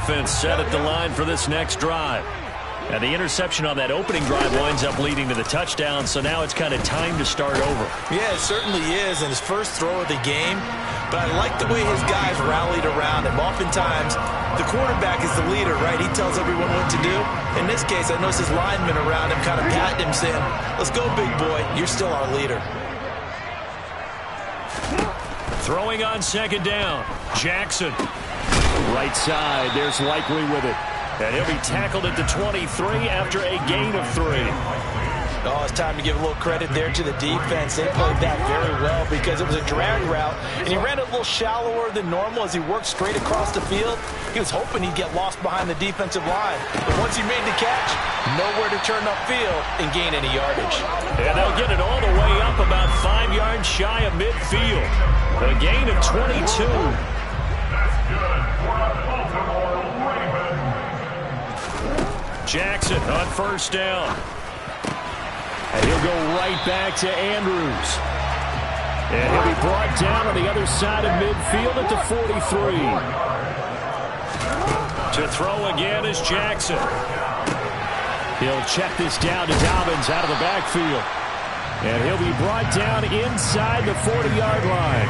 offense set at the line for this next drive. And the interception on that opening drive winds up leading to the touchdown, so now it's kind of time to start over. Yeah, it certainly is, and his first throw of the game. But I like the way his guys rallied around him. Oftentimes, the quarterback is the leader, right? He tells everyone what to do. In this case, I noticed his linemen around him kind of patting him, saying, "Let's go, big boy. You're still our leader." Throwing on second down, Jackson. Right side, there's Likely with it. And he'll be tackled at the 23 after a gain of 3. Oh, it's time to give a little credit there to the defense. They played that very well because it was a drag route, and he ran it a little shallower than normal as he worked straight across the field. He was hoping he'd get lost behind the defensive line. But once he made the catch, nowhere to turn upfield and gain any yardage. And they'll get it all the way up about 5 yards shy of midfield. A gain of 22. Jackson on first down. And he'll go right back to Andrews. And he'll be brought down on the other side of midfield at the 43. To throw again is Jackson. He'll check this down to Dobbins out of the backfield. And he'll be brought down inside the 40-yard line.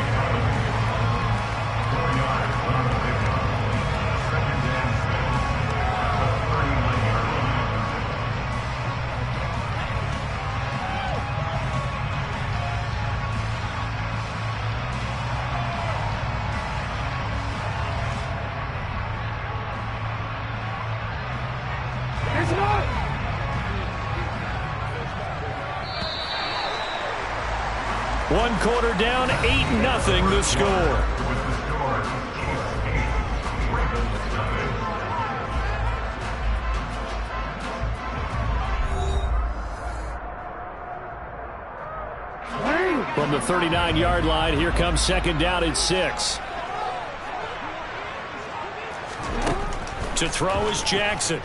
One quarter down, 8-0 the score. From the 39-yard line, here comes second down at 6. To throw is Jackson.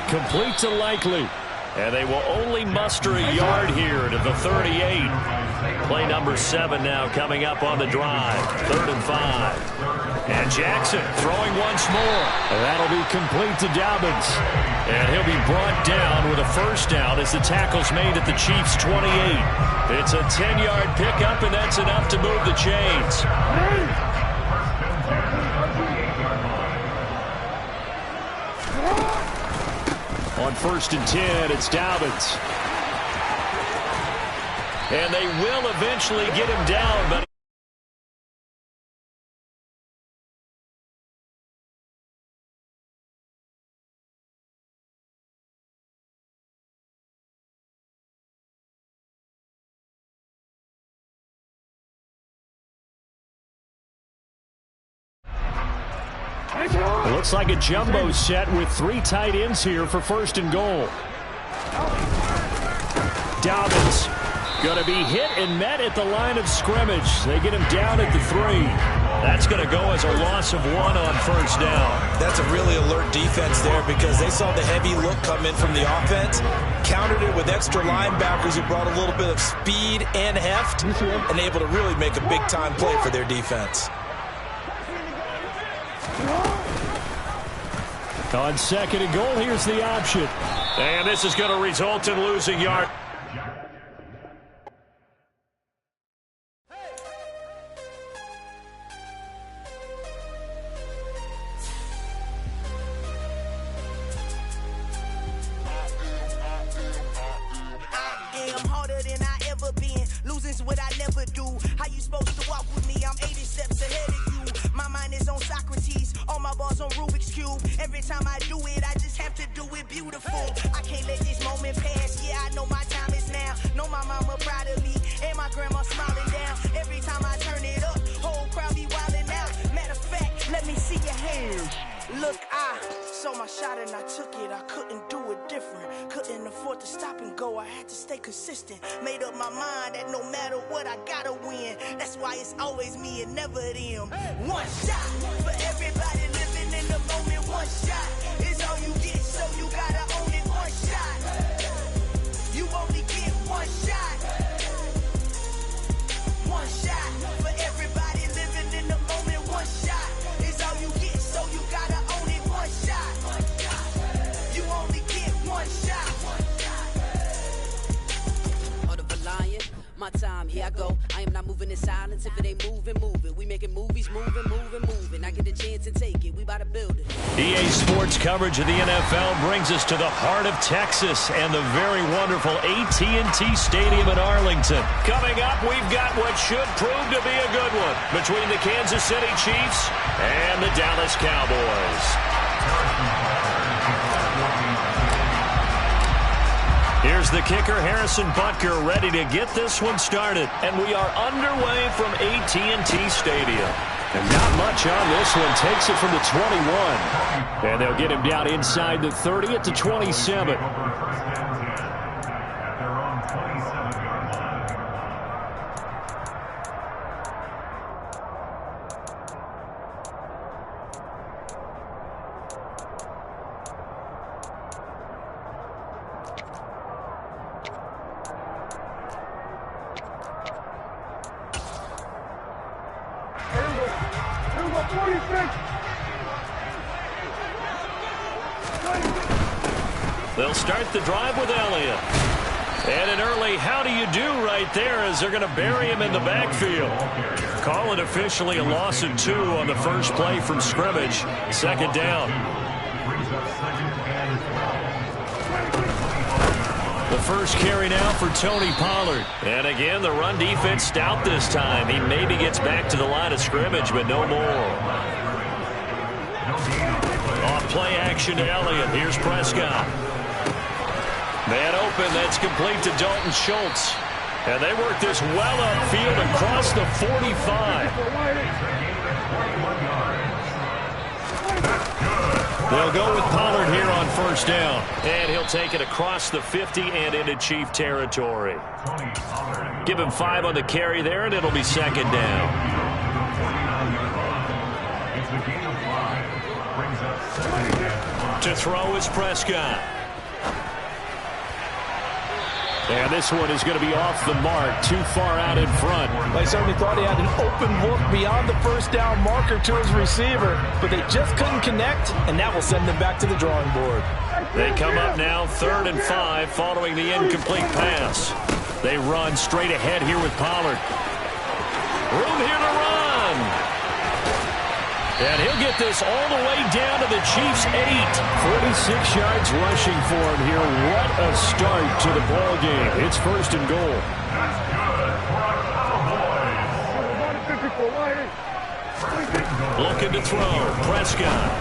Complete to Likely. And they will only muster a yard here to the 38. Play number 7 now coming up on the drive. 3rd and 5. And Jackson throwing once more. And that'll be complete to Dobbins. And he'll be brought down with a first down as the tackle's made at the Chiefs' 28. It's a 10-yard pickup, and that's enough to move the chains. On 1st and 10, it's Dobbins. And they will eventually get him down, but it looks like a jumbo set with 3 tight ends here for 1st and goal. Dobbins going to be hit and met at the line of scrimmage. They get him down at the 3. That's going to go as a loss of 1 on first down. That's a really alert defense there because they saw the heavy look come in from the offense, countered it with extra linebackers who brought a little bit of speed and heft, and able to really make a big-time play for their defense. On 2nd and goal, here's the option. And this is going to result in losing yard. Losing's what I never do. How you supposed to walk with me? I'm 80 steps ahead of you. My mind is on Socrates. All my balls on Rubik's Cube. Every time I do it, I just have to do it beautiful. I can't let this moment pass. Yeah, I know my time is now. Know my mama proud of me. And my grandma smiling down. Every time I turn it up, whole crowd be wilding out. Matter of fact, let me see your hands. Look, I saw my shot and I took it. I couldn't do it different. Couldn't afford to stop and go. I had to stay consistent. Made up my mind that no matter what, I gotta win. That's why it's always me and never them. One shot for everybody living in the moment. One shot is all you get, so you gotta own it. One shot. You only get one shot. One shot for everybody living in the moment. One shot is all you get, so you gotta Here I go. I am not moving in silence. If it ain't moving, move it. We making movies, moving. I get a chance and take it. We about to build it. EA Sports coverage of the NFL brings us to the heart of Texas and the very wonderful AT&T Stadium in Arlington. Coming up, we've got what should prove to be a good one between the Kansas City Chiefs and the Dallas Cowboys. Here's the kicker, Harrison Butker, ready to get this one started. And we are underway from AT&T Stadium. And not much on this one. Takes it from the 21. And they'll get him down inside the 30 at the 27. They'll start the drive with Elliott. And an early how do you do right there as they're going to bury him in the backfield. Call it officially a loss of 2 on the first play from scrimmage. Second down. The first carry now for Tony Pollard. And again, the run defense stout this time. He maybe gets back to the line of scrimmage, but no more. Off play action to Elliott. Here's Prescott. Man open, that's complete to Dalton Schultz. And they work this well upfield across the 45. They'll go with Pollard here on first down. And he'll take it across the 50 and into Chief territory. Give him 5 on the carry there, and it'll be second down. To throw is Prescott. And this one is going to be off the mark, too far out in front. They certainly thought he had an open look beyond the first down marker to his receiver, but they just couldn't connect, and that will send them back to the drawing board. They come up now 3rd and 5 following the incomplete pass. They run straight ahead here with Pollard. Room here to run. And he'll get this all the way down to the Chiefs' 8. 46 yards rushing for him here. What a start to the ball game. It's 1st and goal. Looking to throw. Prescott.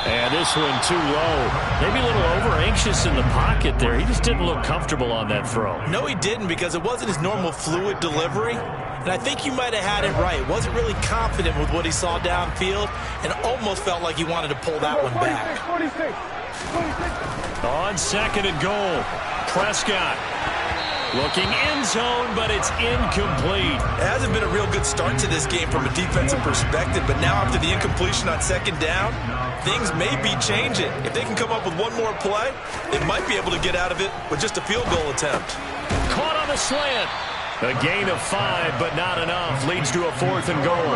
And this one too low. Maybe a little over-anxious in the pocket there. He just didn't look comfortable on that throw. No, he didn't, because it wasn't his normal fluid delivery. And I think you might have had it right. Wasn't really confident with what he saw downfield and almost felt like he wanted to pull that one back. On 2nd and goal, Prescott looking end zone, but it's incomplete. It hasn't been a real good start to this game from a defensive perspective, but now after the incompletion on 2nd down, things may be changing. If they can come up with one more play, they might be able to get out of it with just a field goal attempt. Caught on the slant. A gain of 5, but not enough. Leads to a 4th and goal.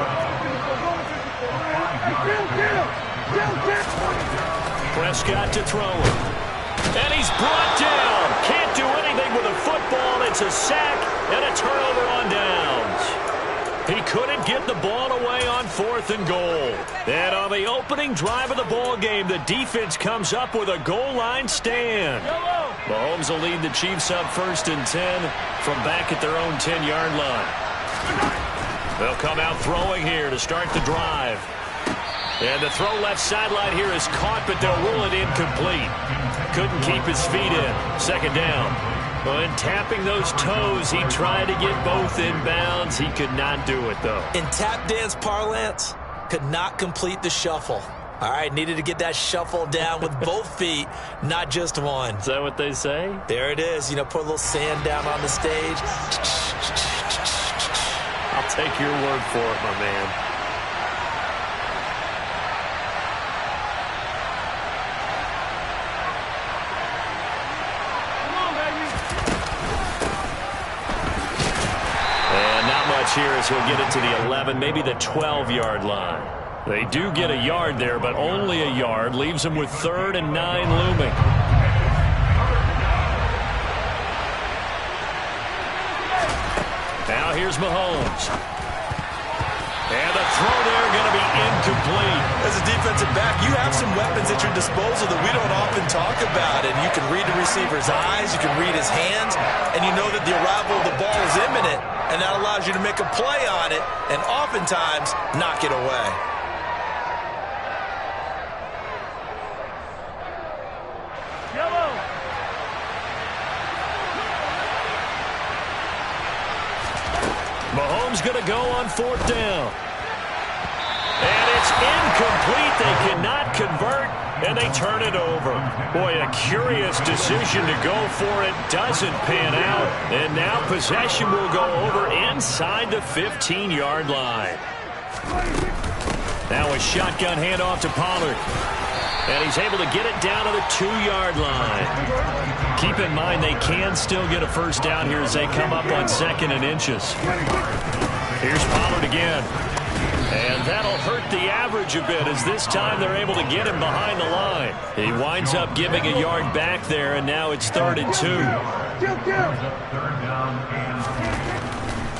Prescott to throw it. And he's brought down. Can't do anything with a football. It's a sack and a turnover on downs. He couldn't get the ball away on 4th and goal. And on the opening drive of the ball game, the defense comes up with a goal line stand. Mahomes will lead the Chiefs up 1st and 10 from back at their own 10-yard line. They'll come out throwing here to start the drive. And the throw left sideline here is caught, but they'll rule it incomplete. Couldn't keep his feet in. 2nd down. When tapping those toes, he tried to get both inbounds. He could not do it, though. In tap dance parlance, could not complete the shuffle. All right, needed to get that shuffle down with both feet, not just one. Is that what they say? There it is. You know, put a little sand down on the stage. I'll take your word for it, my man. And not much here as he'll get it to the 11, maybe the 12-yard line. They do get a yard there, but only a yard. Leaves them with 3rd and 9 looming. Now here's Mahomes. And the throw there going to be incomplete. As a defensive back, you have some weapons at your disposal that we don't often talk about. And you can read the receiver's eyes, you can read his hands, and you know that the arrival of the ball is imminent. And that allows you to make a play on it and oftentimes knock it away. Mahomes going to go on 4th down. And it's incomplete. They cannot convert, and they turn it over. Boy, a curious decision to go for it. Doesn't pan out. And now possession will go over inside the 15-yard line. Now a shotgun handoff to Pollard. And he's able to get it down to the 2-yard line. Keep in mind they can still get a first down here as they come up on 2nd and inches. Here's Pollard again. And that'll hurt the average a bit as this time they're able to get him behind the line. He winds up giving a yard back there, and now it's 3rd and 2.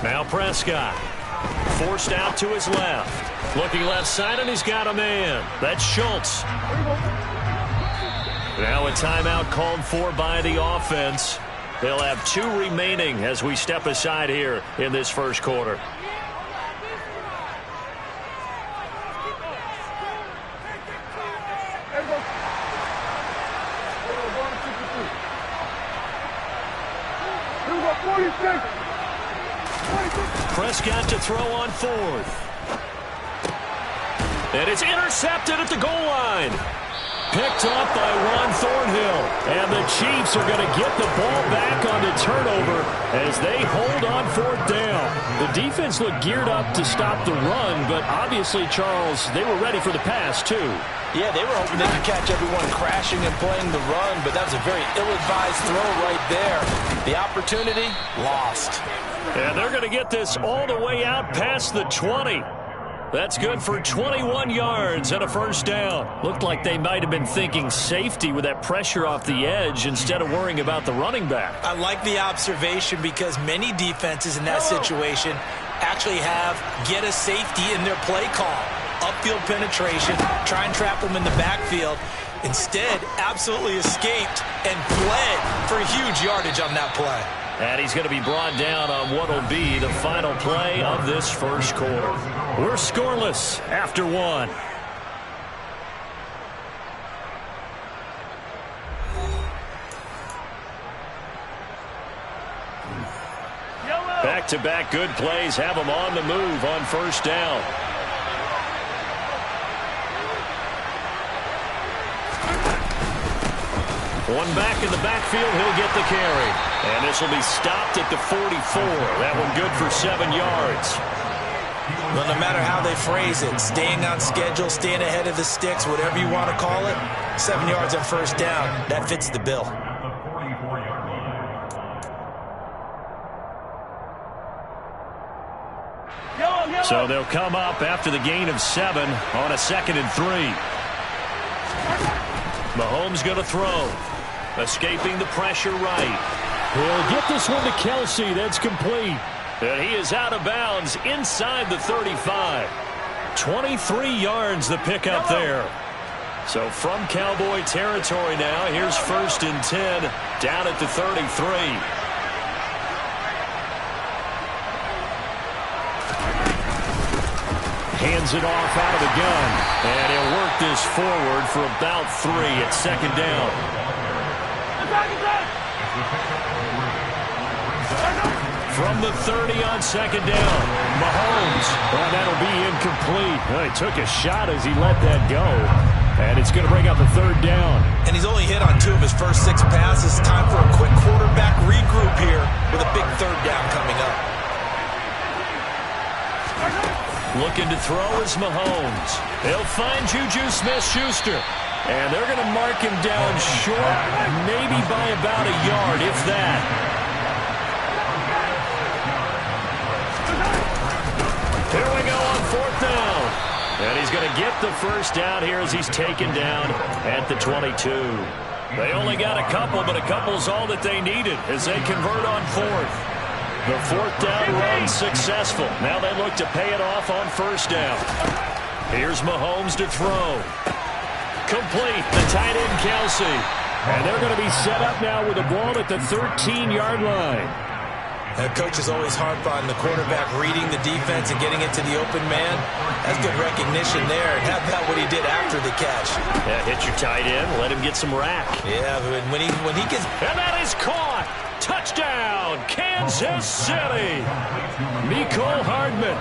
Now Prescott. Forced out to his left. Looking left side, and he's got a man. That's Schultz. Now a timeout called for by the offense. They'll have 2 remaining as we step aside here in this first quarter. Prescott to throw on 4th. And it's intercepted at the goal line. Picked up by Ron Thornhill. And the Chiefs are going to get the ball back on the turnover as they hold on 4th down. The defense looked geared up to stop the run, but obviously, Charles, they were ready for the pass, too. Yeah, they were hoping they could catch everyone crashing and playing the run, but that was a very ill-advised throw right there. The opportunity, lost. And they're going to get this all the way out past the 20. That's good for 21 yards and a first down. Looked like they might have been thinking safety with that pressure off the edge instead of worrying about the running back. I like the observation because many defenses in that situation actually have get a safety in their play call. Upfield penetration, try and trap them in the backfield. Instead, absolutely escaped and fled for huge yardage on that play. And he's going to be brought down on what will be the final play of this first quarter. We're scoreless after 1. Back-to-back good plays have them on the move on first down. One back in the backfield, he'll get the carry. And this will be stopped at the 44. That one good for 7 yards. Well, no matter how they phrase it, staying on schedule, staying ahead of the sticks, whatever you want to call it, 7 yards on first down, that fits the bill. So they'll come up after the gain of 7 on a 2nd and 3. Mahomes going to throw. Escaping the pressure right. He'll get this one to Kelsey. That's complete. And he is out of bounds inside the 35. 23 yards the pickup there. So from Cowboy territory now, here's 1st and 10 down at the 33. Hands it off out of the gun. And he'll work this forward for about 3 at 2nd down. From the 30 on 2nd down, Mahomes. Well, that'll be incomplete. Well, he took a shot as he let that go. And it's going to bring up a 3rd down. And he's only hit on 2 of his first 6 passes. Time for a quick quarterback regroup here with a big 3rd down coming up. Looking to throw is Mahomes. He'll find Juju Smith-Schuster. And they're going to mark him down short, maybe by about a yard, if that. Here we go on 4th down. And he's going to get the first down here as he's taken down at the 22. They only got a couple, but a couple's all that they needed as they convert on 4th. The fourth down run successful. Now they look to pay it off on first down. Here's Mahomes to throw. Complete. The tight end, Kelsey. And they're going to be set up now with a ball at the 13-yard line. Coach is always hard on the quarterback reading the defense and getting it to the open man. That's good recognition there. How about what he did after the catch? Yeah, hit your tight end, let him get some rack. Yeah, but when he gets... And that is caught! Touchdown, Kansas City! Mecole Hardman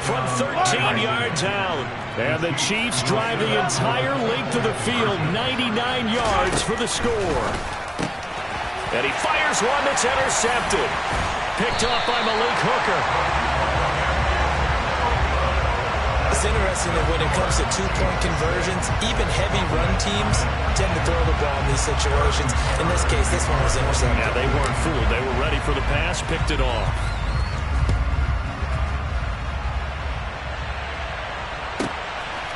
from 13 yards out. And the Chiefs drive the entire length of the field, 99 yards for the score. And he fires one that's intercepted. Picked off by Malik Hooker. It's interesting that when it comes to two-point conversions, even heavy run teams tend to throw the ball in these situations. In this case, this one was intercepted. Yeah, they weren't fooled. They were ready for the pass, picked it off.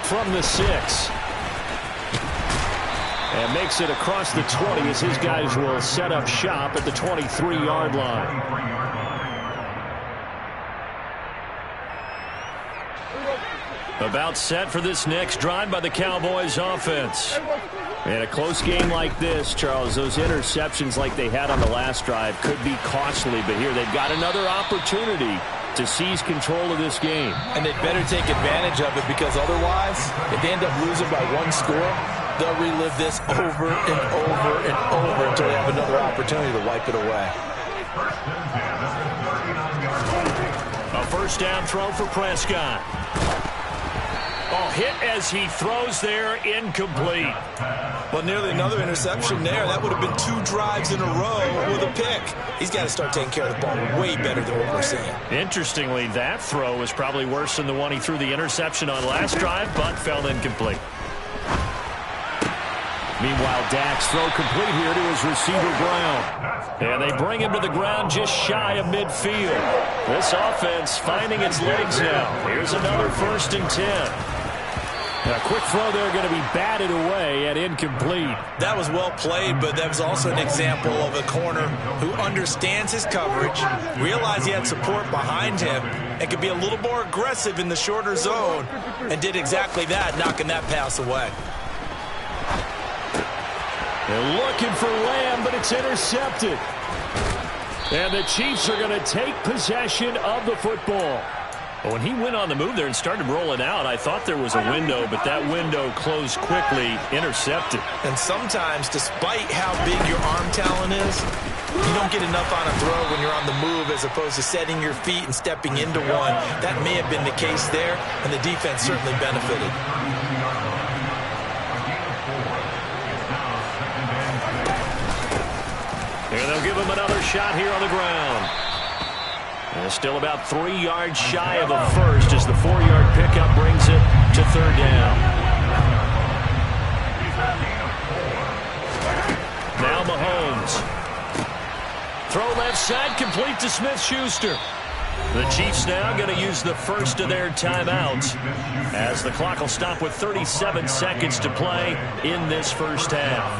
From the 6. And makes it across the 20 as his guys will set up shop at the 23-yard line. About set for this next drive by the Cowboys offense. In a close game like this, Charles, those interceptions like they had on the last drive could be costly, but here they've got another opportunity to seize control of this game. And they'd better take advantage of it, because otherwise, if they end up losing by one score, they'll relive this over and over and over until they have another opportunity to wipe it away. A first down throw for Prescott. Oh, hit as he throws there, incomplete. Well, nearly another interception there. That would have been 2 drives in a row with a pick. He's got to start taking care of the ball way better than what we're seeing. Interestingly, that throw was probably worse than the one he threw the interception on last drive, but fell incomplete. Meanwhile, Dak's throw complete here to his receiver, Brown. And they bring him to the ground just shy of midfield. This offense finding its legs now. Here's another 1st and 10. A quick throw there going to be batted away and incomplete. That was well played, but that was also an example of a corner who understands his coverage, realized he had support behind him, and could be a little more aggressive in the shorter zone, and did exactly that, knocking that pass away. They're looking for Lamb, but it's intercepted. And the Chiefs are going to take possession of the football. When he went on the move there and started rolling out, I thought there was a window, but that window closed quickly, intercepted. And sometimes, despite how big your arm talent is, you don't get enough on a throw when you're on the move as opposed to setting your feet and stepping into one. That may have been the case there, and the defense certainly benefited. And they'll give him another shot here on the ground. And still about 3 yards shy of a first as the 4-yard pickup brings it to 3rd down. Now Mahomes. Throw left side, complete to Smith-Schuster. The Chiefs now going to use the first of their timeouts as the clock will stop with 37 seconds to play in this first half.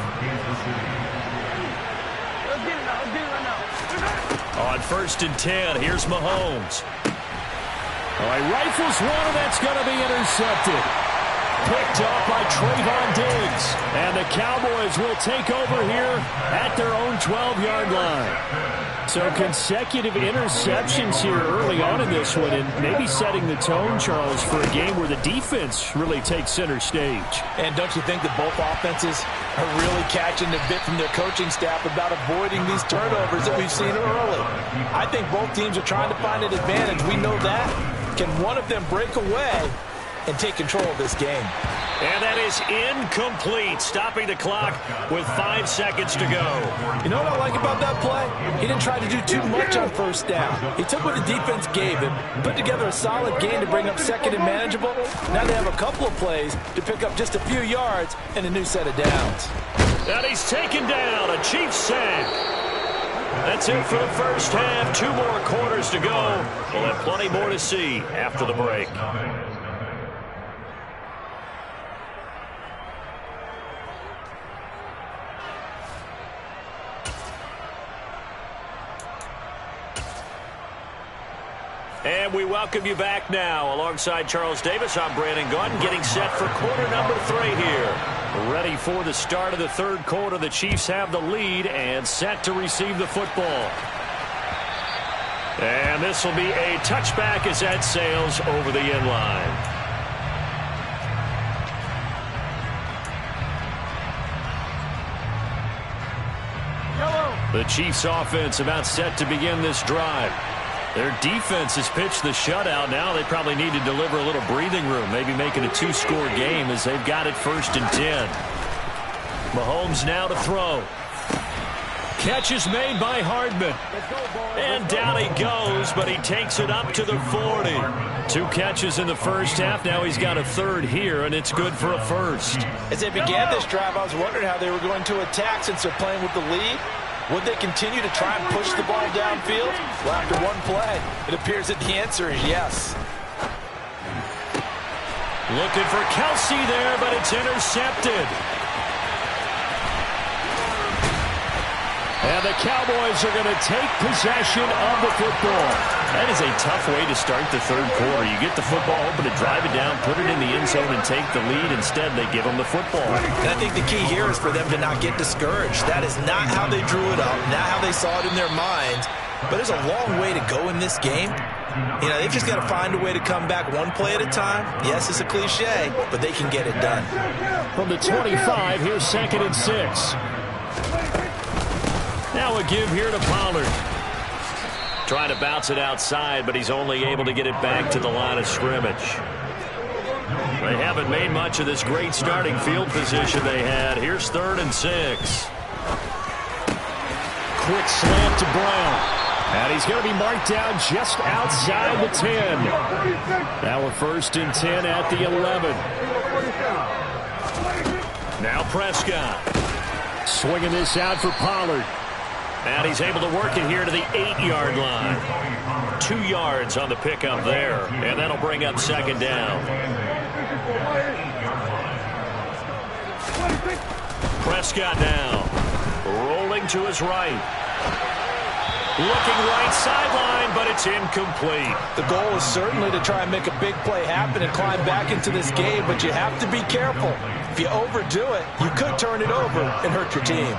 On 1st and 10, here's Mahomes. All right, rifles one, and that's going to be intercepted. Picked off by Trayvon Diggs. And the Cowboys will take over here at their own 12-yard line. So consecutive interceptions here early on in this one, and maybe setting the tone, Charles, for a game where the defense really takes center stage. And don't you think that both offenses are really catching the bit from their coaching staff about avoiding these turnovers that we've seen early? I think both teams are trying to find an advantage. We know that. Can one of them break away and take control of this game? And that is incomplete, stopping the clock with 5 seconds to go. You know what I like about that play? He didn't try to do too much on first down. He took what the defense gave him, put together a solid game to bring up 2nd and manageable. Now they have a couple of plays to pick up just a few yards and a new set of downs. And he's taken down, a Chiefs sack. That's it for the first half. 2 more quarters to go. We'll have plenty more to see after the break. And we welcome you back now. Alongside Charles Davis, I'm Brandon Gunn, getting set for quarter number 3 here. Ready for the start of the third quarter. The Chiefs have the lead and set to receive the football. And this will be a touchback as that sails over the end line. The Chiefs offense about set to begin this drive. Their defense has pitched the shutout. Now they probably need to deliver a little breathing room, maybe make it a 2-score game as they've got it 1st and 10. Mahomes now to throw. Catch is made by Hardman. And down he goes, but he takes it up to the 40. 2 catches in the first half. Now he's got a 3rd here, and it's good for a 1st. As they began this drive, I was wondering how they were going to attack since they're playing with the lead. Would they continue to try and push the ball downfield? Well, after one play, it appears that the answer is yes. Looking for Kelsey there, but it's intercepted. And the Cowboys are going to take possession of the football. That is a tough way to start the third quarter. You get the football open to drive it down, put it in the end zone, and take the lead. Instead, they give them the football. And I think the key here is for them to not get discouraged. That is not how they drew it up, not how they saw it in their minds. But there's a long way to go in this game. You know, they've just got to find a way to come back one play at a time. Yes, it's a cliche, but they can get it done. From the 25, here's 2nd and 6. Now a give here to Pollard. Trying to bounce it outside, but he's only able to get it back to the line of scrimmage. They haven't made much of this great starting field position they had. Here's 3rd and 6. Quick slant to Brown. And he's going to be marked down just outside the 10. Now a 1st and 10 at the 11. Now Prescott. Swinging this out for Pollard. And he's able to work it here to the 8-yard line. 2 yards on the pickup there. And that'll bring up 2nd down. Prescott now. Rolling to his right. Looking right sideline, but it's incomplete. The goal is certainly to try and make a big play happen and climb back into this game, but you have to be careful. If you overdo it, you could turn it over and hurt your team.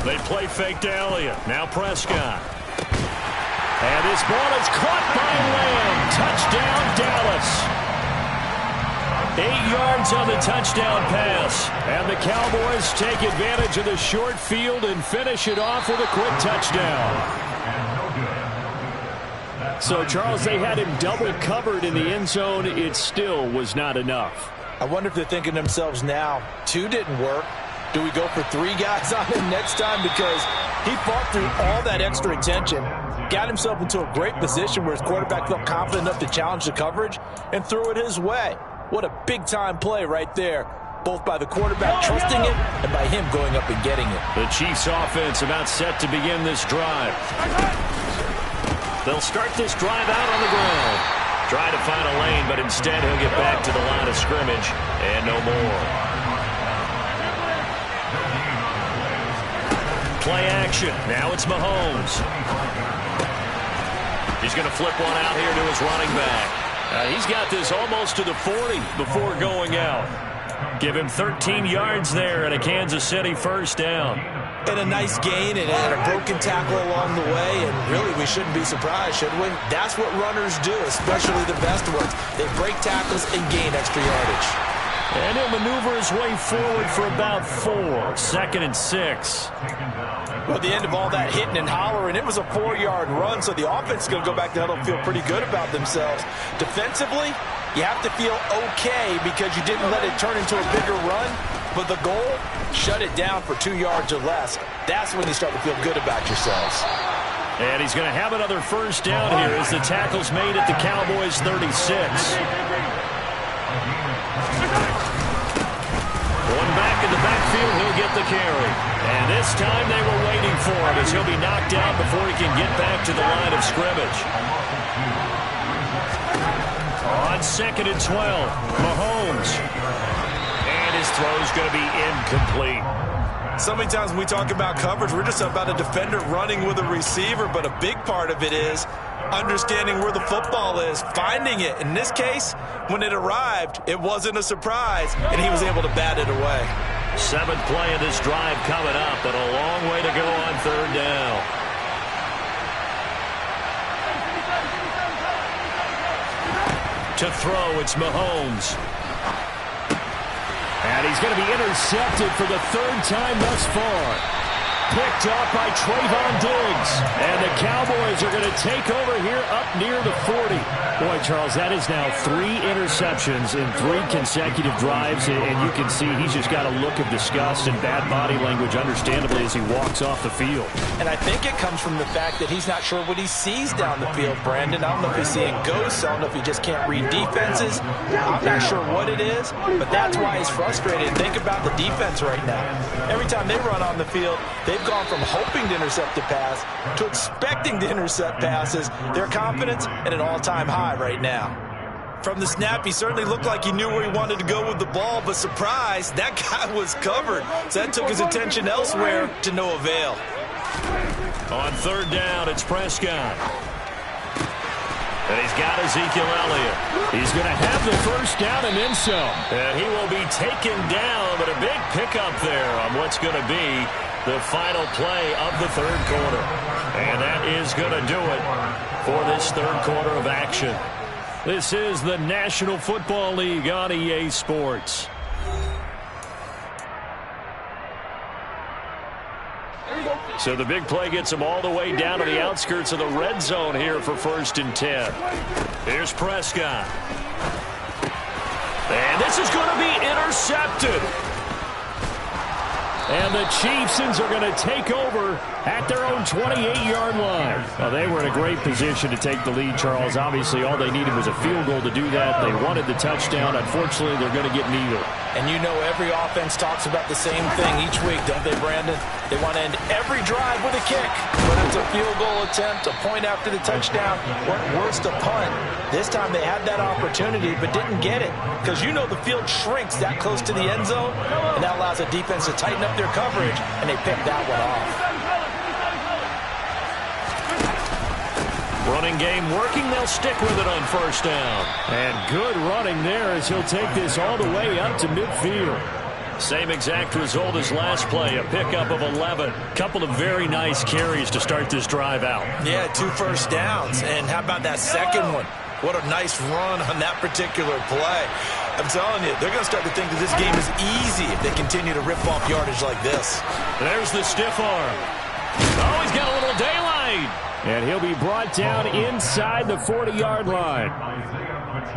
They play fake to Elliott. Now Prescott. And this ball is caught by Lamb. Touchdown, Dallas. 8 yards on the touchdown pass. And the Cowboys take advantage of the short field and finish it off with a quick touchdown. So, Charles, they had him double covered in the end zone. It still was not enough. I wonder if they're thinking to themselves now, 2 didn't work. Do we go for 3 guys on him next time? Because he fought through all that extra attention, got himself into a great position where his quarterback felt confident enough to challenge the coverage and threw it his way. What a big-time play right there, both by the quarterback trusting it and by him going up and getting it. The Chiefs offense about set to begin this drive. They'll start this drive out on the ground. Try to find a lane, but instead he'll get back to the line of scrimmage and no more. Play action. Now it's Mahomes. He's going to flip one out here to his running back. He's got this almost to the 40 before going out. Give him 13 yards there and a Kansas City 1st down. And a nice gain and a broken tackle along the way, and really we shouldn't be surprised, should we? That's what runners do, especially the best ones. They break tackles and gain extra yardage. And he'll maneuver his way forward for about 4. 2nd and 6. Well, at the end of all that hitting and hollering, it was a 4-yard run, so the offense is going to go back to huddle and feel pretty good about themselves. Defensively, you have to feel okay because you didn't let it turn into a bigger run, but the goal, shut it down for 2 yards or less. That's when you start to feel good about yourselves. And he's going to have another 1st down here as the tackle's made at the Cowboys 36. One back in the backfield, he'll get the carry. And this time they were waiting for him as he'll be knocked down before he can get back to the line of scrimmage. On 2nd and 12, Mahomes. And his throw's going to be incomplete. So many times when we talk about coverage, we're just about a defender running with a receiver, but a big part of it is understanding where the football is, finding it. In this case, when it arrived, it wasn't a surprise, and he was able to bat it away. 7th play of this drive coming up, but a long way to go on 3rd down. To throw, it's Mahomes. And he's going to be intercepted for the 3rd time thus far. Picked off by Trayvon Diggs. And the Cowboys are going to take over here up near the 40. Boy, Charles, that is now 3 interceptions in 3 consecutive drives. And you can see he's just got a look of disgust and bad body language, understandably, as he walks off the field. And I think it comes from the fact that he's not sure what he sees down the field, Brandon. I don't know if he's seeing ghosts. I don't know if he just can't read defenses. I'm not sure what it is, but that's why he's frustrated. Think about the defense right now. Every time they run on the field, they've gone from hoping to intercept a pass to expecting to intercept passes. Their confidence at an all-time high right now. From the snap, he certainly looked like he knew where he wanted to go with the ball, but surprise, that guy was covered. So that took his attention elsewhere to no avail. On 3rd down, it's Prescott. And he's got Ezekiel Elliott. He's going to have the 1st down and then some. And he will be taken down, but a big pickup there on what's going to be the final play of the 3rd quarter. And that is going to do it for this 3rd quarter of action. This is the National Football League on EA Sports. So the big play gets him all the way down to the outskirts of the red zone here for 1st and 10. Here's Prescott. And this is going to be intercepted. And the Chiefs are going to take over at their own 28-yard line. Well, they were in a great position to take the lead, Charles. Obviously, all they needed was a field goal to do that. They wanted the touchdown. Unfortunately, they're going to get neither. And you know every offense talks about the same thing each week, don't they, Brandon? They want to end every drive with a kick. Whether it's a field goal attempt, a point after the touchdown, or worse, a punt. This time they had that opportunity but didn't get it. Because you know the field shrinks that close to the end zone, and that allows the defense to tighten up their coverage, and they picked that one off. Running game working. They'll stick with it on 1st down. And good running there as he'll take this all the way up to midfield. Same exact result as last play, a pickup of 11. Couple of very nice carries to start this drive out. Yeah, 2 first downs. And how about that second one? What a nice run on that particular play. I'm telling you, they're going to start to think that this game is easy if they continue to rip off yardage like this. There's the stiff arm. Oh, he's got a little daylight. And he'll be brought down inside the 40-yard line.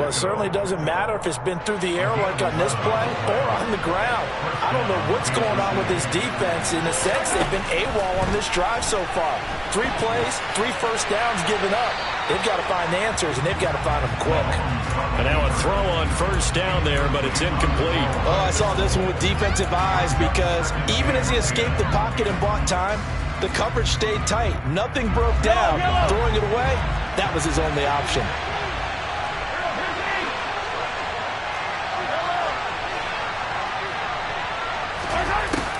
Well, it certainly doesn't matter if it's been through the air like on this play or on the ground. I don't know what's going on with this defense. In a sense, they've been AWOL on this drive so far. 3 plays, 3 first downs given up. They've got to find the answers, and they've got to find them quick. And now a throw on 1st down there, but it's incomplete. Oh, I saw this one with defensive eyes because even as he escaped the pocket and bought time, the coverage stayed tight. Nothing broke down. Throwing it away, that was his only option.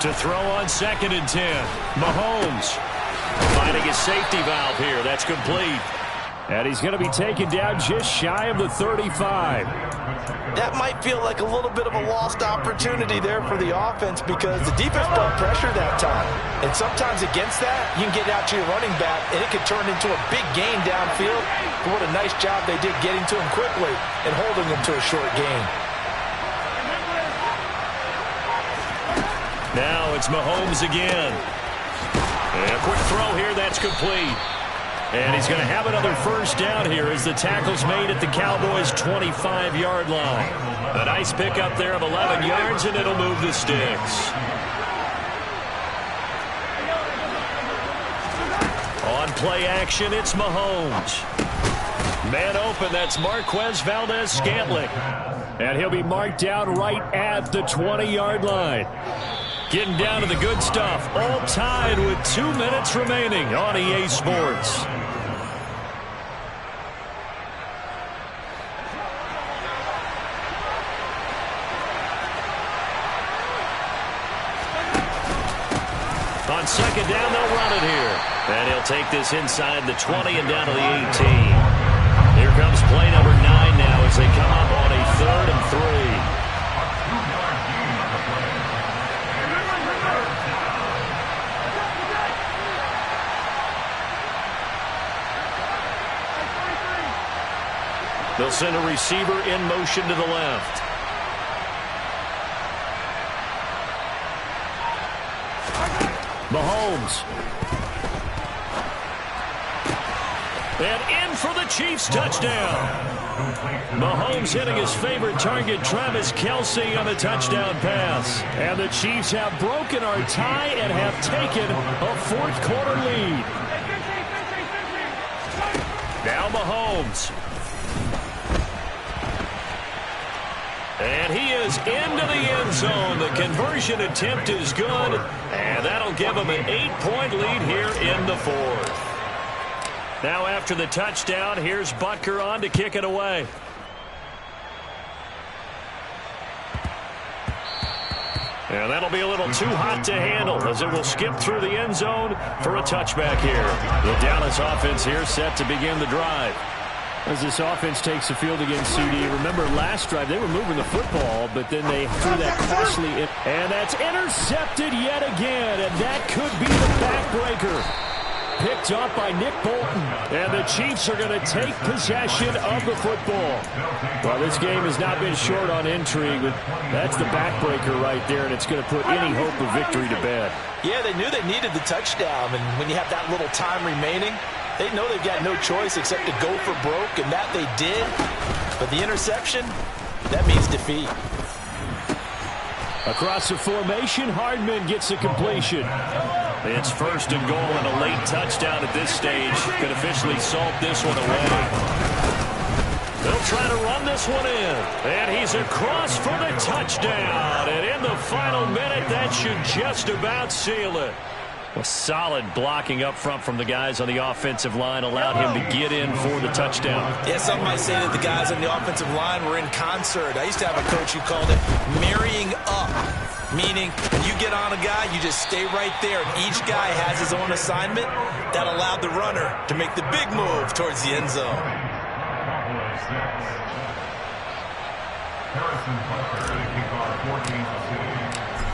To throw on 2nd and 10. Mahomes finding his safety valve here. That's complete. And he's going to be taken down just shy of the 35. That might feel like a little bit of a lost opportunity there for the offense because the defense brought pressure that time. And sometimes against that, you can get out to your running back, and it could turn into a big gain downfield. But what a nice job they did getting to him quickly and holding him to a short gain. Now it's Mahomes again. And a quick throw here, that's complete. And he's going to have another 1st down here as the tackle's made at the Cowboys' 25-yard line. A nice pickup there of 11 yards, and it'll move the sticks. On play action, it's Mahomes. Man open, that's Marquez Valdez-Scantling. And he'll be marked down right at the 20-yard line. Getting down to the good stuff, all tied with 2 minutes remaining on EA Sports. On second down, they'll run it here. And he'll take this inside the 20 and down to the 18. Here comes play number 9 now as they come up on a 3rd and 3. They'll send a receiver in motion to the left. Mahomes. And in for the Chiefs touchdown. Mahomes hitting his favorite target, Travis Kelce, on the touchdown pass. And the Chiefs have broken our tie and have taken a fourth-quarter lead. Now Mahomes. And he is into the end zone. The conversion attempt is good, and that'll give him an 8-point lead here in the fourth. Now after the touchdown, here's Butker on to kick it away. And that'll be a little too hot to handle as it will skip through the end zone for a touchback here. The Dallas offense here set to begin the drive. As this offense takes the field against CD, remember last drive they were moving the football, but then they threw that costly, and that's intercepted yet again, and that could be the backbreaker. Picked up by Nick Bolton, and the Chiefs are going to take possession of the football. Well, this game has not been short on intrigue, but that's the backbreaker right there, and it's going to put any hope of victory to bed. Yeah, they knew they needed the touchdown, and when you have that little time remaining, they know they've got no choice except to go for broke, and that they did. But the interception, that means defeat. Across the formation, Hardman gets the completion. It's 1st and goal, and a late touchdown at this stage could officially salt this one away. They'll try to run this one in. And he's across for the touchdown. And in the final minute, that should just about seal it. A solid blocking up front from the guys on the offensive line allowed him to get in for the touchdown. Yeah, some might say that the guys on the offensive line were in concert. I used to have a coach who called it marrying up, meaning when you get on a guy, you just stay right there, and each guy has his own assignment. That allowed the runner to make the big move towards the end zone.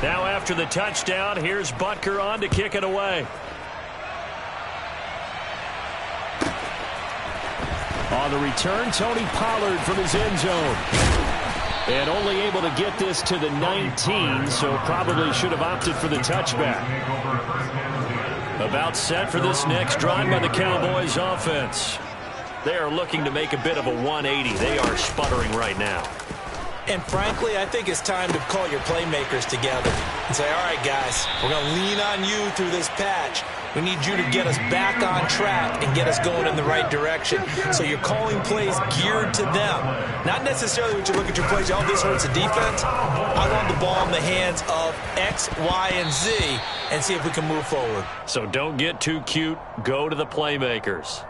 Now after the touchdown, here's Butker on to kick it away. On the return, Tony Pollard from his end zone. And only able to get this to the 19, so probably should have opted for the touchback. About set for this next drive by the Cowboys offense. They are looking to make a bit of a 180. They are sputtering right now. And frankly, I think it's time to call your playmakers together and say, all right, guys, we're going to lean on you through this patch. We need you to get us back on track and get us going in the right direction. So you're calling plays geared to them. Not necessarily when you look at your plays, oh, this hurts the defense. I want the ball in the hands of X, Y, and Z and see if we can move forward. So don't get too cute. Go to the playmakers.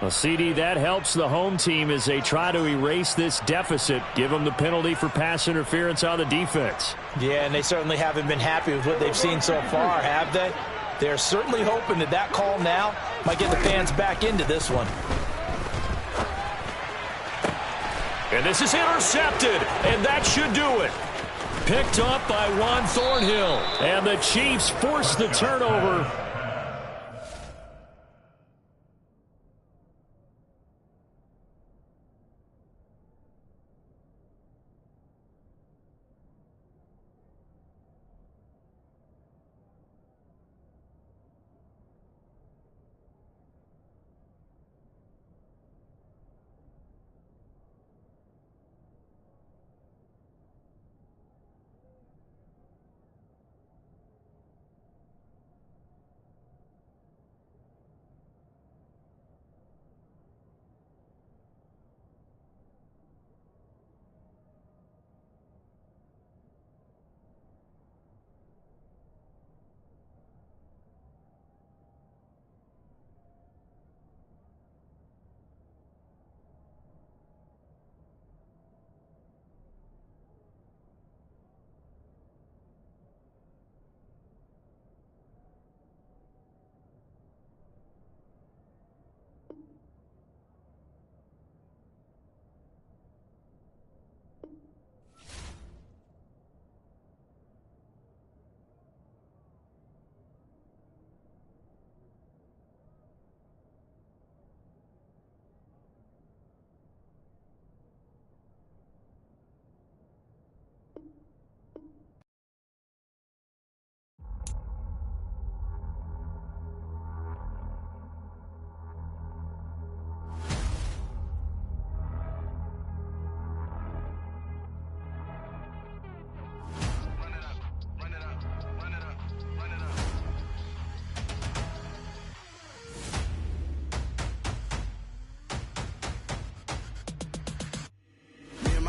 Well, CD, that helps the home team as they try to erase this deficit, give them the penalty for pass interference on the defense. Yeah, and they certainly haven't been happy with what they've seen so far, have they? They're certainly hoping that that call now might get the fans back into this one. And this is intercepted, and that should do it. Picked up by Juan Thornhill, and the Chiefs force the turnover.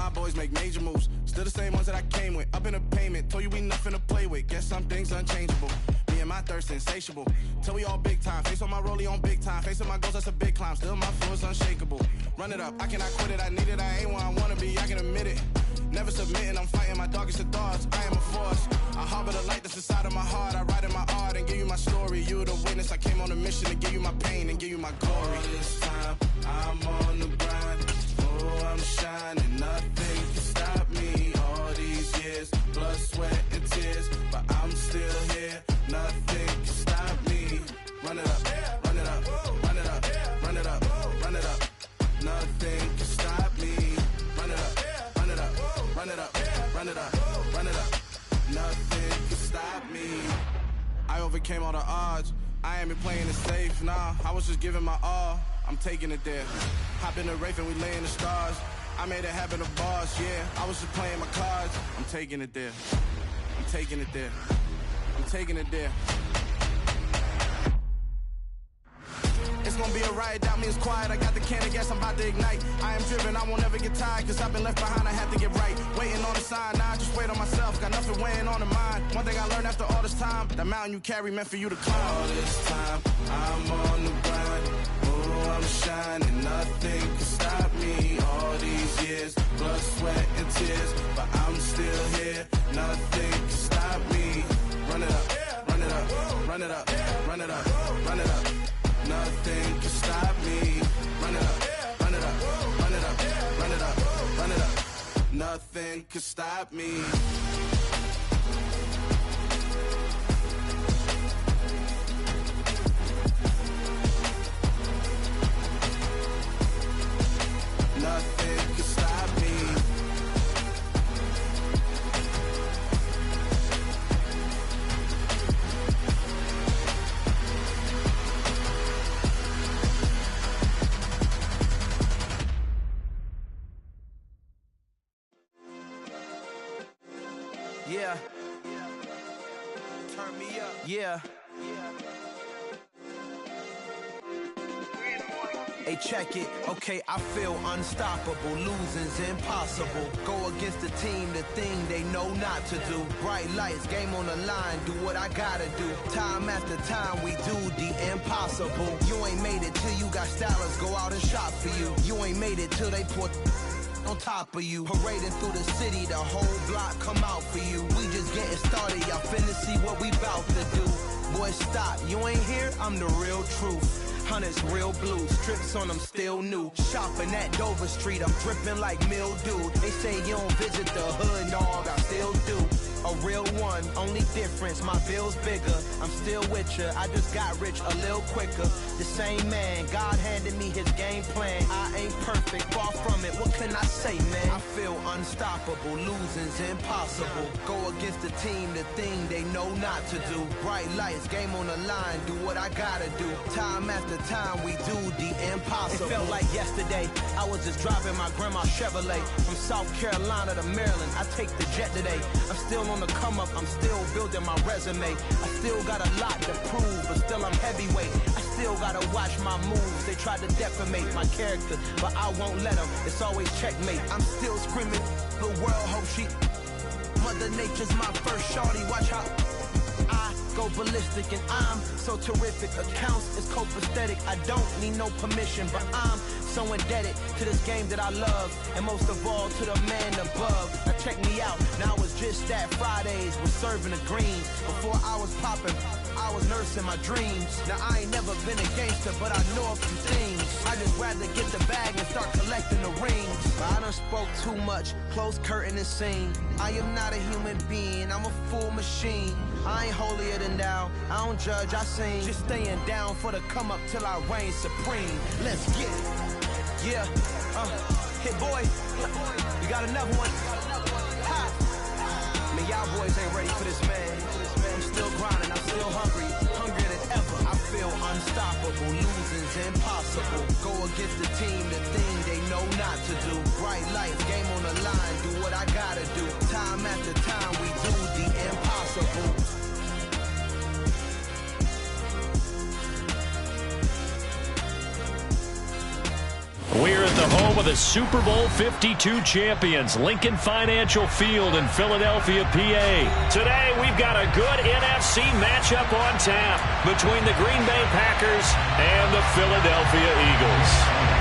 my boys make major moves. Still the same ones that I came with. Up in a payment, told you we nothing to play with. Guess some things unchangeable. Me and my thirst insatiable. Till we all big time. Face on my rollie on big time. Face on my goals, that's a big climb. Still my flow is unshakable. Run it up, I cannot quit it. I need it, I ain't where I wanna be, I can admit it. Never submitting, I'm fighting my darkest of thoughts. I am a force. I harbor the light that's inside of my heart. I write in my art and give you my story. You the witness. I came on a mission to give you my pain and give you my glory. All this time, I'm on the grind. Oh, I'm shining. Nothing can stop me. All these years, blood, sweat, and tears. But I'm still here. Nothing can stop me. Run it up, run it up, run it up, run it up, run it up. Nothing can stop me. Run it up, run it up, run it up, run it up, run it up. Nothing can stop me. I overcame all the odds. I ain't been playing it safe, nah. I was just giving my all. I'm taking it there. Hop in the Wraith and we lay in the stars. I made it happen to bars, yeah. I was just playing my cards. I'm taking it there. I'm taking it there. I'm taking it there. It's gonna be a riot, doubt me it's quiet. I got the can of gas, I'm about to ignite. I am driven, I won't ever get tired, cause I've been left behind, I have to get right. Waiting on the sign, now I just wait on myself. Got nothing weighing on the mind. One thing I learned after all this time, that mountain you carry meant for you to climb. All this time, I'm on the grind. Oh, I'm shining, nothing can stop me. All these years, blood, sweat, and tears. But I'm still here, nothing can stop me. Run it up, run it up, run it up, run it up, run it up. Nothing can stop me. Run it up, run it up, run it up, run it up, run it up. Nothing can stop me. Nothing can stop me. Yeah. Turn me up. Yeah. Hey, check it. Okay, I feel unstoppable. Losing's impossible. Go against the team, the thing they know not to do. Bright lights, game on the line. Do what I gotta do. Time after time, we do the impossible. You ain't made it till you got stylers go out and shop for you. You ain't made it till they put on top of you. Parading through the city, the whole block come out for you. We just getting started, y'all finna see what we bout to do. Boy, stop, you ain't here, I'm the real truth. Hunters, real blue, strips on them still new. Shopping at Dover Street, I'm dripping like mildew. They say you don't visit the hood, dog, I still do. A real one, only difference, my bill's bigger. I'm still with ya, I just got rich a little quicker. The same man, God handed me his game plan. I ain't perfect, far from it, what can I say, man? I feel unstoppable, losing's impossible. Go against the team, the thing they know not to do. Bright lights, game on the line, do what I gotta do. Time after time, we do the impossible. It felt like yesterday, I was just driving my grandma's Chevrolet. From South Carolina to Maryland, I take the jet today. I'm still on the come up, I'm still building my resume. I still got a lot to prove, but still I'm heavyweight. I still gotta watch my moves. They try to defamate my character, but I won't let them. It's always checkmate. I'm still screaming, the world hope she. Mother Nature's my first shorty, watch how I go ballistic and I'm so terrific. Accounts is copacetic, I don't need no permission, but I'm so indebted to this game that I love, and most of all to the man above. Now check me out, now it's just that Fridays was serving the green. Before I was popping, I was nursing my dreams. Now I ain't never been a gangster, but I know a few things. I just rather get the bag and start collecting the rings. But I done spoke too much, close curtain and scene. I am not a human being, I'm a full machine. I ain't holier than thou, I don't judge, I sing. Just staying down for the come up till I reign supreme. Let's get it. Yeah, hit boy, we got another one. Ha! Man, y'all boys ain't ready for this, man. I'm still grinding, I'm still hungry, hungrier than ever. I feel unstoppable, losing's impossible. Go against the team, the thing they know not to do. Bright lights, game on the line, do what I gotta do. Time after time, we do the impossible. We're at the home home of the Super Bowl 52 champions, Lincoln Financial Field in Philadelphia, PA. Today, we've got a good NFC matchup on tap between the Green Bay Packers and the Philadelphia Eagles.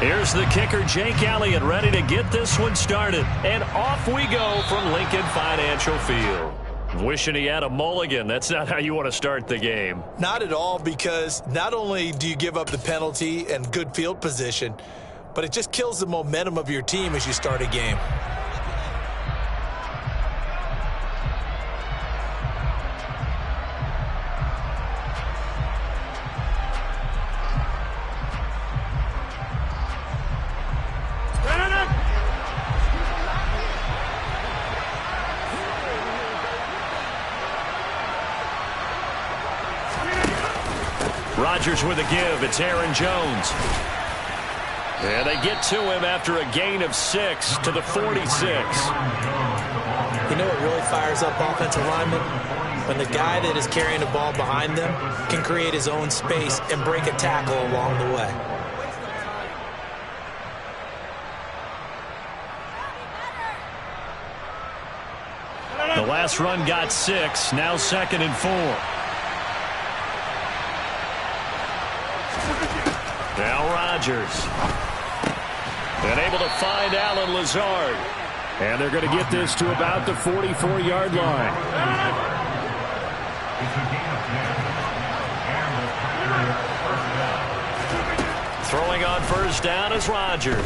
Here's the kicker, Jake Elliott, ready to get this one started. And off we go from Lincoln Financial Field. Wishing he had a mulligan. That's not how you want to start the game. Not at all, because not only do you give up the penalty and good field position, but it just kills the momentum of your team as you start a game. Rodgers with a give. It's Aaron Jones. And they get to him after a gain of 6 to the 46. You know what really fires up offensive linemen? When the guy that is carrying the ball behind them can create his own space and break a tackle along the way. The last run got 6. Now 2nd and 4. Now Rodgers. And able to find Allen Lazard. And they're going to get this to about the 44-yard line. Throwing on first down is Rodgers.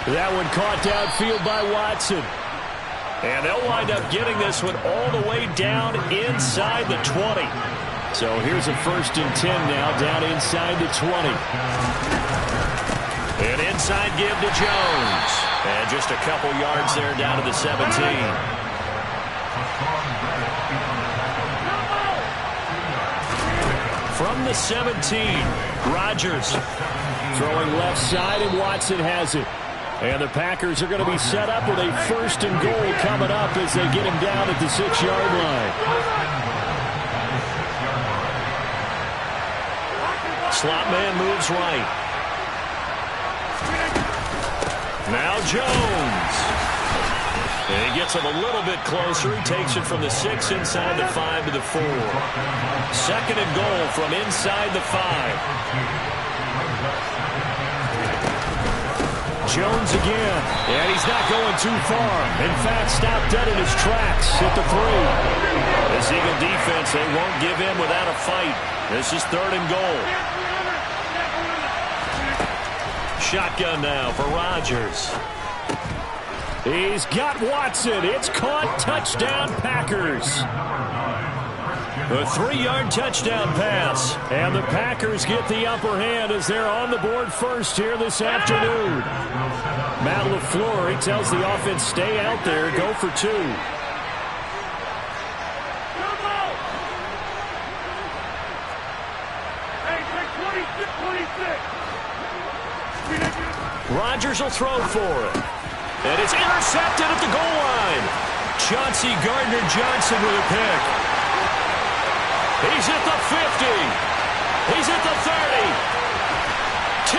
That one caught downfield by Watson. And they'll wind up getting this one all the way down inside the 20. So here's a 1st and 10 now, down inside the 20. An inside give to Jones. And just a couple yards there down to the 17. From the 17, Rodgers throwing left side, and Watson has it. And the Packers are going to be set up with a 1st and goal coming up as they get him down at the 6-yard line. Slot man moves right. Now Jones. And he gets him a little bit closer. He takes it from the 6 inside the 5 to the 4. 2nd and goal from inside the 5. Jones again. And he's not going too far. In fact, stopped dead in his tracks at the 3. This Eagle defense, they won't give in without a fight. This is 3rd and goal. Shotgun now for Rodgers. He's got Watson. It's caught. Touchdown, Packers. A 3-yard touchdown pass. And the Packers get the upper hand as they're on the board first here this afternoon. Matt LaFleur, he tells the offense, stay out there, go for 2. Rodgers will throw for it. And it's intercepted at the goal line. Chauncey Gardner-Johnson with a pick. He's at the 50. He's at the 30.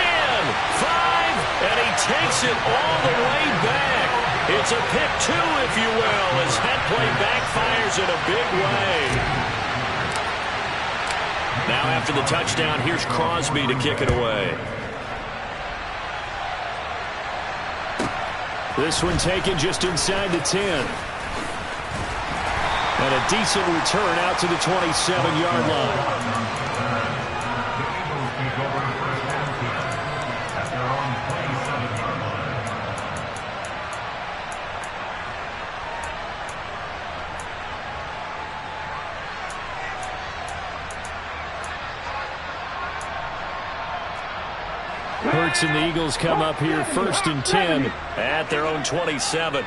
10, 5, and he takes it all the way back. It's a pick 2, if you will, as that play backfires in a big way. Now after the touchdown, here's Crosby to kick it away. This one taken just inside the 10. And a decent return out to the 27-yard line. Hurts and the Eagles come up here 1st and 10 at their own 27.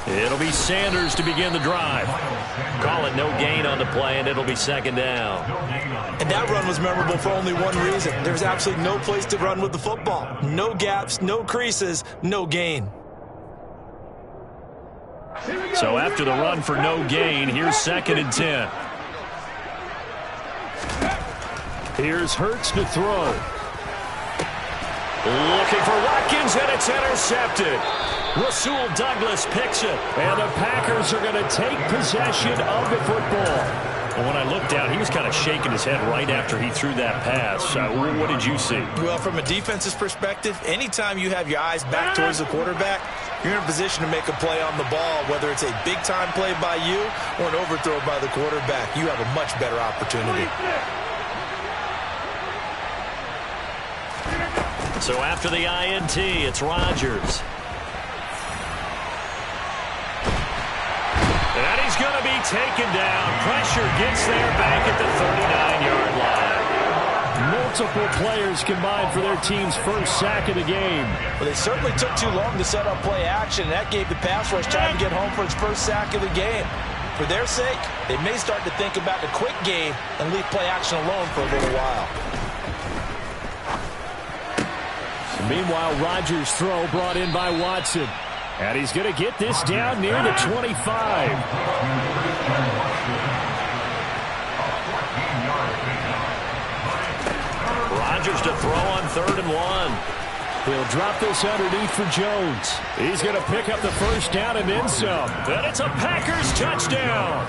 It'll be Sanders to begin the drive. Call it no gain on the play, and it'll be second down. And that run was memorable for only one reason. There's absolutely no place to run with the football. No gaps, no creases, no gain. So after the run for no gain, here's 2nd and 10. Here's Hurts to throw. Looking for Watkins, and it's intercepted. Rasul Douglas picks it, and the Packers are going to take possession of the football. And when I looked down, he was kind of shaking his head right after he threw that pass. What did you see? Well, from a defense's perspective, anytime you have your eyes back towards the quarterback, you're in a position to make a play on the ball, whether it's a big-time play by you or an overthrow by the quarterback. You have a much better opportunity. So after the INT, it's Rodgers. And he's going to be taken down. Pressure gets there back at the 39-yard line. Multiple players combined for their team's first sack of the game. Well, they certainly took too long to set up play action, and that gave the pass rush time to get home for its first sack of the game. For their sake, they may start to think about the quick game and leave play action alone for a little while. Meanwhile, Rodgers' throw brought in by Watson. And he's going to get this down near the 25. Rodgers to throw on 3rd and 1. He'll drop this underneath for Jones. He's going to pick up the first down and then some. And it's a Packers touchdown.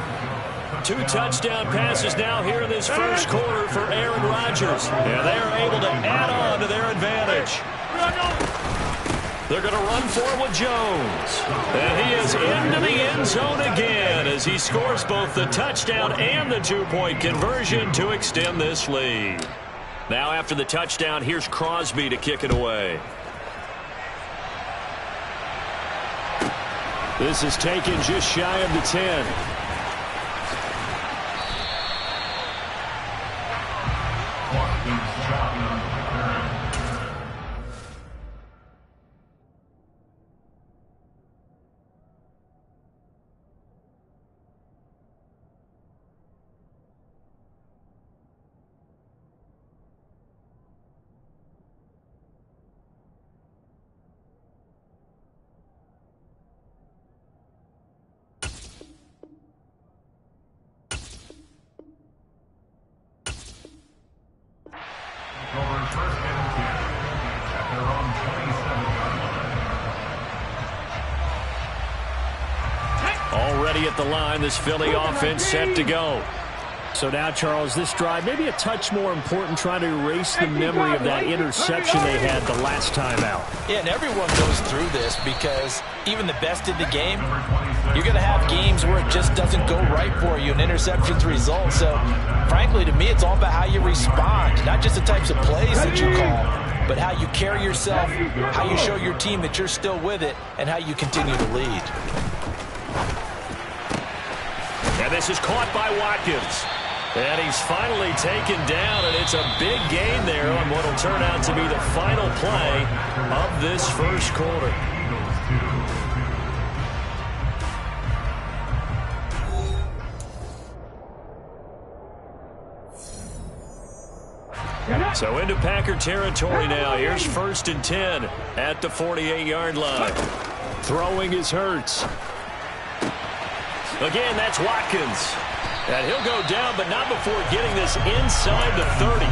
2 touchdown passes now here in this first quarter for Aaron Rodgers. And they are able to add on to their advantage. They're going to run for with Jones. And he is into the end zone again as he scores both the touchdown and the 2-point conversion to extend this lead. Now after the touchdown, here's Crosby to kick it away. This is taken just shy of the 10. Already at the line, this Philly offense set to go. So now, Charles, this drive maybe a touch more important, trying to erase the memory of that interception they had the last time out. Yeah, and everyone goes through this because even the best in the game, you're going to have games where it just doesn't go right for you, and interceptions result. So, frankly, to me, it's all about how you respond, not just the types of plays that you call, but how you carry yourself, how you show your team that you're still with it, and how you continue to lead. And this is caught by Watkins. And he's finally taken down, and it's a big gain there on what will turn out to be the final play of this first quarter. So into Packer territory now. Here's 1st and 10 at the 48-yard line. Throwing is Hurts. Again, that's Watkins. And he'll go down, but not before getting this inside the 30.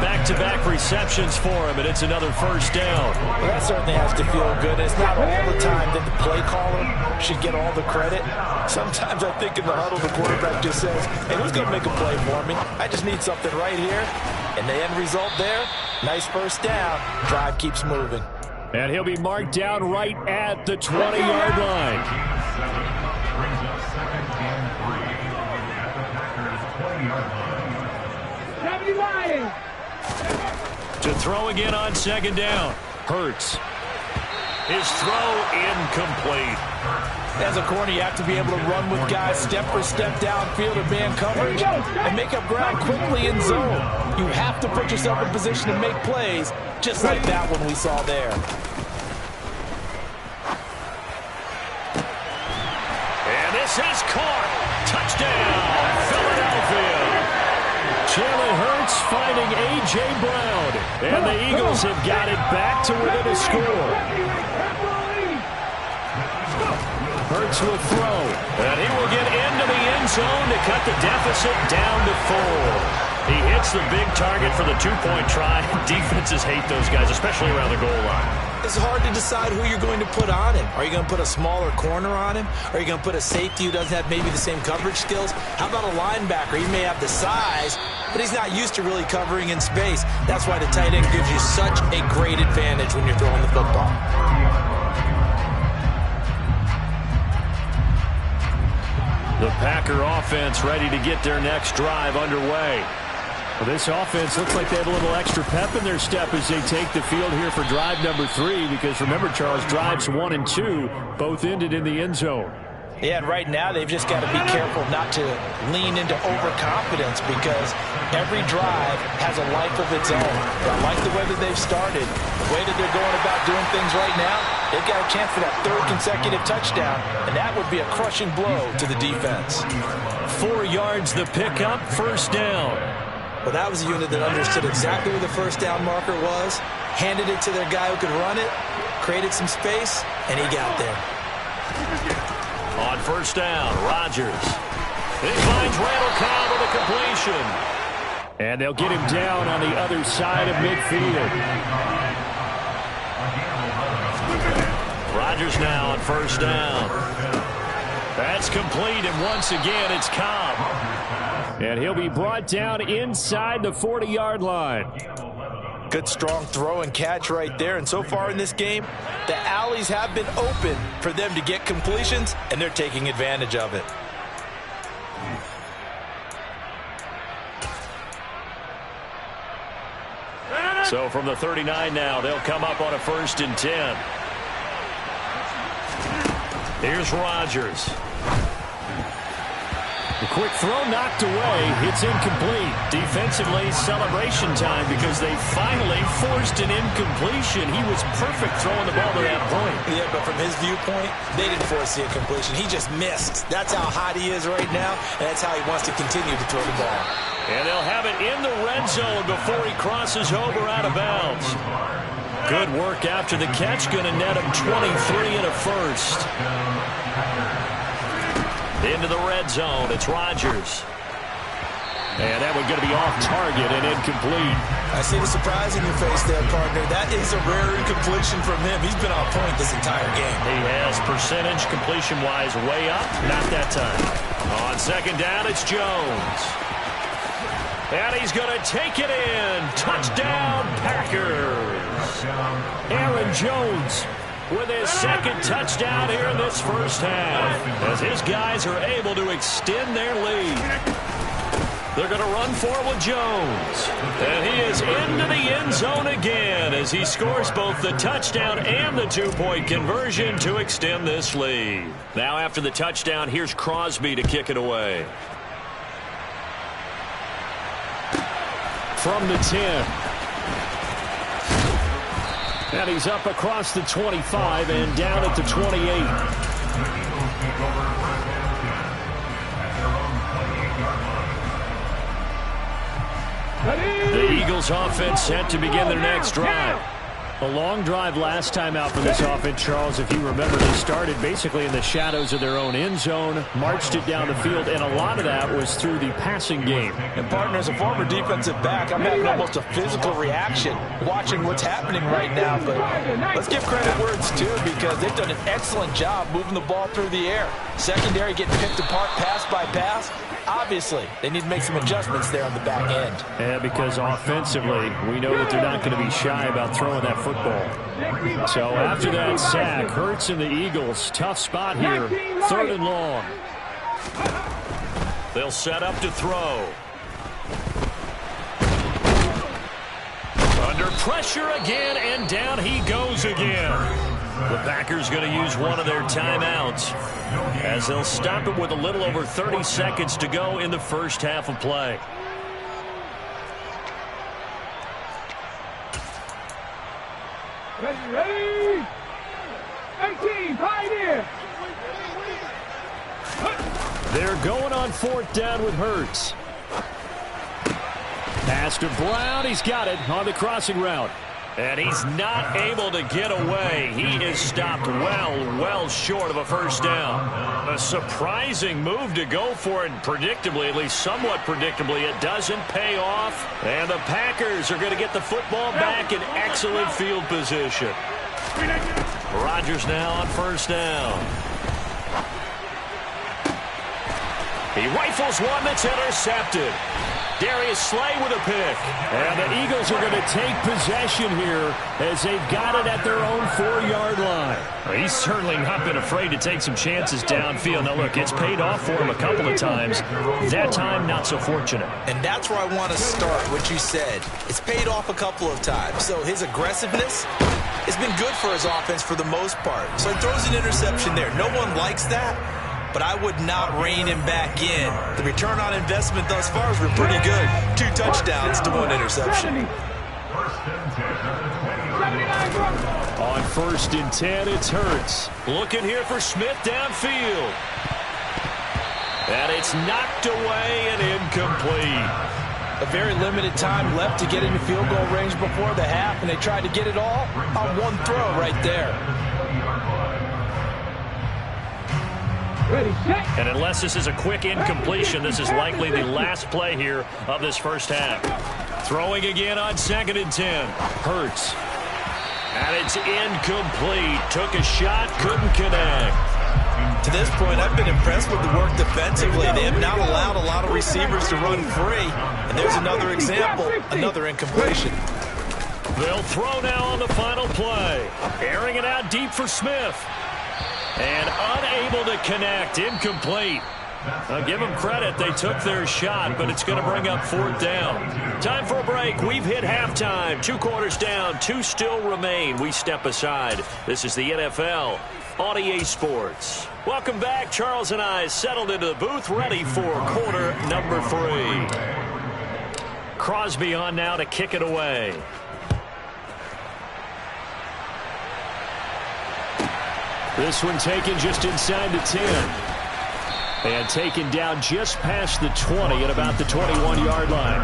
Back-to-back receptions for him, and it's another first down. Well, that certainly has to feel good. It's not all the time that the play caller should get all the credit. Sometimes I think in the huddle, the quarterback just says, hey, who's going to make a play for me? I just need something right here. And the end result there, nice first down. Drive keeps moving. And he'll be marked down right at the 20-yard line. To throw again on 2nd down. Hurts. His throw incomplete. As a corner, you have to be able to run with guys step for step downfield in man coverage and make up ground quickly in zone. You have to put yourself in position to make plays, just like that one we saw there. is caught. Touchdown, Philadelphia. Jalen Hurts finding A.J. Brown. And the Eagles have got it back to within a score. Hurts will throw. And he will get into the end zone to cut the deficit down to 4. He hits the big target for the two-point try. Defenses hate those guys, especially around the goal line. It's hard to decide who you're going to put on him. Are you going to put a smaller corner on him? Are you going to put a safety who doesn't have maybe the same coverage skills? How about a linebacker? He may have the size, but he's not used to really covering in space. That's why the tight end gives you such a great advantage when you're throwing the football. The Packer offense ready to get their next drive underway. Well, this offense looks like they have a little extra pep in their step as they take the field here for drive number 3, because remember, Charles, drives 1 and 2 both ended in the end zone. Yeah, and right now they've just got to be careful not to lean into overconfidence, because every drive has a life of its own. I like the way that they've started. The way that they're going about doing things right now, they've got a chance for that 3rd consecutive touchdown, and that would be a crushing blow to the defense. 4 yards the pickup, first down. Well, that was a unit that understood exactly where the first down marker was, handed it to their guy who could run it, created some space, and he got there. On first down, Rodgers. He finds Randall Cobb with a completion. And they'll get him down on the other side of midfield. Rodgers now on first down. That's complete, and once again, it's Cobb. And he'll be brought down inside the 40-yard line. Good, strong throw and catch right there. And so far in this game, the alleys have been open for them to get completions, and they're taking advantage of it. So from the 39 now, they'll come up on a 1st and 10. Here's Rodgers. The quick throw knocked away. It's incomplete. Defensively, celebration time, because they finally forced an incompletion. He was perfect throwing the ball to that point. Yeah, but from his viewpoint, they didn't force the incompletion. He just missed. That's how hot he is right now, and that's how he wants to continue to throw the ball. And they'll have it in the red zone before he crosses over out of bounds. Good work after the catch. Going to net him 23 and a first. Into the red zone, it's Rodgers. And that one's going to be off target and incomplete. I see the surprise in your face there, partner. That is a rare incompletion from him. He's been on point this entire game. He has percentage completion-wise way up. Not that time. On second down, it's Jones. And he's going to take it in. Touchdown, Packers. Aaron Jones with his 2nd touchdown here in this first half, as his guys are able to extend their lead. They're going to run forward Jones. And he is into the end zone again as he scores both the touchdown and the 2-point conversion to extend this lead. Now after the touchdown, here's Crosby to kick it away. From the 10. And he's up across the 25 and down at the 28. The Eagles offense set to begin their next drive. A long drive last time out for this offense, Charles. If you remember, they started basically in the shadows of their own end zone, marched it down the field, and a lot of that was through the passing game. And, partner, as a former defensive back, I'm having almost a physical reaction watching what's happening right now. But let's give credit where it's due, because they've done an excellent job moving the ball through the air. Secondary getting picked apart pass by pass. Obviously, they need to make some adjustments there on the back end. Yeah, because offensively, we know that they're not going to be shy about throwing that football. So after that sack, Hurts and the Eagles, tough spot here, 3rd and long. They'll set up to throw. Under pressure again, and down he goes again. The Packers going to use one of their timeouts, as they'll stop it with a little over 30 seconds to go in the first half of play. Ready? 18, right here. They're going on 4th down with Hurts. Pass to Brown. He's got it on the crossing route. And he's not able to get away. He is stopped well short of a first down. A surprising move to go for it. Predictably, at least somewhat predictably, it doesn't pay off. And the Packers are going to get the football back in excellent field position. Rodgers now on first down. He rifles one that's intercepted. Darius Slay with a pick. And the Eagles are going to take possession here as they've got it at their own 4-yard line. Well, he's certainly not been afraid to take some chances downfield. Now, look, it's paid off for him a couple of times. That time, not so fortunate. And that's where I want to start, what you said. It's paid off a couple of times. So his aggressiveness has been good for his offense for the most part. So he throws an interception there. No one likes that. But I would not rein him back in. The return on investment thus far has been pretty good. 2 touchdowns to 1 interception. On 1st and 10, it's Hurts. Looking here for Smith downfield. And it's knocked away and incomplete. A very limited time left to get into field goal range before the half, and they tried to get it all on one throw right there. And unless this is a quick incompletion, this is likely the last play here of this first half. Throwing again on 2nd and 10. Hurts. And it's incomplete. Took a shot, couldn't connect. To this point, I've been impressed with the work defensively. They have not allowed a lot of receivers to run free. And there's another example, another incompletion. They'll throw now on the final play. Airing it out deep for Smith. And unable to connect. Incomplete. I'll give them credit. They took their shot, but it's going to bring up 4th down. Time for a break. We've hit halftime. 2 quarters down. 2 still remain. We step aside. This is the NFL on EA Sports. Welcome back. Charles and I settled into the booth, ready for quarter number 3. Crosby on now to kick it away. This one taken just inside the 10. And taken down just past the 20 at about the 21-yard line.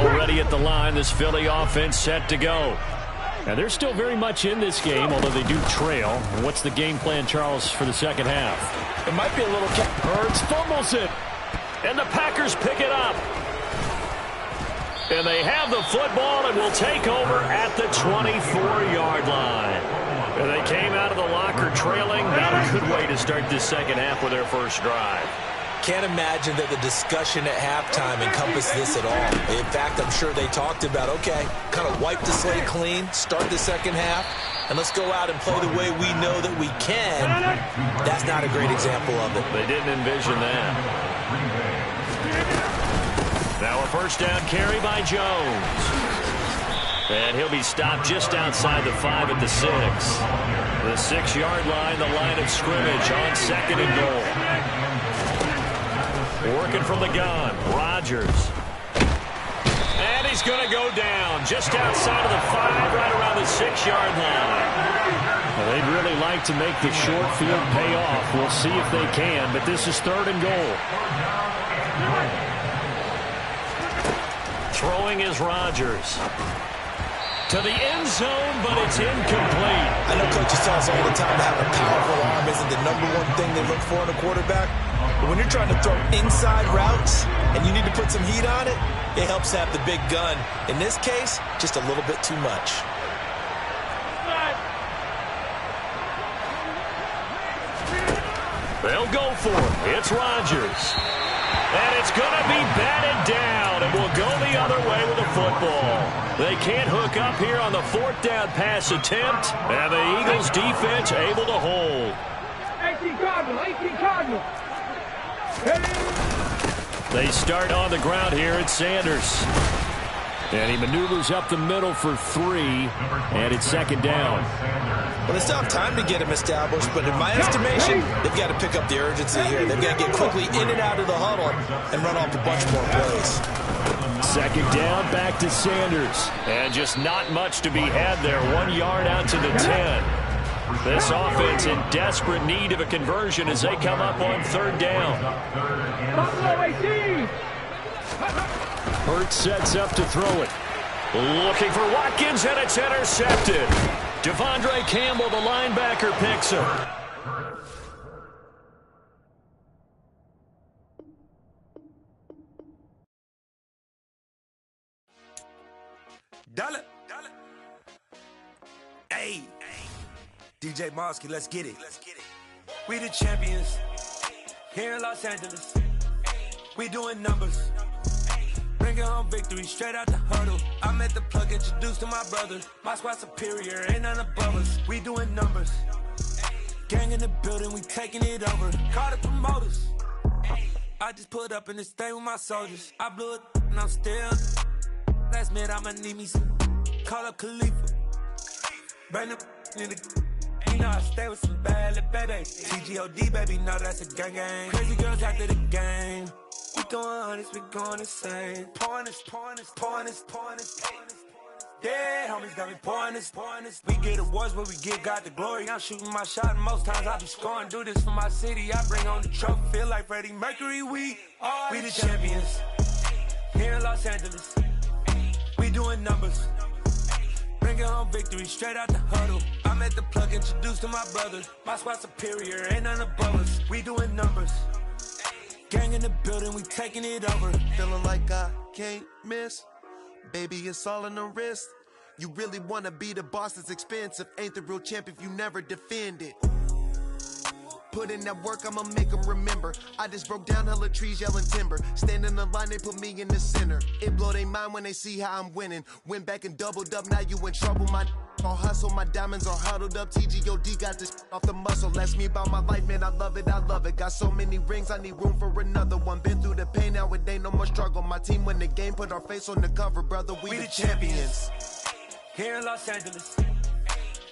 Already at the line, this Philly offense set to go. Now, they're still very much in this game, although they do trail. What's the game plan, Charles, for the second half? It might be a little... Hurts fumbles it. And the Packers pick it up. And they have the football and will take over at the 24-yard line. And they came out of the locker trailing. Not a good way to start this second half with their first drive. Can't imagine that the discussion at halftime encompassed this at all. In fact, I'm sure they talked about, okay, kind of wipe the slate clean, start the second half, and let's go out and play the way we know that we can. That's not a great example of it. They didn't envision that. Now a first down carry by Jones. And he'll be stopped just outside the 5 at the 6. The 6-yard line, the line of scrimmage on 2nd and goal. Working from the gun, Rodgers. And he's going to go down just outside of the 5, right around the 6-yard line. Well, they'd really like to make the short field pay off. We'll see if they can, but this is 3rd and goal. Throwing is Rodgers. To the end zone, but it's incomplete. I know coaches tell us all the time that having a powerful arm isn't the #1 thing they look for in a quarterback. But when you're trying to throw inside routes and you need to put some heat on it, it helps have the big gun. In this case, just a little bit too much. They'll go for it. It's Rodgers. And it's going to be batted down, and will go the other way with the football. They can't hook up here on the 4th down pass attempt, and the Eagles defense able to hold. 18 Cardinal. They start on the ground here at Sanders. And he maneuvers up the middle for 3, and it's 2nd down. Well, they still have time to get him established, but in my estimation, they've got to pick up the urgency here. They've got to get quickly in and out of the huddle and run off a bunch more plays. Second down, back to Sanders. And just not much to be had there. 1 yard out to the 10. This offense in desperate need of a conversion as they come up on third down. Hurts sets up to throw it. Looking for Watkins, and it's intercepted. Devondre Campbell, the linebacker, picks him. Dollar. Hey. DJ Mosky, let's get it. We the champions here in Los Angeles. We doing numbers. Bringing home victory straight out the huddle. I'm at the plug, introduced to my brother. My squad superior, ain't none above us. We doing numbers. Gang in the building, we taking it over. Call the promoters. I just put up in this thing with my soldiers. I blew it and I'm still. Last minute I'ma need me some. Call up Khalifa. Bring them in the. You know I stay with some bad little baby. TGOD baby, know that's a gang. Crazy girls after the game. We going honest, we going insane. Pouring this. Yeah, homies got me pouring this. We get awards, but we give God the glory. I'm shooting my shot, and most times I be scoring. Do this for my city, I bring on the trophy. Feel like Freddie Mercury, we the champions. Here in Los Angeles, we doing numbers. Bringing home victory straight out the huddle. I'm at the plug, introduced to my brother. My squad superior, ain't none above us. We doing numbers. Gang in the building, we taking it over. Feeling like I can't miss. Baby, it's all in the wrist. You really wanna be the boss, it's expensive. Ain't the real champ if you never defend it. Put in that work, I'ma make them remember. I just broke down hella trees, yelling timber. Stand in the line, they put me in the center. It blow they mind when they see how I'm winning. Went back and doubled up, now you in trouble. My all hustle, my diamonds are huddled up. TGOD got this off the muscle. That's me about my life, man, I love it. Got so many rings, I need room for another one. Been through the pain, now it ain't no more struggle. My team win the game, put our face on the cover, brother. We the champions. Here in Los Angeles,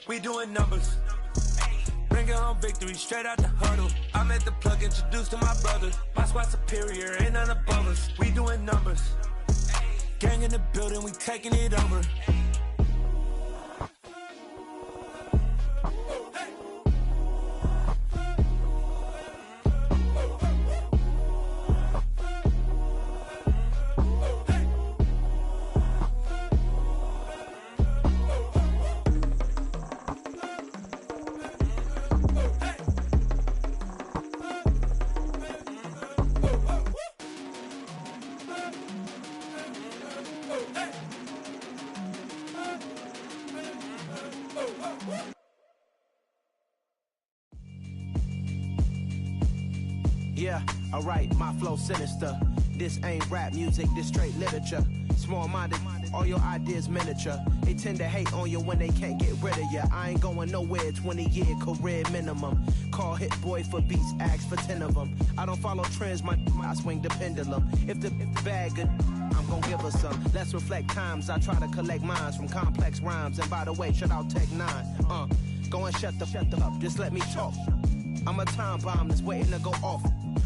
we doing numbers. Bringing home victory straight out the huddle. I'm at the plug, introduced to my brother. My squad superior, ain't none above us. We doing numbers. Gang in the building, we taking it over. Yeah, alright, my flow sinister. This ain't rap music, this straight literature. Small-minded, all your ideas miniature. They tend to hate on you when they can't get rid of you. I ain't going nowhere, 20-year career minimum. Call Hit Boy for beats, ask for 10 of them. I don't follow trends, I swing the pendulum. If the bag good, I'm gon' give her some. Let's reflect times, I try to collect minds from complex rhymes. And by the way, shout out Tech 9. Go and shut the up, just let me talk. I'm a time bomb that's waiting to go off.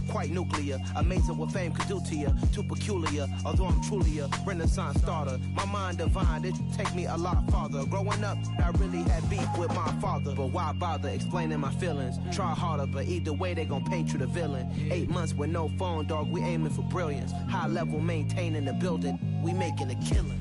Quite nuclear, amazing what fame could do to you. Too peculiar, although I'm truly a renaissance starter. My mind divine, it take me a lot farther. Growing up, I really had beef with my father. But why bother explaining my feelings? Try harder, but either way they gon' paint you the villain. 8 months with no phone, dog, we aiming for brilliance. High level maintaining the building, we making a killing.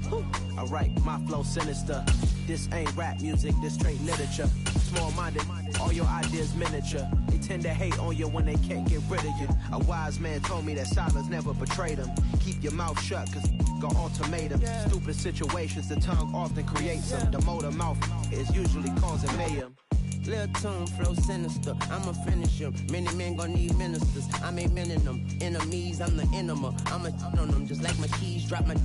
Alright, my flow sinister. This ain't rap music, this straight literature. Small-minded, all your ideas miniature. They tend to hate on you when they can't get rid of you. A wise man told me that silence never betrayed him. Keep your mouth shut, cause got ultimatum. Stupid situations, the tongue often creates them. The motor mouth is usually causing mayhem. Lil' tune, flow sinister, I'ma finish him. Many men gon' need ministers, I'm a men in them. Enemies, I'm the enema. I'ma on them, just like my keys, drop my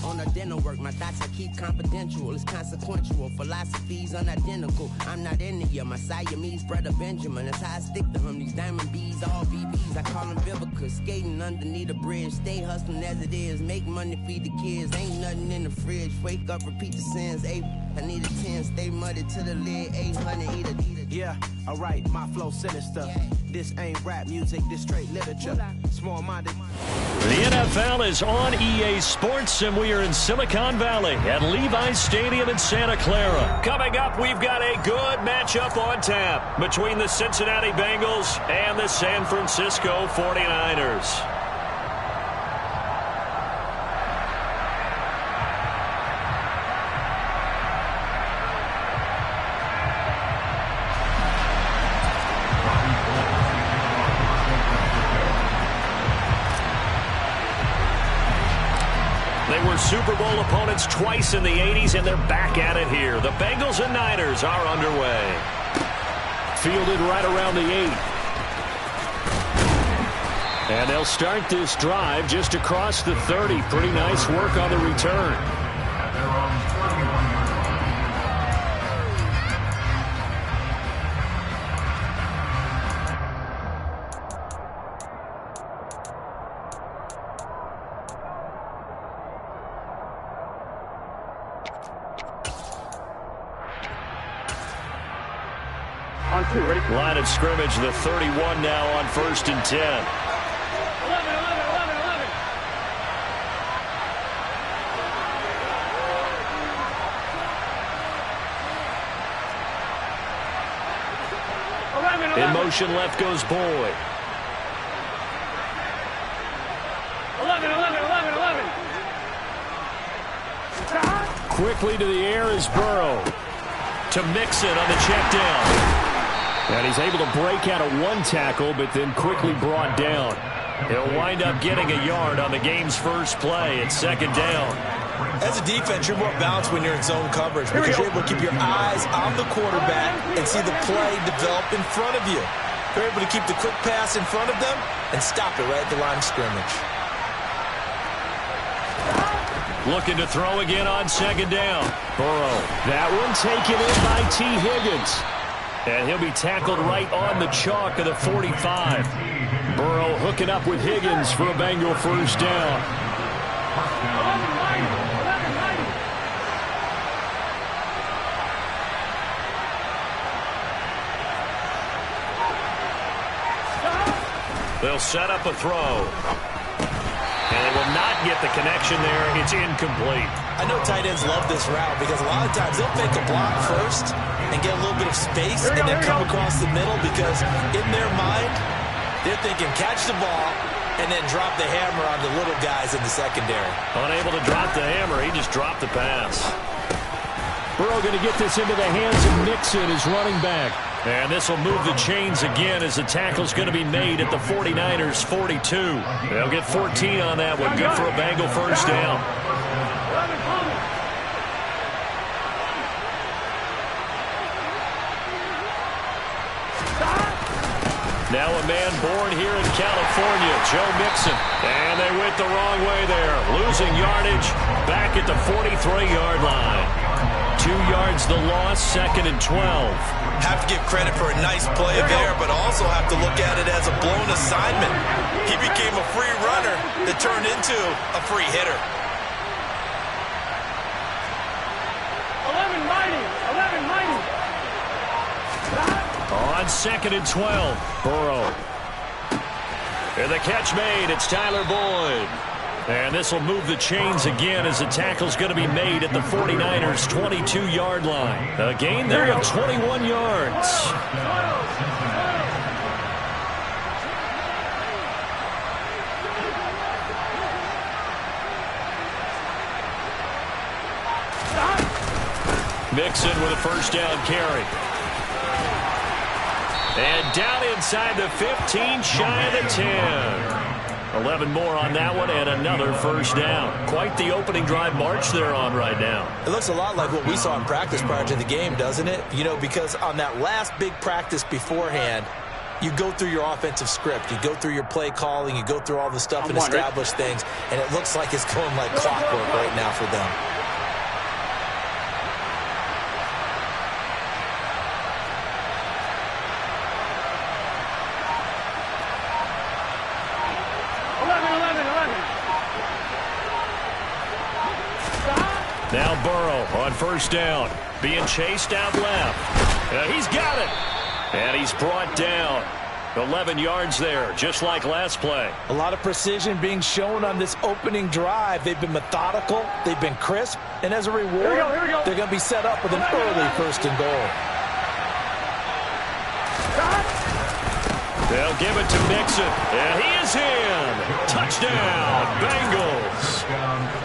on a dental work. My thoughts I keep confidential, it's consequential. Philosophies unidentical, I'm not into you. My Siamese brother Benjamin, that's how I stick to him. These diamond bees, all BBs, I call them Vivica. Skating underneath a bridge, stay hustling as it is. Make money, feed the kids, ain't nothing in the fridge. Wake up, repeat the sins, I need a 10, stay muddy to the lid, 800, eat a. Yeah, alright, my flow sinister. This ain't rap music, this straight literature. Small-minded. The NFL is on EA Sports, and we are in Silicon Valley at Levi's Stadium in Santa Clara. Coming up, we've got a good matchup on tap between the Cincinnati Bengals and the San Francisco 49ers. Super Bowl opponents twice in the 80s, and they're back at it here. The Bengals and Niners are underway. Fielded right around the 8. And they'll start this drive just across the 30. Pretty nice work on the return. Line of scrimmage, the 31 now on 1st and 10. 11. In motion, left goes Boyd. 11. Quickly to the air is Burrow. To Mixon on the check down. And he's able to break out of one tackle, but then quickly brought down. He'll wind up getting a yard on the game's first play. It's 2nd down. As a defense, you're more balanced when you're in zone coverage because you're able to keep your eyes on the quarterback and see the play develop in front of you. You're able to keep the quick pass in front of them and stop it right at the line of scrimmage. Looking to throw again on 2nd down. Burrow. That one taken in by T. Higgins. And he'll be tackled right on the chalk of the 45. Burrow hooking up with Higgins for a Bengal first down. They'll set up a throw. And they will not get the connection there. It's incomplete. I know tight ends love this route because a lot of times they'll fake a block first and get a little bit of space and then come across the middle because in their mind, they're thinking catch the ball and then drop the hammer on the little guys in the secondary. Unable to drop the hammer, he just dropped the pass. Burrow going to get this into the hands of Mixon, his running back. And this will move the chains again as the tackle's going to be made at the 49ers' 42. They'll get 14 on that one. Good for a Bengal first down. Now a man born here in California, Joe Mixon. And they went the wrong way there. Losing yardage back at the 43-yard line. 2 yards the loss, 2nd and 12. Have to give credit for a nice play there, but also have to look at it as a blown assignment. He became a free runner that turned into a free hitter. 11 mighty. On 2nd and 12, Burrow. And the catch made, it's Tyler Boyd. And this will move the chains again as the tackle's going to be made at the 49ers' 22-yard line. A gain there of 21 yards. Mixon with a first down carry. And down inside the 15, shy of the 10. 11 more on that one and another first down. Quite the opening drive march they're on right now. It looks a lot like what we saw in practice prior to the game, doesn't it? You know, because on that last big practice beforehand, you go through your offensive script. You go through your play calling. You go through all the stuff and establish things. And it looks like it's going like clockwork right now for them. Now Burrow on first down, being chased out left. He's got it, and he's brought down. 11 yards there, just like last play. A lot of precision being shown on this opening drive. They've been methodical, they've been crisp, and as a reward, they're going to be set up with an early 1st and goal. They'll give it to Mixon, and he is in. Touchdown, Bengals.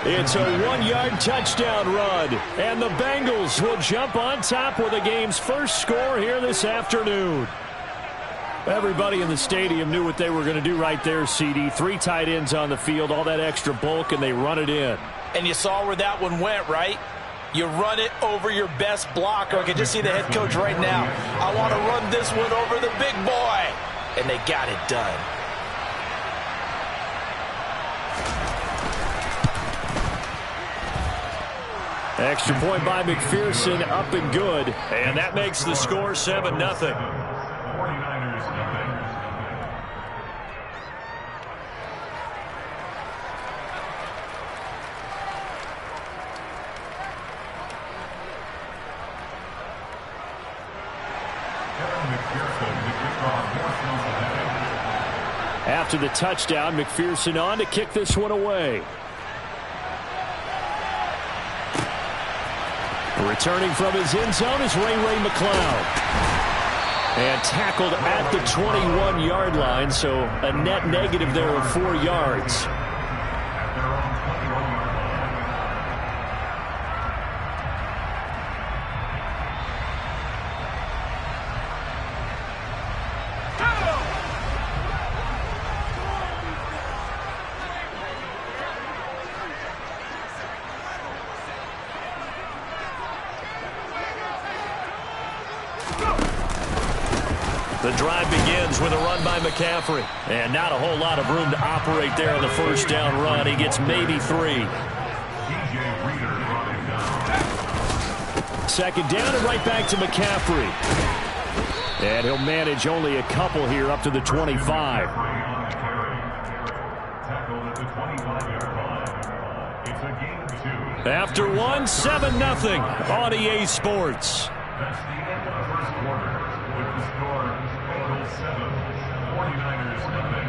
It's a 1-yard touchdown run, and the Bengals will jump on top with the game's first score here this afternoon. Everybody in the stadium knew what they were going to do right there, CD. 3 tight ends on the field, all that extra bulk, and they run it in. And you saw where that one went, right? You run it over your best blocker. I can just see the head coach right now. I want to run this one over the big boy. And they got it done. Extra point by McPherson, up and good. And that makes the score 7-0. After the touchdown, McPherson on to kick this one away. Returning from his end zone is Ray McLeod. And tackled at the 21-yard line, so a net negative there of 4 yards. The drive begins with a run by McCaffrey. And not a whole lot of room to operate there on the first down run. He gets maybe 3. Second down and right back to McCaffrey. And he'll manage only a couple here up to the 25. After one, 7-0 on EA Sports. That's the end of the first quarter with the score Bengals 7, 49ers nothing.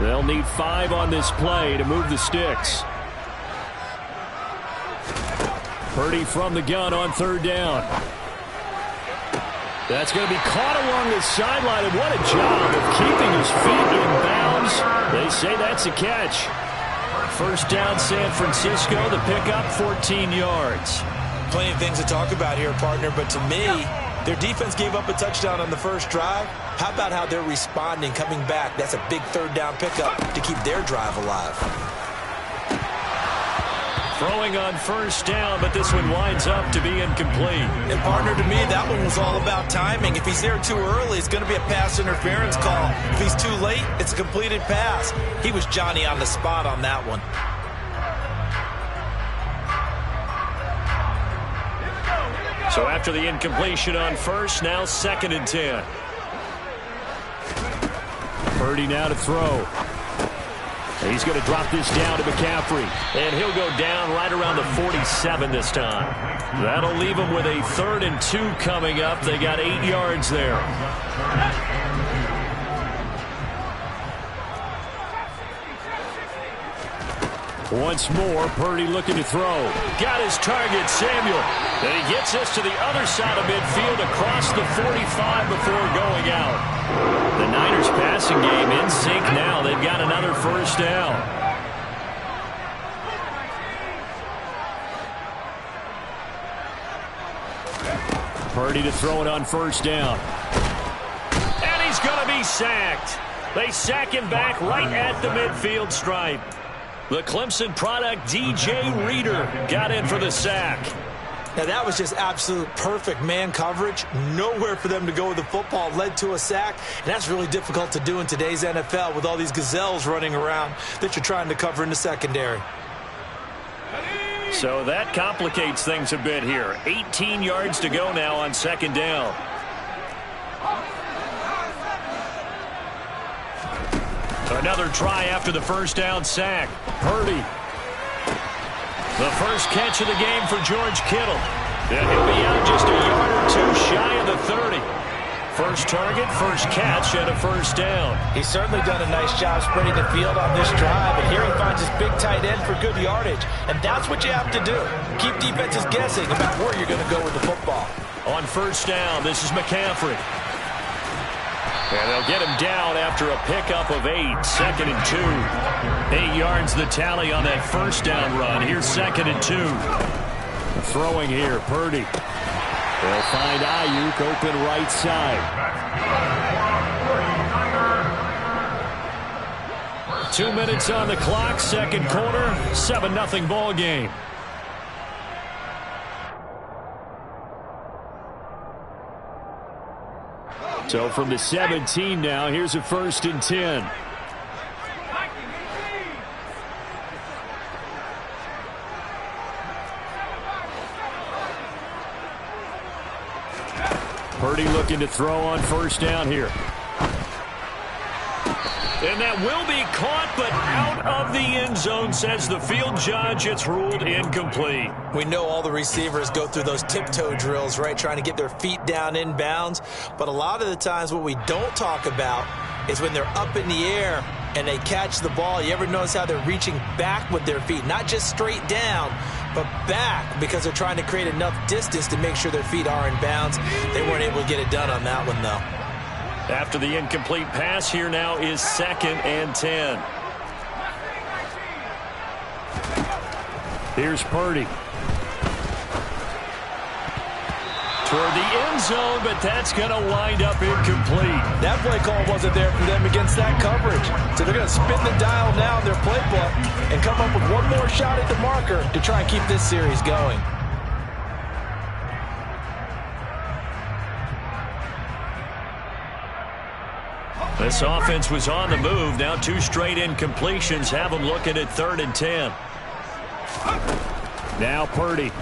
They'll need 5 on this play to move the sticks. Purdy from the gun on third down. That's going to be caught along the sideline, and what a job of keeping his feet in bounds. They say that's a catch. First down, San Francisco. The pickup, 14 yards. Plenty of things to talk about here, partner, but to me, their defense gave up a touchdown on the first drive. How about how they're responding, coming back? That's a big third down pickup to keep their drive alive. Throwing on first down, but this one winds up to be incomplete. And partner, to me, that one was all about timing. If he's there too early, it's going to be a pass interference call. If he's too late, it's a completed pass. He was Johnny on the spot on that one. So after the incompletion on first, now 2nd and 10. Purdy now to throw. He's going to drop this down to McCaffrey. And he'll go down right around the 47 this time. That'll leave him with a 3rd and 2 coming up. They got 8 yards there. Once more, Purdy looking to throw. Got his target, Samuel. And he gets us to the other side of midfield across the 45 before going out. The Niners passing game in sync now. They've got another first down. Purdy to throw it on first down. And he's going to be sacked. They sack him back right at the midfield stripe. The Clemson product, DJ Reader, got in for the sack. Now, that was just absolute perfect man coverage. Nowhere for them to go with the football. Led to a sack. And that's really difficult to do in today's NFL with all these gazelles running around that you're trying to cover in the secondary. So that complicates things a bit here. 18 yards to go now on second down. Another try after the first down sack. Purdy. The first catch of the game for George Kittle. And he'll be out just a yard or two shy of the 30. First target, first catch, and a first down. He's certainly done a nice job spreading the field on this drive, and here he finds his big tight end for good yardage. And that's what you have to do. Keep defenses guessing about where you're going to go with the football. On first down, this is McCaffrey. And they'll get him down after a pickup of 8, second and 2. 8 yards the tally on that first down run. Here's second and 2. Throwing here, Purdy. They'll find Ayuk open right side. 2 minutes on the clock, second quarter, 7-0 ball game. So from the 17 now, here's a first and 10. Purdy looking to throw on first down here. And that will be caught, but out of the end zone, says the field judge. It's ruled incomplete. We know all the receivers go through those tiptoe drills, right, trying to get their feet down inbounds. But a lot of the times what we don't talk about is when they're up in the air and they catch the ball. You ever notice how they're reaching back with their feet? Not just straight down, but back, because they're trying to create enough distance to make sure their feet are in bounds. They weren't able to get it done on that one, though. After the incomplete pass, here now is second and 10. Here's Purdy. Toward the end zone, but that's going to wind up incomplete. That play call wasn't there for them against that coverage. So they're going to spin the dial now in their playbook and come up with one more shot at the marker to try and keep this series going. This offense was on the move. Now 2 straight incompletions have them looking at 3rd and 10. Now Purdy.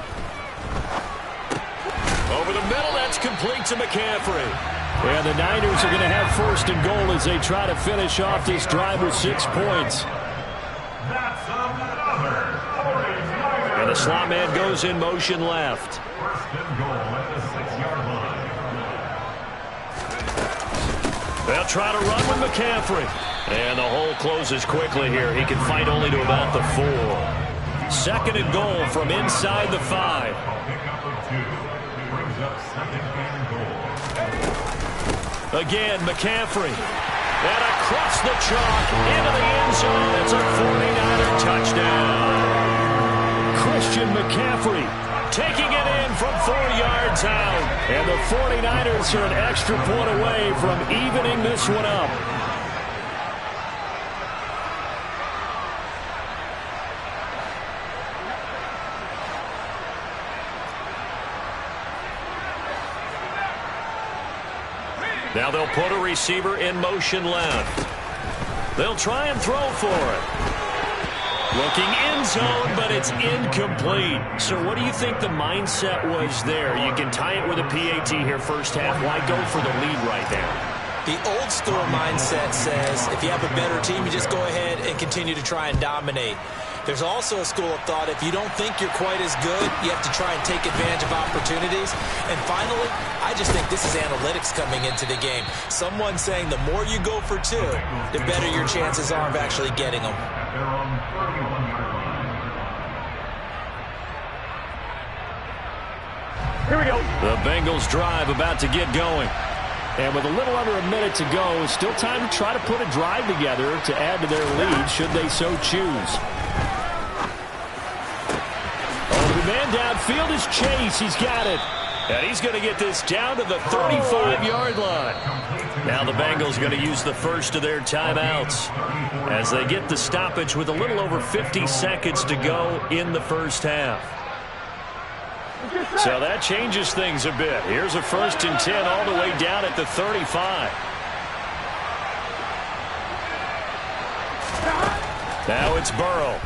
Over the middle, that's complete to McCaffrey. And the Niners are going to have 1st and goal as they try to finish off this drive with 6 points. And the slot man goes in motion left. 1st and goal at the 6-yard line. They'll try to run with McCaffrey. And the hole closes quickly here. He can fight only to about the 4. 2nd and goal from inside the 5. Pickup of 2 brings up 2nd and goal. Again, McCaffrey. And across the chalk into the end zone. It's a 49er touchdown. Christian McCaffrey taking it in from 4 yards out. And the 49ers are an extra point away from evening this one up. Now they'll put a receiver in motion left. They'll try and throw for it. Looking end zone, but it's incomplete. So what do you think the mindset was there? You can tie it with a PAT here first half. Why go for the lead right there? The old school mindset says if you have a better team, you just go ahead and continue to try and dominate. There's also a school of thought, if you don't think you're quite as good, you have to try and take advantage of opportunities. And finally, I just think this is analytics coming into the game. Someone saying the more you go for 2, the better your chances are of actually getting them. Here we go. The Bengals drive about to get going. And with a little under a minute to go, still time to try to put a drive together to add to their lead should they so choose. Oh, the man downfield is Chase. He's got it. And he's going to get this down to the 35-yard line. Now the Bengals going to use the first of their timeouts as they get the stoppage with a little over 50 seconds to go in the first half. So that changes things a bit. Here's a 1st and 10 all the way down at the 35. Now it's Burrow.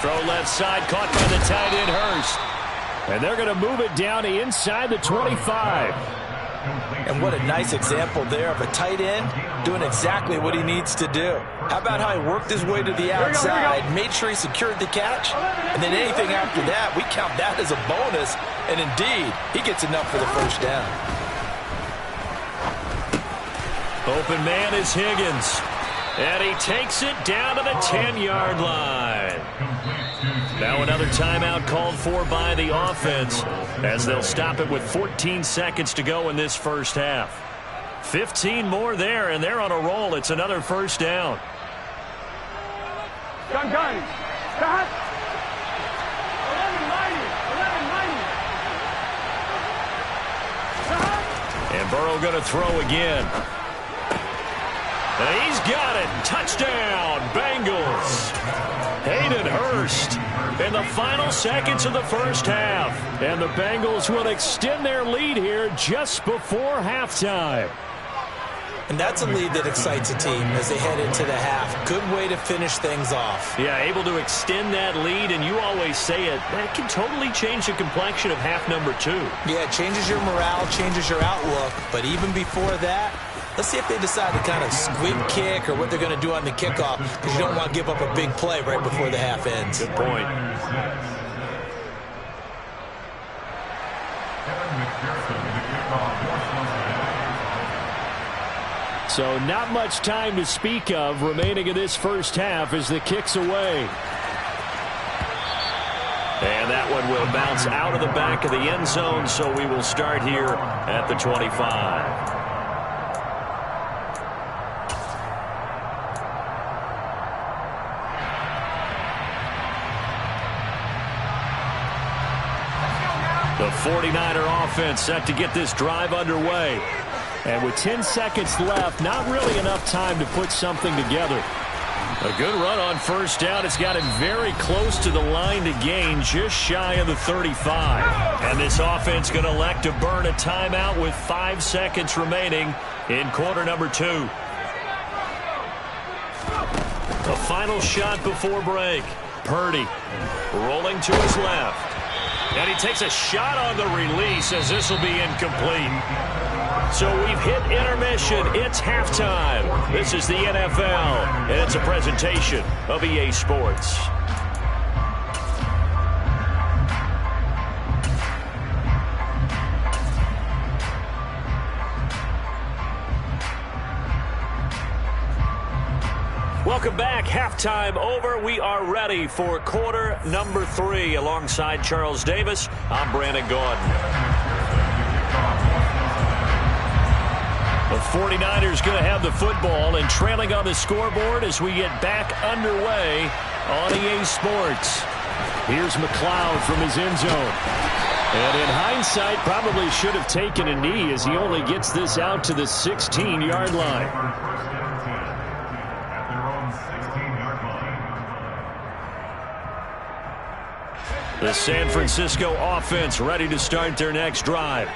Throw left side, caught by the tight end, Hurst. And they're going to move it down to inside the 25. And what a nice example there of a tight end doing exactly what he needs to do. How about how he worked his way to the outside, made sure he secured the catch, and then anything after that, we count that as a bonus. And indeed, he gets enough for the first down. Open man is Higgins. And he takes it down to the 10-yard line. Now another timeout called for by the offense as they'll stop it with 14 seconds to go in this first half. 15 more there, and they're on a roll. It's another first down. And Burrow going to throw again. And he's got it. Touchdown, Bengals. Hayden Hurst in the final seconds of the first half. And the Bengals will extend their lead here just before halftime. And that's a lead that excites a team as they head into the half. Good way to finish things off. Yeah, able to extend that lead, and you always say it, that can totally change the complexion of half number 2. Yeah, it changes your morale, changes your outlook. But even before that, let's see if they decide to kind of squib kick or what they're going to do on the kickoff, because you don't want to give up a big play right before the half ends. Good point. So not much time to speak of remaining in this first half as the kick's away. And that one will bounce out of the back of the end zone, so we will start here at the 25. The 49er offense set to get this drive underway. And with 10 seconds left, not really enough time to put something together. A good run on first down. It's got him very close to the line to gain, just shy of the 35. And this offense going to elect to burn a timeout with 5 seconds remaining in quarter number 2. The final shot before break. Purdy rolling to his left. And he takes a shot on the release as this will be incomplete. So we've hit intermission. It's halftime. This is the NFL, and it's a presentation of EA Sports. Welcome back. Halftime over. We are ready for quarter number 3. Alongside Charles Davis, I'm Brandon Gordon. The 49ers going to have the football and trailing on the scoreboard as we get back underway on EA Sports. Here's McLeod from his end zone. And in hindsight, probably should have taken a knee as he only gets this out to the 16-yard line. The San Francisco offense ready to start their next drive.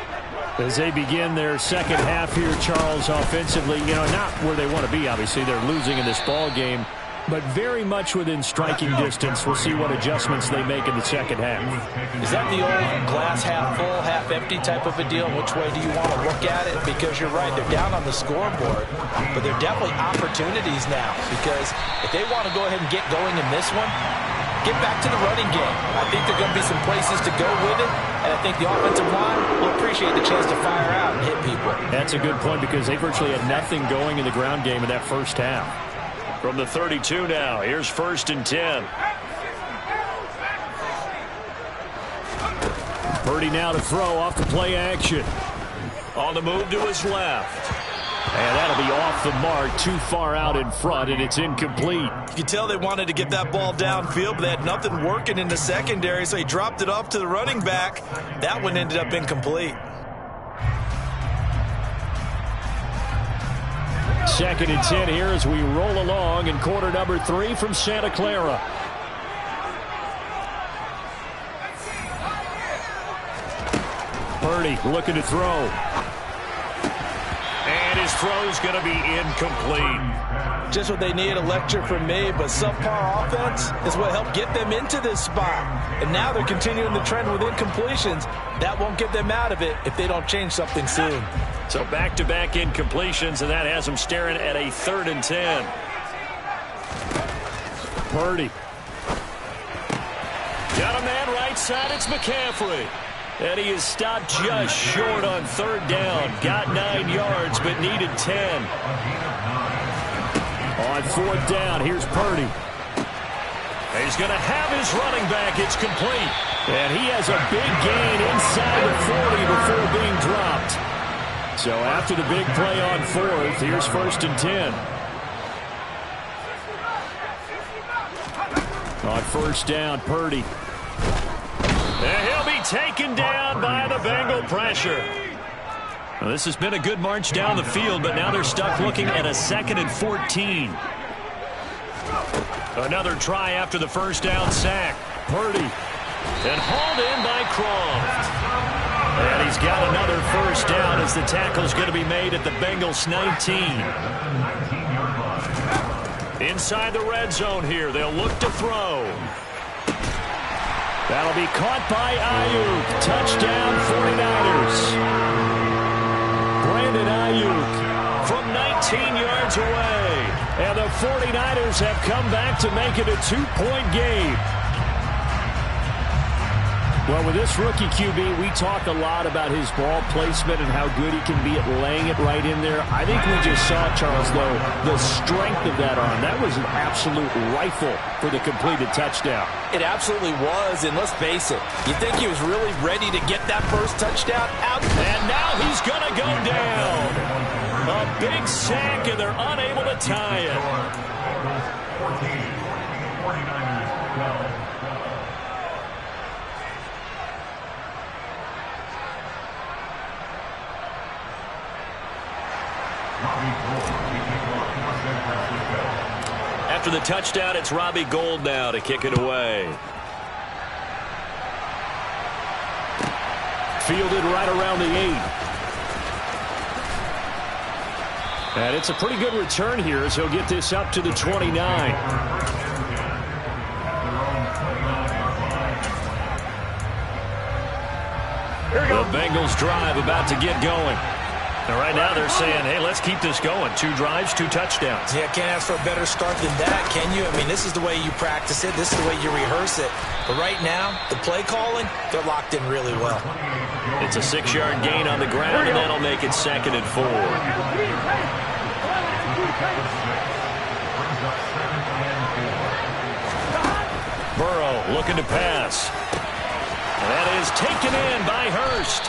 As they begin their second half here, Charles, offensively, not where they want to be, obviously. They're losing in this ball game, but very much within striking distance. We'll see what adjustments they make in the second half. Is that the old glass half full, half empty type of a deal? Which way do you want to look at it? Because you're right, they're down on the scoreboard, but they're definitely opportunities now, because if they want to go ahead and get going in this one, get back to the running game. I think there are going to be some places to go with it, and I think the offensive line will appreciate the chance to fire out and hit people. That's a good point because they virtually had nothing going in the ground game in that first half. From the 32 now, here's 1st and 10. Purdy now to throw off the play action. On the move to his left. And that'll be off the mark, too far out in front, and it's incomplete. You can tell they wanted to get that ball downfield, but they had nothing working in the secondary, so he dropped it off to the running back. That one ended up incomplete. 2nd and 10 here as we roll along in quarter number 3 from Santa Clara. Purdy looking to throw. And his throw's going to be incomplete. just what they need, a lecture from me, but subpar offense is what helped get them into this spot. And now they're continuing the trend with incompletions. That won't get them out of it if they don't change something soon. So back-to-back incompletions, and that has them staring at a 3rd and 10. Purdy. Got a man right side, it's McCaffrey. And he is stopped just short on 3rd down. Got 9 yards, but needed 10. On 4th down, here's Purdy. He's going to have his running back. It's complete. And he has a big gain inside the 40 before being dropped. So after the big play on 4th, here's 1st and 10. On 1st down, Purdy. And he'll be taken down by the Bengal pressure. Well, this has been a good march down the field, but now they're stuck looking at a 2nd and 14. Another try after the 1st down sack. Purdy. And hauled in by Croft. And he's got another 1st down as the tackle's going to be made at the Bengals 19. Inside the red zone here. They'll look to throw. That'll be caught by Ayuk. Touchdown 49ers. Brandon Ayuk from 19 yards away. And the 49ers have come back to make it a 2-point game. Well, with this rookie QB, we talk a lot about his ball placement and how good he can be at laying it right in there. I think we just saw, Charles, though, the strength of that arm. That was an absolute rifle for the completed touchdown. It absolutely was, and let's face it, you think he was really ready to get that first touchdown out? And now he's going to go down. A big sack, and they're unable to tie it. 49ers down. After the touchdown, it's Robbie Gould now to kick it away. Fielded right around the 8. And it's a pretty good return here as he'll get this up to the 29. The Bengals drive about to get going. And right now they're saying, hey, let's keep this going. 2 drives, 2 touchdowns. Yeah, can't ask for a better start than that, can you? I mean, this is the way you practice it. This is the way you rehearse it. But right now, the play calling, they're locked in really well. It's a 6-yard gain on the ground, and that'll make it 2nd and 4. Burrow looking to pass. And that is taken in by Hurst.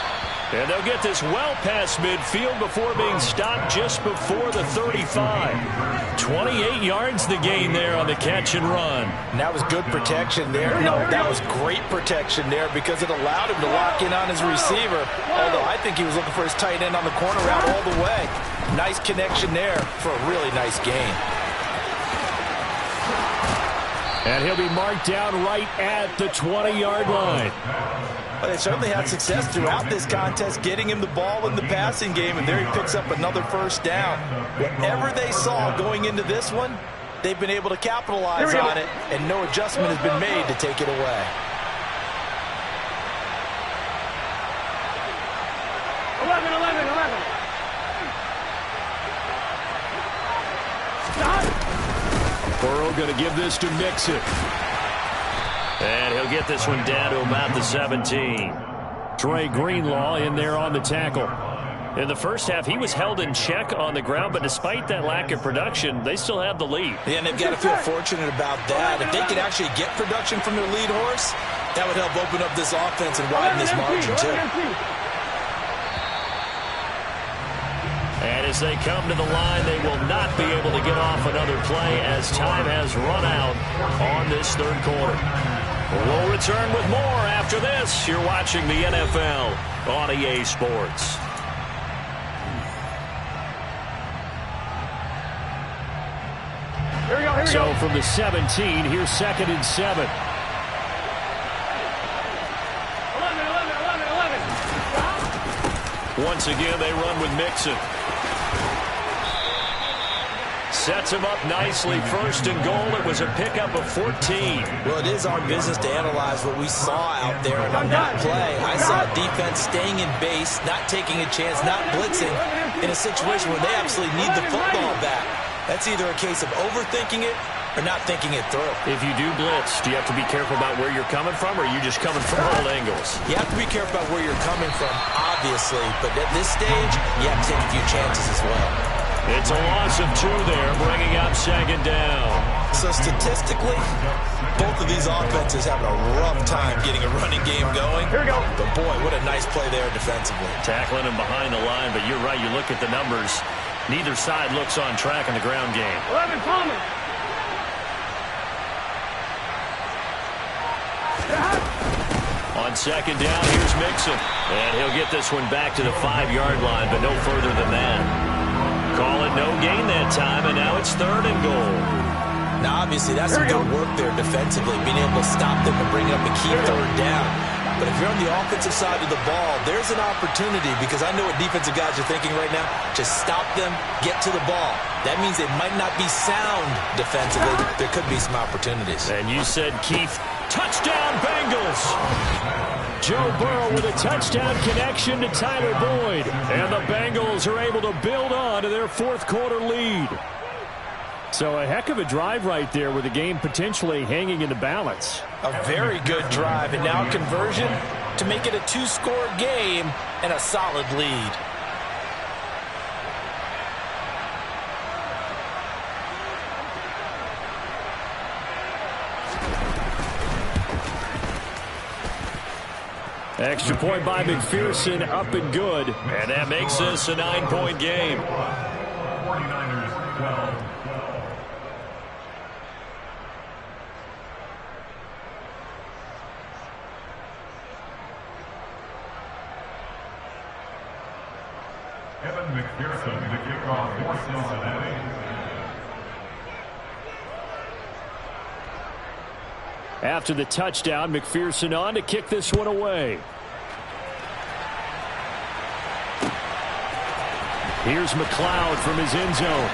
And they'll get this well past midfield before being stopped just before the 35. 28 yards the gain there on the catch and run. And that was good protection there. No, that was great protection there because it allowed him to lock in on his receiver. Although I think he was looking for his tight end on the corner route all the way. Nice connection there for a really nice gain. And he'll be marked down right at the 20-yard line. But they certainly had success throughout this contest getting him the ball in the passing game, and there he picks up another 1st down. Whatever they saw going into this one, they've been able to capitalize on it, and no adjustment has been made to take it away. 11. Burrow going to give this to Mixon. And he'll get this one down to about the 17. Trey Greenlaw in there on the tackle. In the first half, he was held in check on the ground, but despite that lack of production, they still have the lead. Yeah, and they've got to feel fortunate about that. If they could actually get production from their lead horse, that would help open up this offense and widen this margin, too. And as they come to the line, they will not be able to get off another play as time has run out on this 3rd quarter. We'll return with more after this. You're watching the NFL on EA Sports. Here we go. So from the 17, here's 2nd and 7. 11. Once again, they run with Mixon. Sets him up nicely. First and goal. It was a pickup of 14. Well, it is our business to analyze what we saw out there and on that play. I saw defense staying in base, not taking a chance, not blitzing in a situation where they absolutely need the football back. That's either a case of overthinking it or not thinking it through. If you do blitz, do you have to be careful about where you're coming from, or are you just coming from all angles? You have to be careful about where you're coming from, obviously, but at this stage, you have to take a few chances as well. It's a loss of 2 there, bringing up second down. So statistically, both of these offenses having a rough time getting a running game going. Here we go. But boy, what a nice play there defensively. Tackling him behind the line, but you're right, you look at the numbers. Neither side looks on track in the ground game. 11 Palmer. On second down, here's Mixon. And he'll get this one back to the 5-yard line, but no further than that. Call it no gain that time, and now it's 3rd and goal. Now, obviously, that's some good work there defensively, being able to stop them and bring up a key 3rd down. But if you're on the offensive side of the ball, there's an opportunity, because I know what defensive guys are thinking right now. Just stop them, get to the ball. That means they might not be sound defensively. There could be some opportunities. And you said, Keith, touchdown Bengals! Joe Burrow with a touchdown connection to Tyler Boyd. And the Bengals are able to build on to their 4th quarter lead. So a heck of a drive right there with the game potentially hanging in the balance. A very good drive, and now conversion to make it a 2-score game and a solid lead. Extra point by McPherson, up and good. And that makes this a 9-point game. 49ers 12. Evan McPherson to kick off for Cincinnati. After the touchdown, McPherson on to kick this one away. Here's McLeod from his end zone.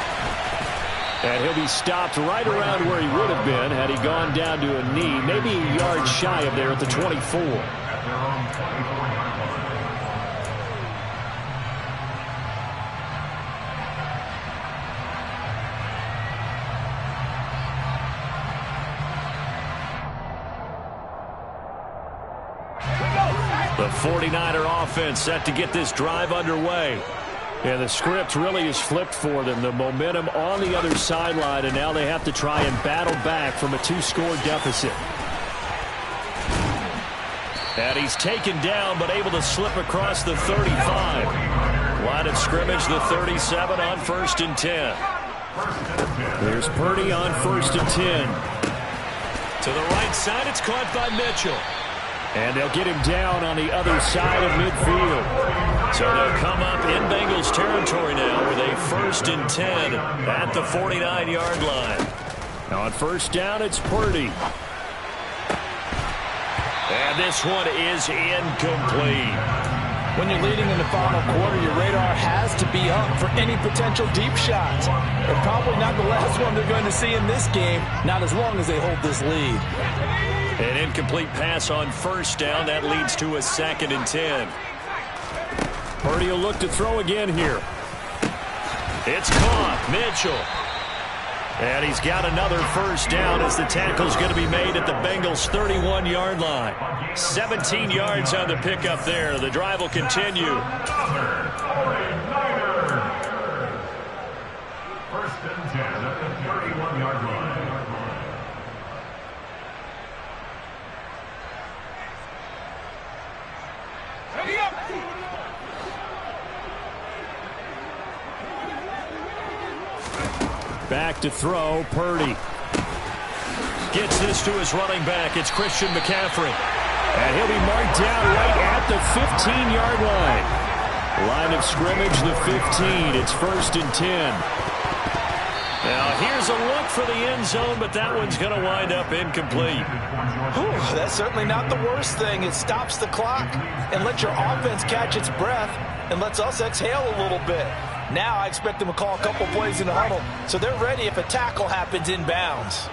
And he'll be stopped right around where he would have been had he gone down to a knee, maybe a yard shy of there at the 24. At their own 24-yard line. The 49er offense set to get this drive underway. And the script really is flipped for them. The momentum on the other sideline, and now they have to try and battle back from a 2-score deficit. And he's taken down, but able to slip across the 35. Line of scrimmage, the 37 on 1st and 10. There's Purdy on 1st and 10. To the right side, it's caught by Mitchell. And they'll get him down on the other side of midfield. So they'll come up in Bengals territory now with a 1st and 10 at the 49-yard line. Now on 1st down, it's Purdy. And this one is incomplete. When you're leading in the final quarter, your radar has to be up for any potential deep shots. They're probably not the last one they're going to see in this game, not as long as they hold this lead. An incomplete pass on 1st down. That leads to a 2nd and 10. Purdy will look to throw again here. It's caught. Mitchell. And he's got another 1st down as the tackle's going to be made at the Bengals' 31-yard line. 17 yards on the pickup there. The drive will continue. 1st and 10 at the 31-yard line. Back to throw, Purdy. Gets this to his running back. It's Christian McCaffrey. And he'll be marked down right at the 15-yard line. Line of scrimmage, the 15. It's 1st and 10. Now here's a look for the end zone, but that one's going to wind up incomplete. Whew, that's certainly not the worst thing. It stops the clock and lets your offense catch its breath and lets us exhale a little bit. Now I expect them to call a couple plays in the huddle, so they're ready if a tackle happens inbounds.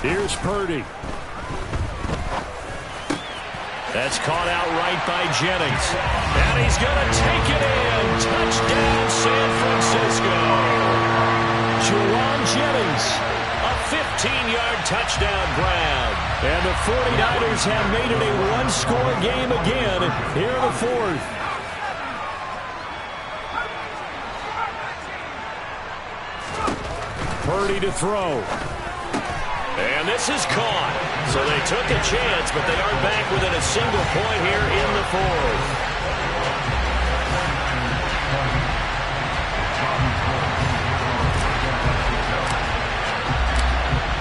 Here's Purdy. That's caught out right by Jennings. And he's going to take it in. Touchdown, San Francisco. Juwan Jennings, a 15-yard touchdown grab. And the 49ers have made it a one-score game again here in the fourth. Purdy to throw. And this is caught. So they took a chance, but they aren't back within a single point here in the fourth.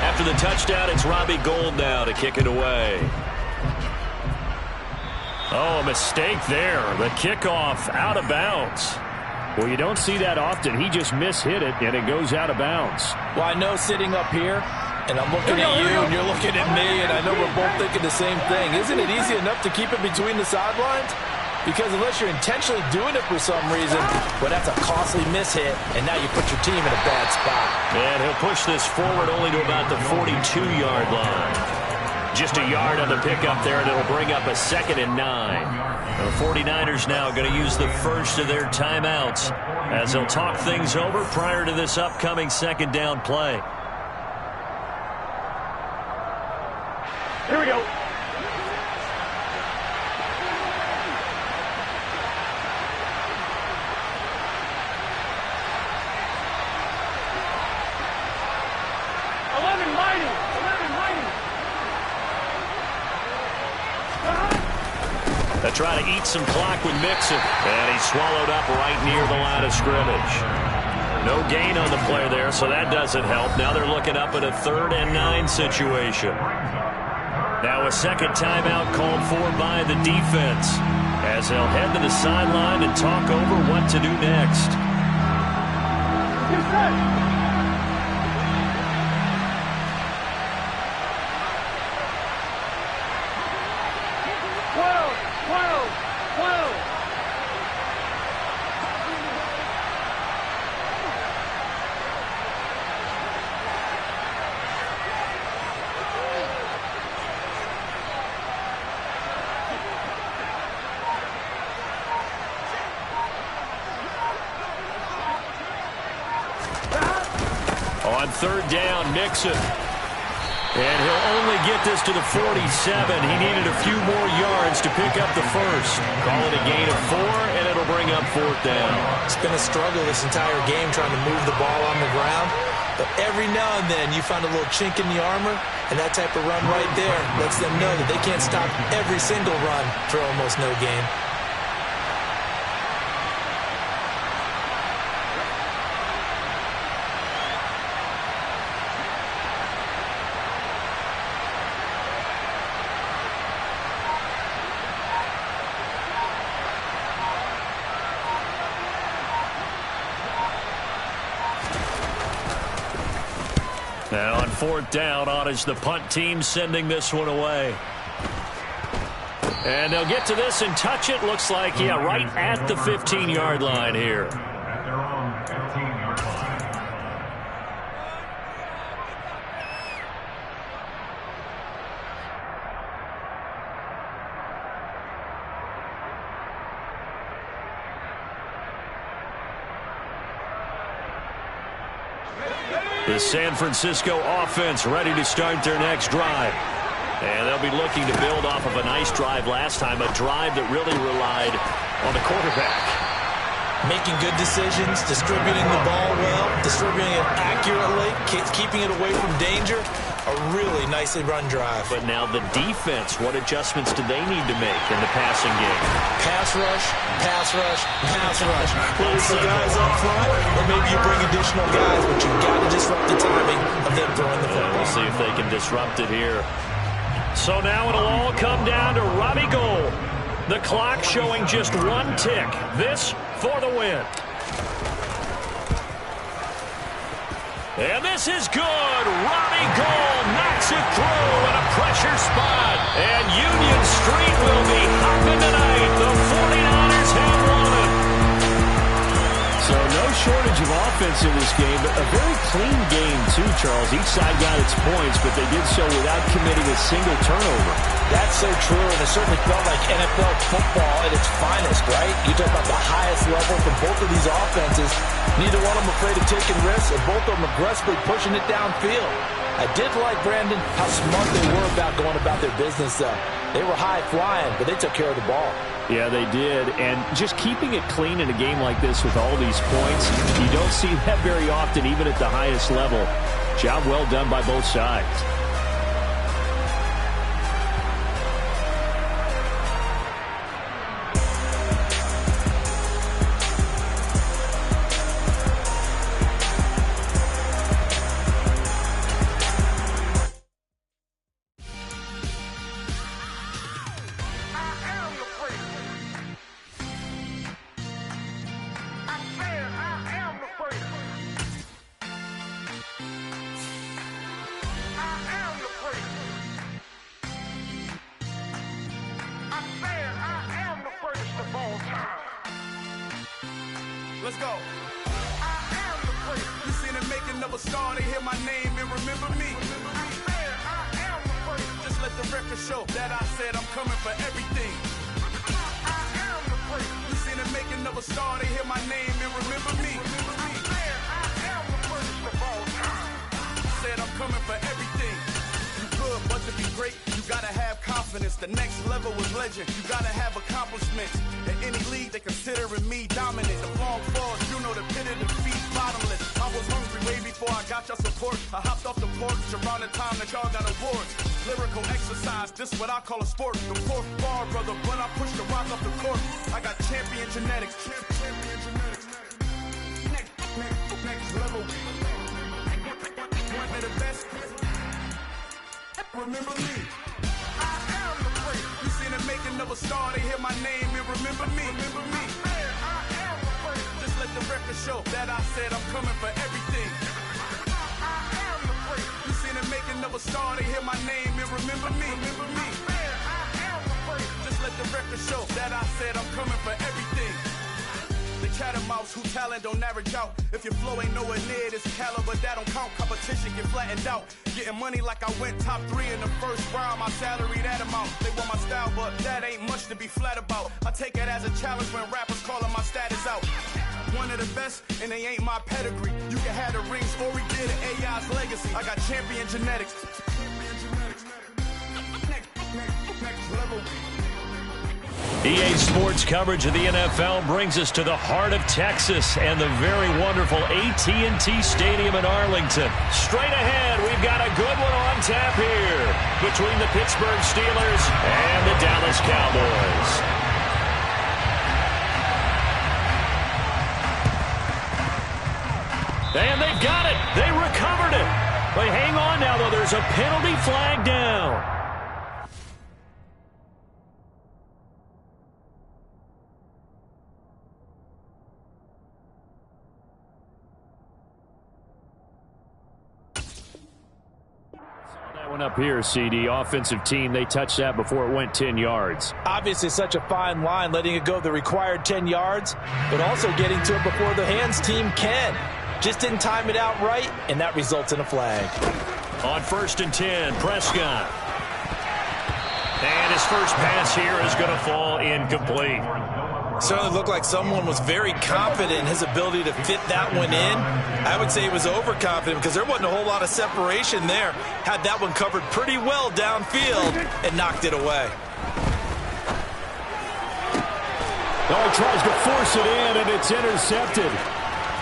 After the touchdown, it's Robbie Gould now to kick it away. Oh, a mistake there. The kickoff out of bounds. Well, you don't see that often. He just mishit it, and it goes out of bounds. Well, I know sitting up here, and I'm looking at you, and you're looking at me, and I know we're both thinking the same thing. Isn't it easy enough to keep it between the sidelines? Because unless you're intentionally doing it for some reason, well, that's a costly mishit, and now you put your team in a bad spot. And he'll push this forward only to about the 42-yard line. Just a yard on the pickup there, and it'll bring up a 2nd and 9. The 49ers now going to use the first of their timeouts as they'll talk things over prior to this upcoming second down play. Here we go. They try to eat some clock with Mixon, and he's swallowed up right near the line of scrimmage. No gain on the play there, so that doesn't help. Now they're looking up at a 3rd and 9 situation. Now a second timeout called for by the defense as they'll head to the sideline and talk over what to do next. On 3rd down, Mixon. And he'll only get this to the 47. He needed a few more yards to pick up the first. Call it a gain of 4, and it'll bring up 4th down. It's been a struggle this entire game trying to move the ball on the ground. But every now and then you find a little chink in the armor, and that type of run right there lets them know that they can't stop every single run for almost no gain. Now on 4th down, on is the punt team sending this one away. And they'll get to this and touch it. Looks like, yeah, right at the 15-yard line here. At their own 15-yard line. The San Francisco offense ready to start their next drive. And they'll be looking to build off of a nice drive last time, a drive that really relied on the quarterback. Making good decisions, distributing the ball well, distributing it accurately, keeping it away from danger. A really nicely run drive. But now the defense, what adjustments do they need to make in the passing game? Pass rush, pass rush, pass rush. Whether it's the guys up front, or maybe you bring additional guys, but you've got to disrupt the timing of them throwing the football. We'll see if they can disrupt it here. So now it'll all come down to Robbie Gould. The clock showing just 1 tick. This for the win. And this is good. Robbie Gould knocks it through in a pressure spot. And Union Street will be hopping tonight. The 49ers have won it. shortage of offense in this game, but a very clean game too, Charles. Each side got its points, but they did so without committing a single turnover. That's so true, and it certainly felt like NFL football at its finest, right? You talk about the highest level from both of these offenses. Neither one of them afraid of taking risks, and both of them aggressively pushing it downfield. I did like, Brandon, how smart they were about going about their business, though. They were high-flying, but they took care of the ball. Yeah, they did. And just keeping it clean in a game like this with all these points, you don't see that very often, even at the highest level. Job well done by both sides. Let's go. I am the first. You seen the making of a star, they hear my name and remember me. I am the first. Just let the record show that I said I'm coming for everything. I am the first. You seen the making of a star, they hear my name and remember me. I am the first of all time. Said I'm coming for everything. You good, but to be great, you gotta have confidence. The next level is legend. You gotta have accomplishments. In any league, they considering me dominant. The long falls, you know the pit of defeat, bottomless. I was hungry way before I got your support. I hopped off the porch around the time that y'all got awards. Lyrical exercise, this what I call a sport. The fourth bar, brother, when I push the rock off the court. I got champion genetics. Champion genetics. Next level. One of the best. Remember me. I am the first. You seen the making of a star, they hear my name and remember me. Remember me. I am the first. Just let the record show that I said I'm coming for everything. I am the first. You seen the making of a star, they hear my name and remember me. Remember me. I am the first. Just let the record show that I said I'm coming for everything. The catamounts who talent don't average out. If your flow ain't nowhere near this caliber, that don't count. Competition get flattened out. Getting money like I went top 3 in the first round. My salary that amount. They want my style, but that ain't much to be flat about. I take it as a challenge when rappers calling my status out. One of the best, and they ain't my pedigree. You can have the rings, or we did it, AI's legacy. I got champion genetics. Next level. EA Sports coverage of the NFL brings us to the heart of Texas and the very wonderful AT&T Stadium in Arlington. Straight ahead, we've got a good one on tap here between the Pittsburgh Steelers and the Dallas Cowboys. And they've got it. They recovered it. But hang on now, though. There's a penalty flag down. Up here, CD, offensive team, they touched that before it went 10 yards. Obviously such a fine line, letting it go the required 10 yards, but also getting to it before the hands team can. Just didn't time it out right, and that results in a flag. On 1st and 10, Prescott. And his first pass here is going to fall incomplete. Certainly looked like someone was very confident in his ability to fit that one in. I would say he was overconfident because there wasn't a whole lot of separation there. Had that one covered pretty well downfield and knocked it away. Oh, tries to force it in, and it's intercepted.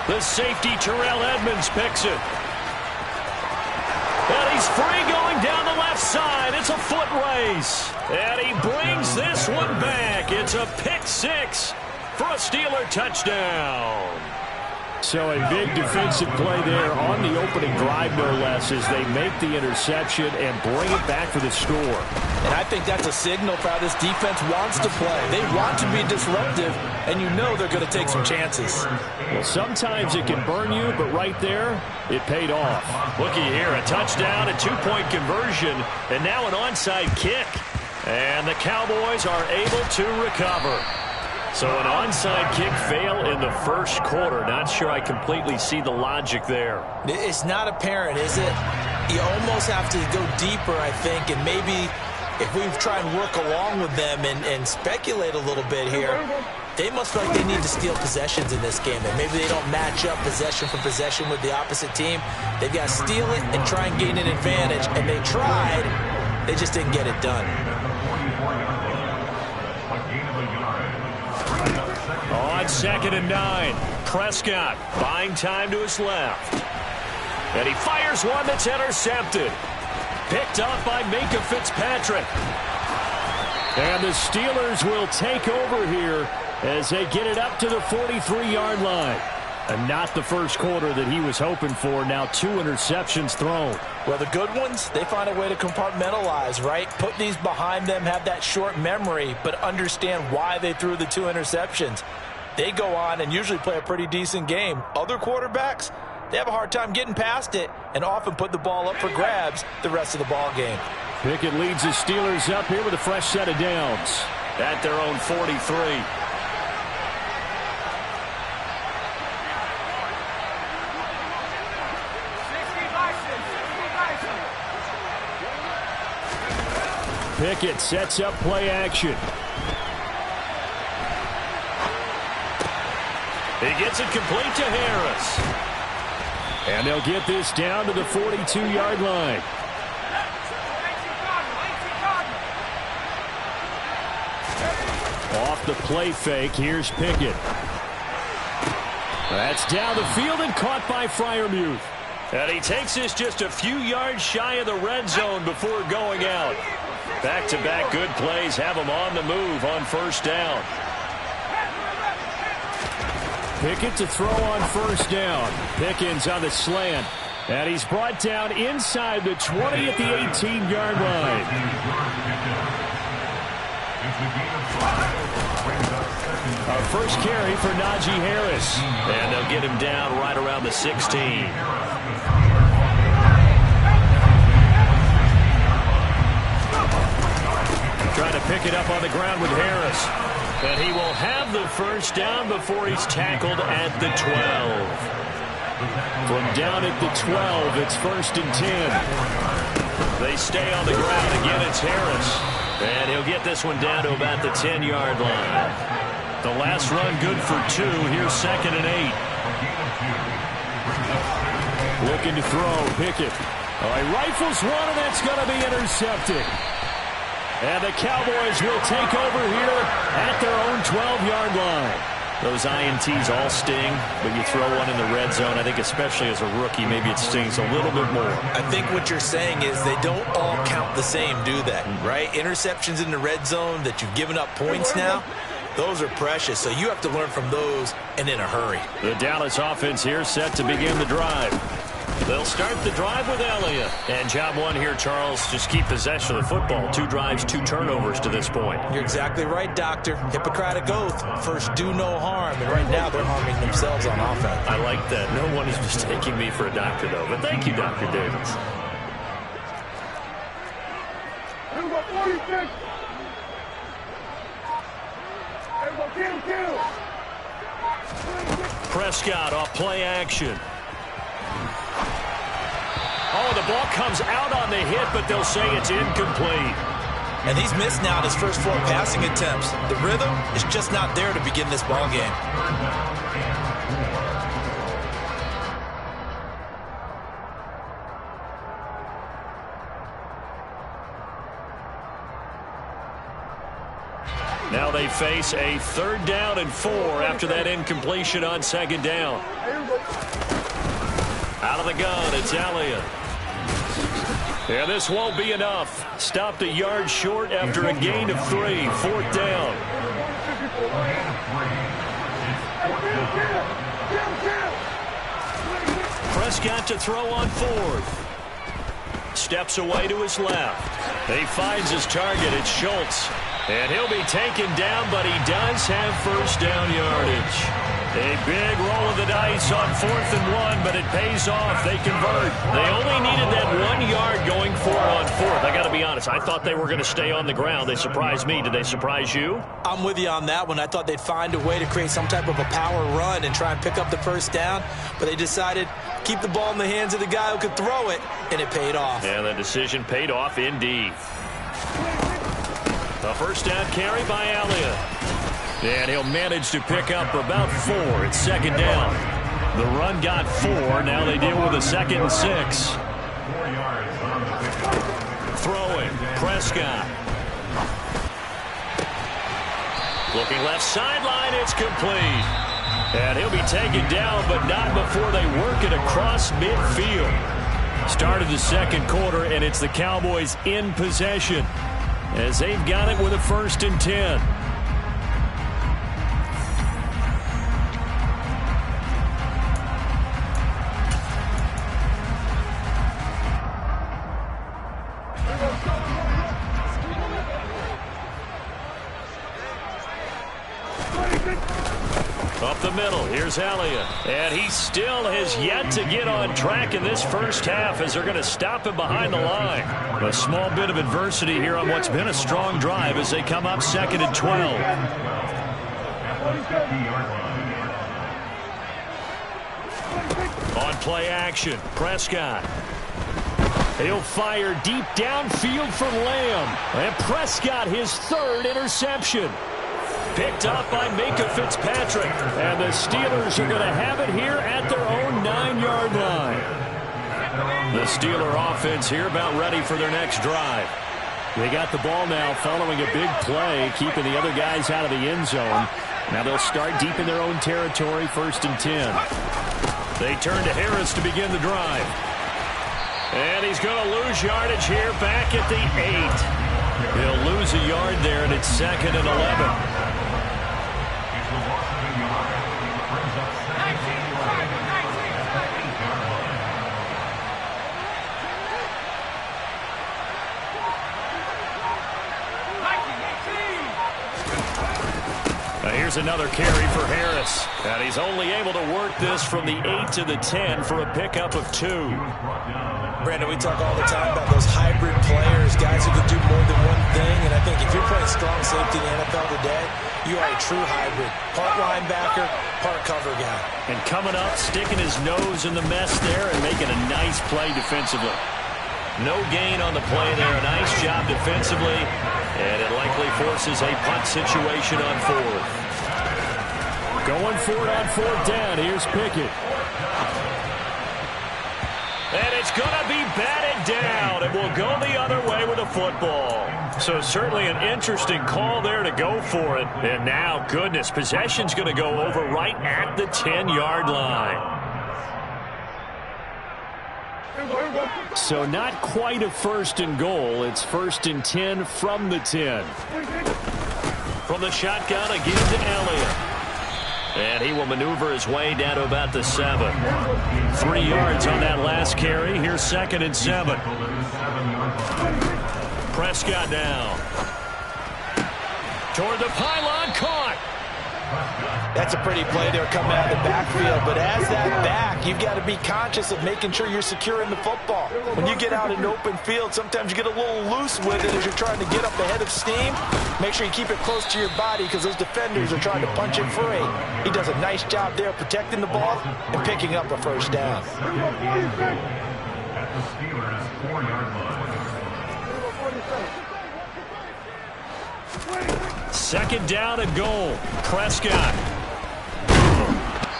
The safety, Terrell Edmonds, picks it. And he's free going down the left side. It's a foot race. And he brings this one back. It's a pick six for a Steeler touchdown. So a big defensive play there on the opening drive, no less, as they make the interception and bring it back for the score. And I think that's a signal for how this defense wants to play. They want to be disruptive, and you know they're going to take some chances. Well, sometimes it can burn you, but right there, it paid off. Looky here, a touchdown, a two-point conversion, and now an onside kick. And the Cowboys are able to recover. So an onside kick fail in the first quarter. Not sure I completely see the logic there. It's not apparent, is it? You almost have to go deeper, I think, and maybe if we try and work along with them and speculate a little bit here, they must feel like they need to steal possessions in this game. And maybe they don't match up possession for possession with the opposite team. They've got to steal it and try and gain an advantage. And they tried. They just didn't get it done. On 2nd and 9, Prescott buying time to his left. And he fires one that's intercepted. Picked off by Minkah Fitzpatrick. And the Steelers will take over here as they get it up to the 43-yard line. And not the first quarter that he was hoping for. Now 2 interceptions thrown. Well, the good ones, they find a way to compartmentalize, right? Put these behind them, have that short memory, but understand why they threw the 2 interceptions. They go on and usually play a pretty decent game. Other quarterbacks, they have a hard time getting past it and often put the ball up for grabs the rest of the ball game. Pickett leads the Steelers up here with a fresh set of downs at their own 43. Pickett sets up play action. He gets it complete to Harris. And they'll get this down to the 42-yard line. Off the play fake, here's Pickett. That's down the field and caught by Freiermuth. And he takes this just a few yards shy of the red zone before going out. Back-to-back good plays have him on the move on first down. Pickett to throw on first down. Pickens on the slant. And he's brought down inside the 20 at the 18-yard line. Our first carry for Najee Harris. And they'll get him down right around the 16. Trying to pick it up on the ground with Harris. And he will have the first down before he's tackled at the 12. From down at the 12, it's 1st and 10. They stay on the ground. Again, it's Harris. And he'll get this one down to about the 10-yard line. The last run good for 2. Here's 2nd and 8. Looking to throw. Pickett. Oh, he rifles one, and that's going to be intercepted. And the Cowboys will take over here at their own 12-yard line. Those INTs all sting, but you throw one in the red zone. I think especially as a rookie, maybe it stings a little bit more. I think what you're saying is they don't all count the same, do they? Right? Interceptions in the red zone that you've given up points now, those are precious. So you have to learn from those and in a hurry. The Dallas offense here set to begin the drive. They'll start the drive with Elliott. And job one here, Charles, just keep possession of the football. 2 drives, 2 turnovers to this point. You're exactly right, Doctor. Hippocratic oath. First, do no harm. And right now, they're harming themselves on offense. I like that. No one is mistaking me for a doctor, though. But thank you, Dr. Davis. Number 46. Prescott off play action. Oh, the ball comes out on the hit, but they'll say it's incomplete. And he's missed now his first 4 passing attempts. The rhythm is just not there to begin this ball game. Now they face a 3rd down and 4 after that incompletion on 2nd down. Out of the gun, it's Elliott. Yeah, this won't be enough. Stopped a yard short after a gain of 3. 4th down. Prescott to throw on 4th. Steps away to his left. He finds his target. It's Schultz. And he'll be taken down, but he does have first down yardage. A big roll of the dice on 4th and 1, but it pays off. They convert. They only needed that 1 yard going for it on fourth. I got to be honest, I thought they were going to stay on the ground. They surprised me. Did they surprise you? I'm with you on that one. I thought they'd find a way to create some type of a power run and try and pick up the first down, but they decided keep the ball in the hands of the guy who could throw it, and it paid off. Yeah, the decision paid off indeed. A first down carry by Elliott. And he'll manage to pick up about 4. It's second down. The run got 4. Now they deal with a 2nd and 6. Throwing. Prescott. Looking left sideline. It's complete. And he'll be taken down, but not before they work it across midfield. Started the second quarter, and it's the Cowboys in possession as they've got it with a 1st and 10. Up the middle, here's Elliott. And he still has yet to get on track in this first half as they're going to stop him behind the line. A small bit of adversity here on what's been a strong drive as they come up 2nd and 12. On play action, Prescott. He'll fire deep downfield for Lamb. And Prescott, his 3rd interception. Picked up by Minka Fitzpatrick. And the Steelers are going to have it here at their own 9-yard line. The Steeler offense here about ready for their next drive. They got the ball now following a big play, keeping the other guys out of the end zone. Now they'll start deep in their own territory, 1st and 10. They turn to Harris to begin the drive. And he's going to lose yardage here back at the 8. He'll lose a yard there, and it's 2nd and 11. Here's another carry for Harris. And he's only able to work this from the 8 to the 10 for a pickup of 2. Brandon, we talk all the time about those hybrid players, guys who can do more than one thing. And I think if you're playing strong safety in the NFL today, you are a true hybrid. Part linebacker, part cover guy. And coming up, sticking his nose in the mess there and making a nice play defensively. No gain on the play there. A nice job defensively. And it likely forces a punt situation on 4th. Going for it on 4th down. Here's Pickett. And it's going to be batted down. And will go the other way with the football. So certainly an interesting call there to go for it. And now, goodness, possession's going to go over right at the 10-yard line. So not quite a 1st and goal. It's 1st and 10 from the 10. From the shotgun again to Elliott. And he will maneuver his way down to about the 7. 3 yards on that last carry. Here's 2nd and 7. Prescott now. Toward the pylon, caught. That's a pretty play there coming out of the backfield. But as that back, you've got to be conscious of making sure you're securing the football. When you get out in open field, sometimes you get a little loose with it as you're trying to get up ahead of steam. Make sure you keep it close to your body because those defenders are trying to punch it free. He does a nice job there protecting the ball and picking up a first down. At the Steelers' 4-yard line. 2nd down and goal. Prescott.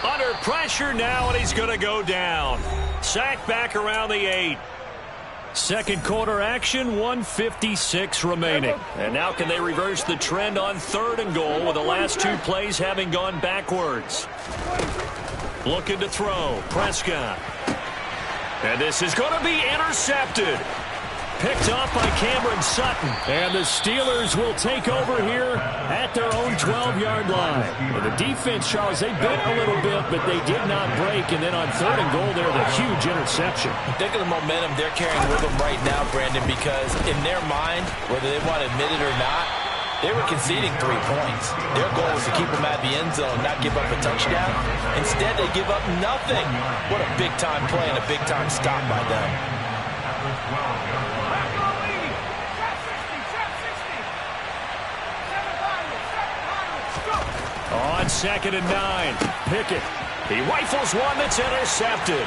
Under pressure now, and he's going to go down. Sacked back around the 8. Second quarter action, 1:56 remaining. And now can they reverse the trend on 3rd and goal with the last 2 plays having gone backwards? Looking to throw. Prescott. And this is going to be intercepted. Picked off by Cameron Sutton. And the Steelers will take over here at their own 12-yard line. Well, the defense, Charles, they bit a little bit, but they did not break. And then on 3rd and goal, there was a huge interception. Think of the momentum they're carrying with them right now, Brandon, because in their mind, whether they want to admit it or not, they were conceding 3 points. Their goal was to keep them out of the end zone, not give up a touchdown. Instead, they give up nothing. What a big-time play and a big-time stop by them. on 2nd and 9. Pickett. He rifles one that's intercepted.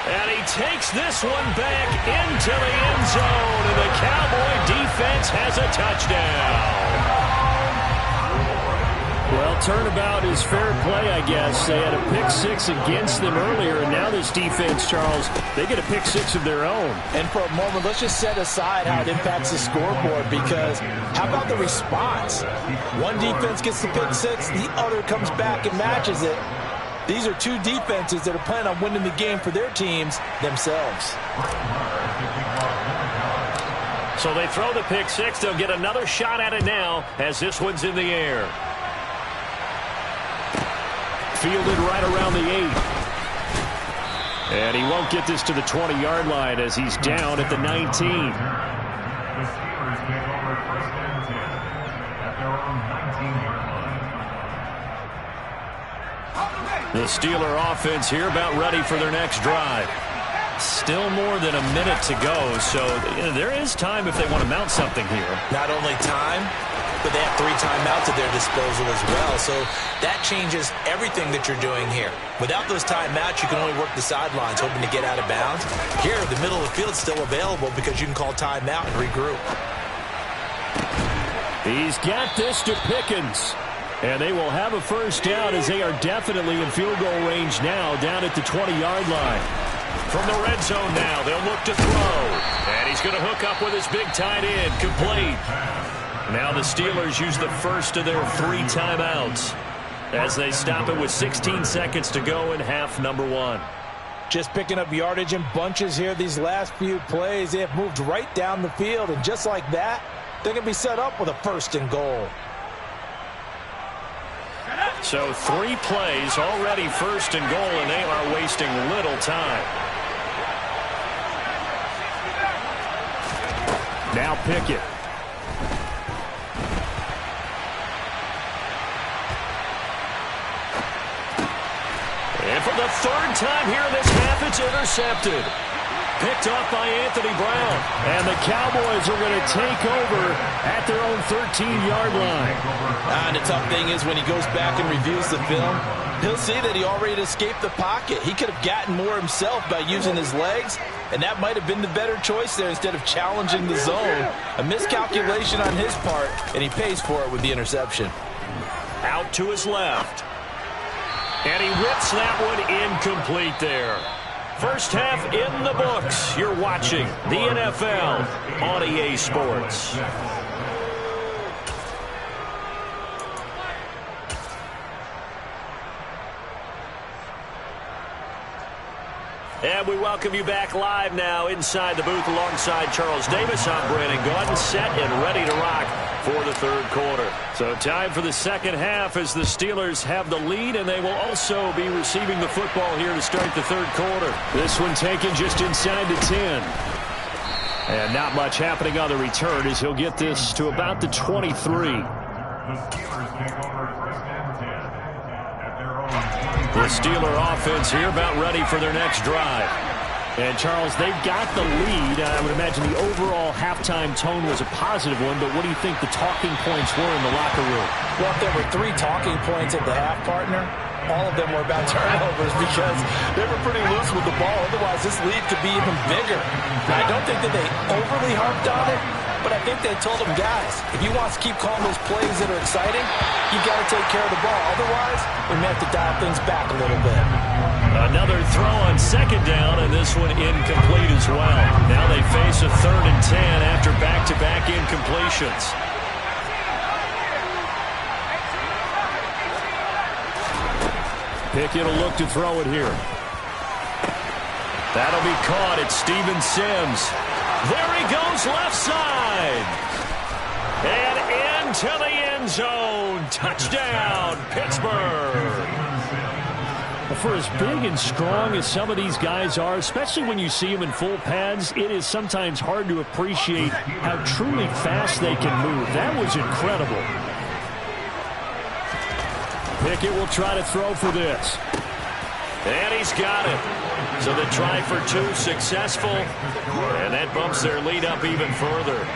And he takes this one back into the end zone. And the Cowboy defense has a touchdown. Well, turnabout is fair play, I guess. They had a pick six against them earlier, and now this defense, Charles, they get a pick six of their own. And for a moment, let's just set aside how it impacts the scoreboard, because how about the response? One defense gets the pick six, the other comes back and matches it. These are two defenses that are planning on winning the game for their teams themselves. So they throw the pick six. They'll get another shot at it now as this one's in the air. Fielded right around the 8. And he won't get this to the 20-yard line as he's down at the 19. The Steelers take over 1st and 10 at their own 19-yard line. The Steeler offense here about ready for their next drive. Still more than a minute to go, so there is time if they want to mount something here. Not only time, but they have 3 timeouts at their disposal as well. So that changes everything that you're doing here. Without those timeouts, you can only work the sidelines, hoping to get out of bounds. Here, the middle of the field is still available because you can call timeout and regroup. He's got this to Pickens. And they will have a first down as they are definitely in field goal range now down at the 20-yard line. From the red zone now, they'll look to throw. And he's going to hook up with his big tight end, complete. Now the Steelers use the first of their 3 timeouts as they stop it with 16 seconds to go in half number 1. Just picking up yardage in bunches here these last few plays. They have moved right down the field, and just like that, they're going to be set up with a 1st and goal. So 3 plays already 1st and goal, and they are wasting little time. Now Pickett. And for the 3rd time here in this half, it's intercepted. Picked off by Anthony Brown. And the Cowboys are going to take over at their own 13-yard line. And the tough thing is when he goes back and reviews the film, he'll see that he already escaped the pocket. He could have gotten more himself by using his legs, and that might have been the better choice there instead of challenging the zone. A miscalculation on his part, and he pays for it with the interception. Out to his left. And he rips that one incomplete there. First half in the books. You're watching the NFL on EA Sports. And we welcome you back live now inside the booth alongside Charles Davis. I'm Brandon Gaudin, set and ready to rock for the 3rd quarter. So time for the 2nd half as the Steelers have the lead, and they will also be receiving the football here to start the 3rd quarter. This one taken just inside the 10. And not much happening on the return as he'll get this to about the 23. The Steelers take over 1st and 10 at their own 23. The Steeler offense here about ready for their next drive. And, Charles, they've got the lead. I would imagine the overall halftime tone was a positive one, but what do you think the talking points were in the locker room? Well, if there were 3 talking points at the half, partner, all of them were about turnovers because they were pretty loose with the ball. Otherwise, this lead could be even bigger. Now, I don't think that they overly harped on it, but I think they told them, guys, if you want to keep calling those plays that are exciting, you've got to take care of the ball. Otherwise, we may have to dial things back a little bit. Another throw on 2nd down, and this one incomplete as well. Now they face a 3rd and 10 after back-to-back incompletions. Pickett will look to throw it here. That'll be caught. It's Steven Sims. There he goes left side. And into the end zone. Touchdown, Pittsburgh. For as big and strong as some of these guys are, especially when you see them in full pads, it is sometimes hard to appreciate how truly fast they can move. That was incredible. Pickett will try to throw for this. And he's got it. So the try for 2 successful. And that bumps their lead up even further.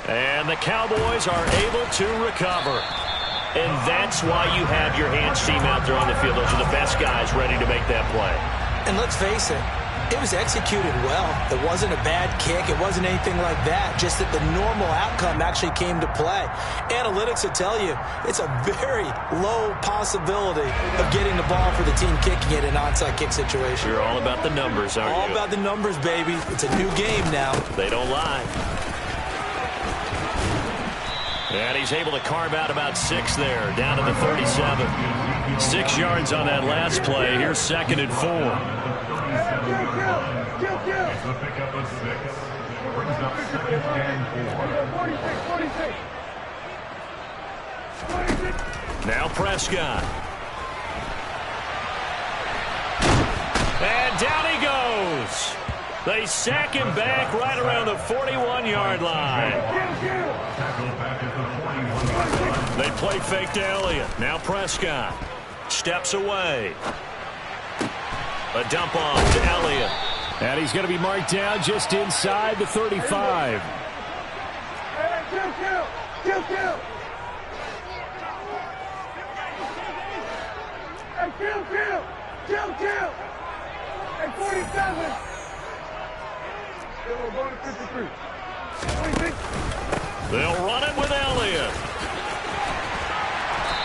And the Cowboys are able to recover. And that's why you have your hands team out there on the field. Those are the best guys ready to make that play. And let's face it, it was executed well. It wasn't a bad kick. It wasn't anything like that. Just that the normal outcome actually came to play. Analytics will tell you it's a very low possibility of getting the ball for the team kicking it in an onside kick situation. You're all about the numbers, aren't you? All about the numbers, baby. It's a new game now. They don't lie. And he's able to carve out about 6 there, down to the 37. 6 yards on that last play. Here's 2nd and 4. It's a pickup of 6. Brings up 2nd and 4. Now Prescott. And down he goes. They sack him back right around the 41-yard line. They play fake to Elliott. Now Prescott steps away. A dump off to Elliott. And he's going to be marked down just inside the 35. Kill. At 47. We're going to 53. 26. They'll run it with Elliott.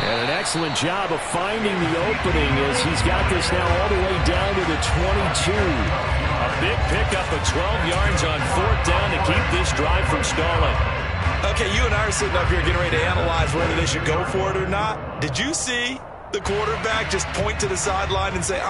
And an excellent job of finding the opening as he's got this now all the way down to the 22. A big pickup of 12 yards on 4th down to keep this drive from stalling. Okay, you and I are sitting up here getting ready to analyze whether they should go for it or not. Did you see the quarterback just point to the sideline and say,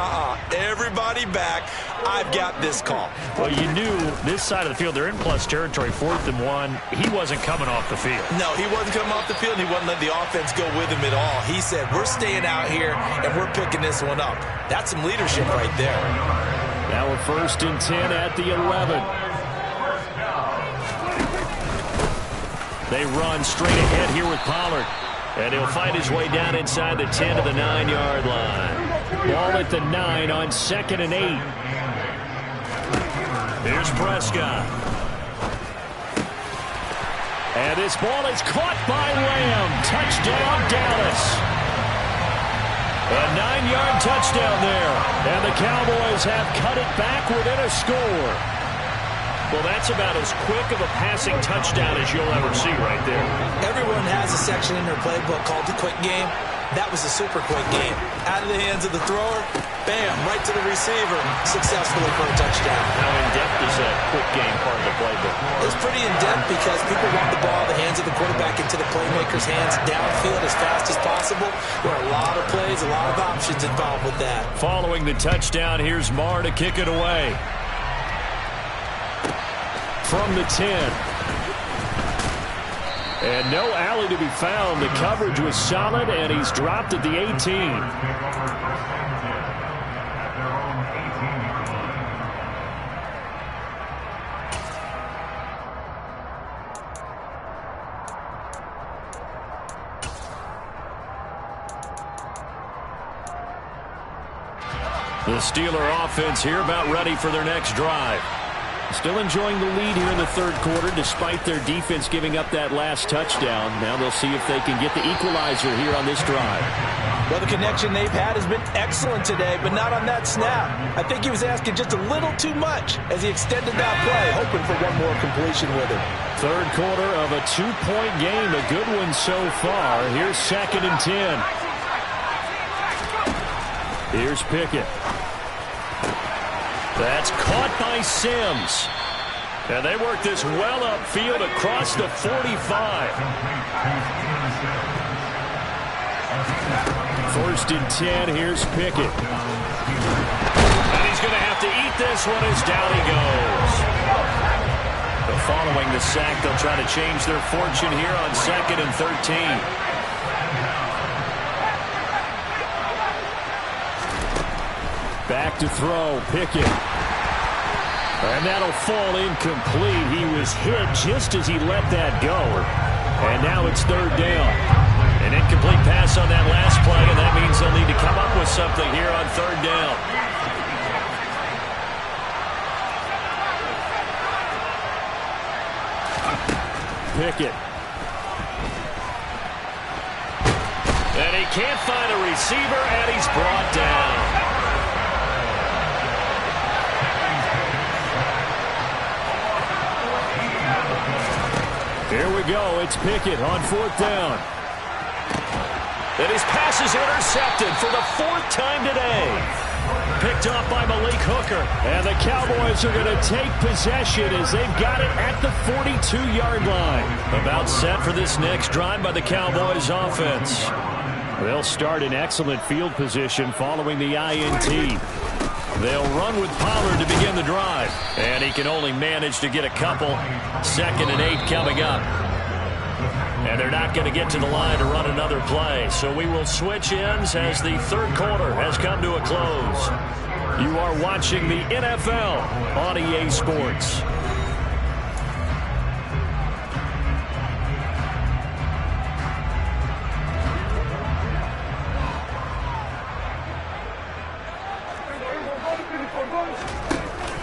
everybody back, I've got this call? Well, you knew this side of the field, they're in plus territory, 4th and 1. He wasn't coming off the field. No, he wasn't coming off the field, and he wasn't letting the offense go with him at all. He said, we're staying out here, and we're picking this one up. That's some leadership right there. Now we're 1st and 10 at the 11. They run straight ahead here with Pollard. And he'll find his way down inside the 10 to the 9-yard line. Ball at the 9 on 2nd and 8. Here's Prescott. And this ball is caught by Lamb. Touchdown, Dallas. A 9-yard touchdown there. And the Cowboys have cut it back within a score. Well, that's about as quick of a passing touchdown as you'll ever see right there. Everyone has a section in their playbook called the quick game. That was a super quick game. Out of the hands of the thrower, bam, right to the receiver, successfully for a touchdown. How in-depth is that quick game part of the playbook? It's pretty in-depth because people want the ball in the hands of the quarterback into the playmaker's hands downfield as fast as possible. There are a lot of plays, a lot of options involved with that. Following the touchdown, here's Marr to kick it away. From the 10. And no alley to be found. The coverage was solid, and he's dropped at the 18. The Steeler offense here about ready for their next drive. Still enjoying the lead here in the 3rd quarter despite their defense giving up that last touchdown. Now they'll see if they can get the equalizer here on this drive. Well, the connection they've had has been excellent today, but not on that snap. I think he was asking just a little too much as he extended that play, hoping for one more completion with it. 3rd quarter of a 2-point game, a good one so far. Here's 2nd and 10. Here's Pickett. That's caught by Sims. And they work this well upfield across the 45. 1st and 10, here's Pickett. And he's going to have to eat this one as down he goes. But following the sack, they'll try to change their fortune here on 2nd and 13. Back to throw, Pickett. And that'll fall incomplete. He was hit just as he let that go. And now it's 3rd down. An incomplete pass on that last play, and that means they'll need to come up with something here on 3rd down. Pickett. And he can't find a receiver, and he's brought down. Here we go. It's Pickett on 4th down. And his pass is intercepted for the 4th time today. Picked up by Malik Hooker. And the Cowboys are going to take possession as they've got it at the 42-yard line. About set for this next drive by the Cowboys offense. They'll start in excellent field position following the INT. They'll run with Pollard to begin the drive. And he can only manage to get a couple. 2nd and 8 coming up. And they're not going to get to the line to run another play. So we will switch ends as the 3rd quarter has come to a close. You are watching the NFL on EA Sports.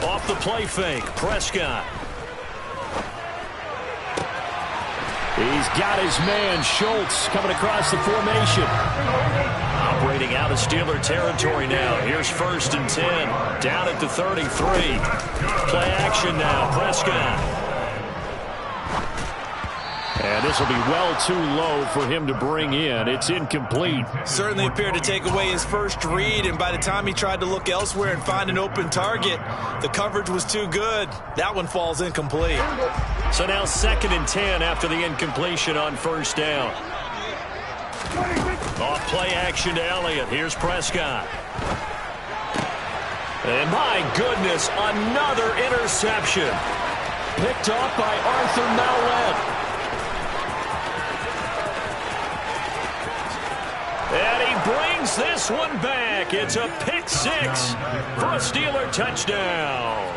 Off the play fake, Prescott. He's got his man, Schultz, coming across the formation. Operating out of Steeler territory now. Here's 1st and 10. Down at the 33. Play action now, Prescott. And this will be well too low for him to bring in. It's incomplete. Certainly appeared to take away his first read, and by the time he tried to look elsewhere and find an open target, the coverage was too good. That one falls incomplete. So now 2nd and 10 after the incompletion on 1st down. Off play action to Elliott. Here's Prescott. And my goodness, another interception. Picked off by Arthur Mallett. And he brings this one back. It's a pick 6 for a Steeler touchdown.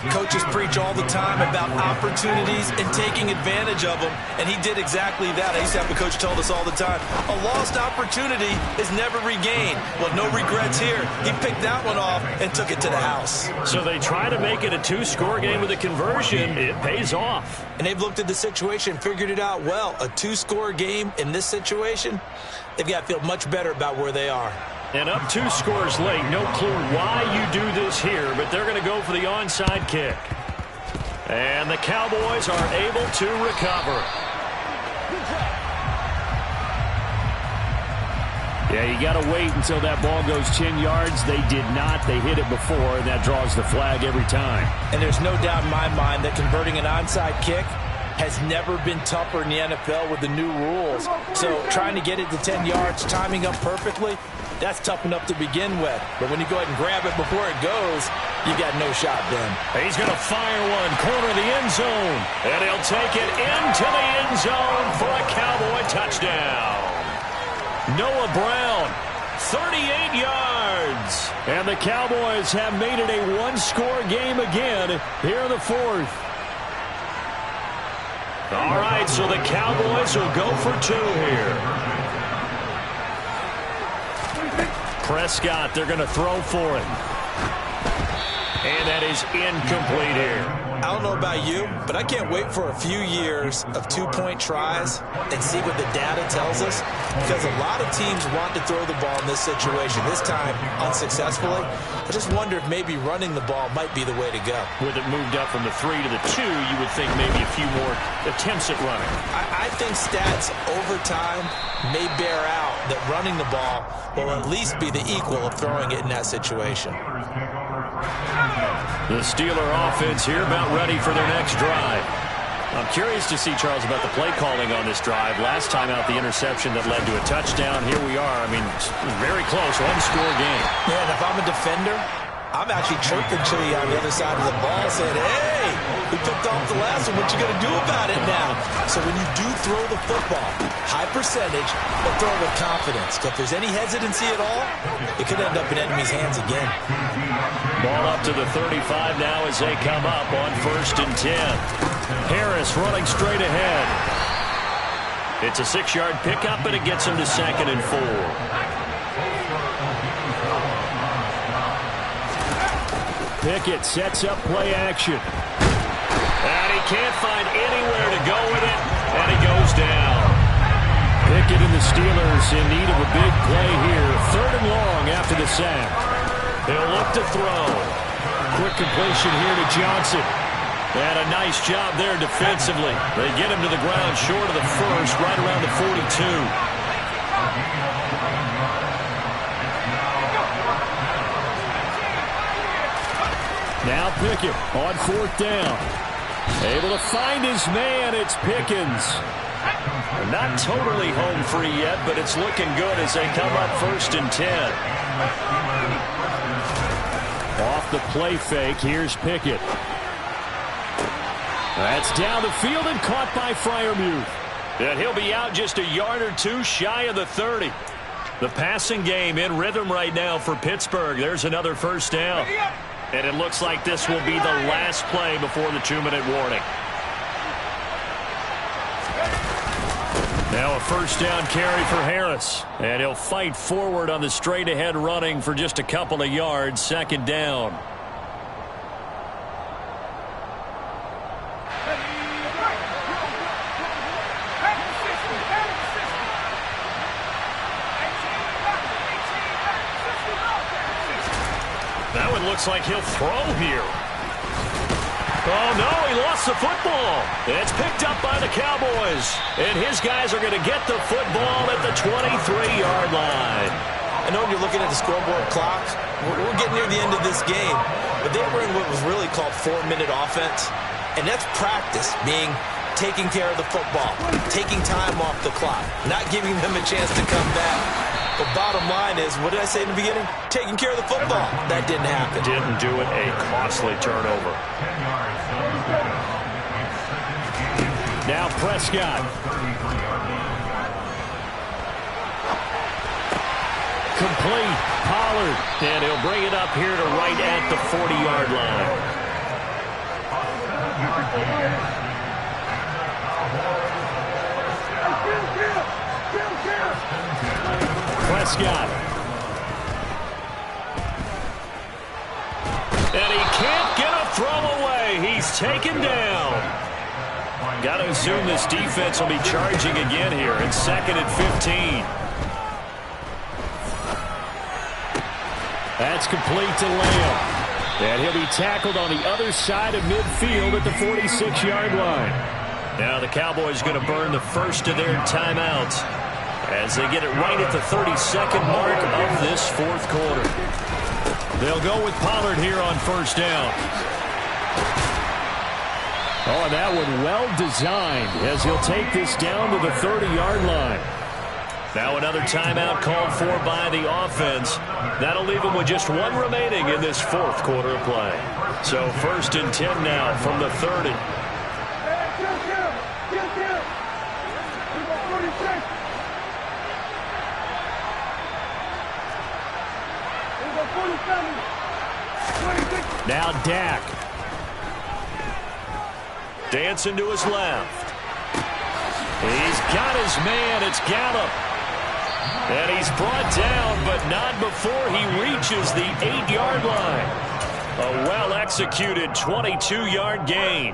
Coaches preach all the time about opportunities and taking advantage of them, and he did exactly that. I used to have a coach tell us all the time, a lost opportunity is never regained. Well, no regrets here. He picked that one off and took it to the house. So they try to make it a 2-score game with a conversion. It pays off. And they've looked at the situation, figured it out well. A 2-score game in this situation, they've got to feel much better about where they are. And up 2 scores late. No clue why you do this here, but they're going to go for the onside kick. And the Cowboys are able to recover. Yeah, you got to wait until that ball goes 10 yards. They did not. They hit it before, and that draws the flag every time. And there's no doubt in my mind that converting an onside kick has never been tougher in the NFL with the new rules. So trying to get it to 10 yards, timing up perfectly, that's tough enough to begin with. But when you go ahead and grab it before it goes, you got no shot then. He's going to fire one, corner of the end zone. And he'll take it into the end zone for a Cowboy touchdown. Noah Brown, 38 yards. And the Cowboys have made it a 1-score game again here in the 4th. All right, so the Cowboys will go for 2 here. Prescott, they're going to throw for it. And that is incomplete here. I don't know about you, but I can't wait for a few years of 2-point tries and see what the data tells us, because a lot of teams want to throw the ball in this situation, this time unsuccessfully. I just wonder if maybe running the ball might be the way to go. With it moved up from the 3 to the 2, you would think maybe a few more attempts at running. I think stats over time may bear out that running the ball will at least be the equal of throwing it in that situation. The Steeler offense here about ready for their next drive. I'm curious to see, Charles, about the play calling on this drive. Last time out, the interception that led to a touchdown. Here we are. I mean, very close, 1-score game. Yeah, and if I'm a defender, I'm actually chirping Chili on the other side of the ball saying, hey, we picked off the last one. What you going to do about it now? So when you do throw the football, high percentage, but throw it with confidence. Because if there's any hesitancy at all, it could end up in enemy's hands again. Ball up to the 35 now as they come up on 1st and 10. Harris running straight ahead. It's a 6-yard pickup, and it gets him to 2nd and 4. Pickett sets up play action. And he can't find anywhere to go with it. goes down. Pickett and the Steelers in need of a big play here. 3rd and long after the sack. He'll look to throw. Quick completion here to Johnson. And a nice job there defensively. They get him to the ground short of the first, right around the 42. Now Pickett on 4th down. Able to find his man. It's Pickens. Not totally home free yet, but it's looking good as they come up 1st and 10. Off the play fake, here's Pickett. That's down the field and caught by Freiermuth. And he'll be out just a yard or two shy of the 30. The passing game in rhythm right now for Pittsburgh. There's another 1st down. And it looks like this will be the last play before the 2-minute warning. Now a 1st down carry for Harris. And he'll fight forward on the straight-ahead running for just a couple of yards. 2nd down. That one looks like he'll throw here. Oh, no, he lost the football. It's picked up by the Cowboys. And his guys are going to get the football at the 23-yard line. I know when you're looking at the scoreboard clock, we're getting near the end of this game. But they were in what was really called 4-minute offense. And that's practice, being taking care of the football, taking time off the clock, not giving them a chance to come back. The bottom line is, what did I say in the beginning? Taking care of the football. That didn't happen. Didn't do it. A costly turnover. Now Prescott. Complete. Pollard. And he'll bring it up here to right at the 40-yard line. Prescott. And he can't get a throw away. He's taken down. Got to assume this defense will be charging again here in 2nd and 15. That's complete to Lamb. And he'll be tackled on the other side of midfield at the 46-yard line. Now the Cowboys going to burn the first of their timeouts as they get it right at the 32nd mark of this 4th quarter. They'll go with Pollard here on 1st down. Oh, and that one well designed as he'll take this down to the 30-yard line. Now another timeout called for by the offense. That'll leave them with just one remaining in this 4th quarter of play. So 1st and 10 now from the 30. Now Dak. Dancing to his left. He's got his man. It's Gallup. And he's brought down, but not before he reaches the 8-yard line. A well-executed 22-yard gain.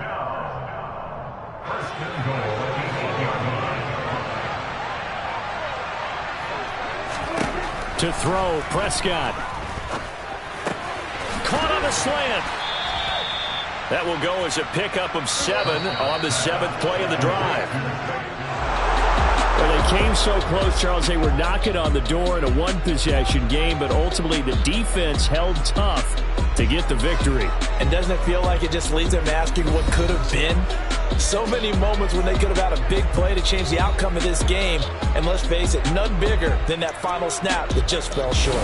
To throw, Prescott. Caught on the slant. That will go as a pickup of 7 on the 7th play of the drive. Well, they came so close, Charles. They were knocking on the door in a one-possession game, but ultimately the defense held tough to get the victory. And doesn't it feel like it just leaves them asking what could have been? So many moments when they could have had a big play to change the outcome of this game. And let's face it, none bigger than that final snap that just fell short.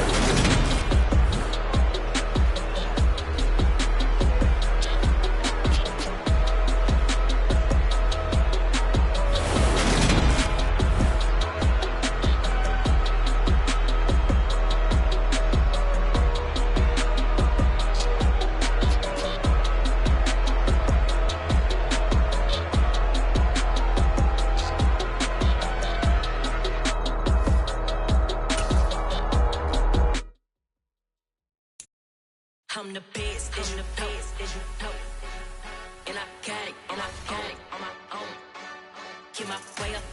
I'm the best, and you know. And I got it on my own. Get my way up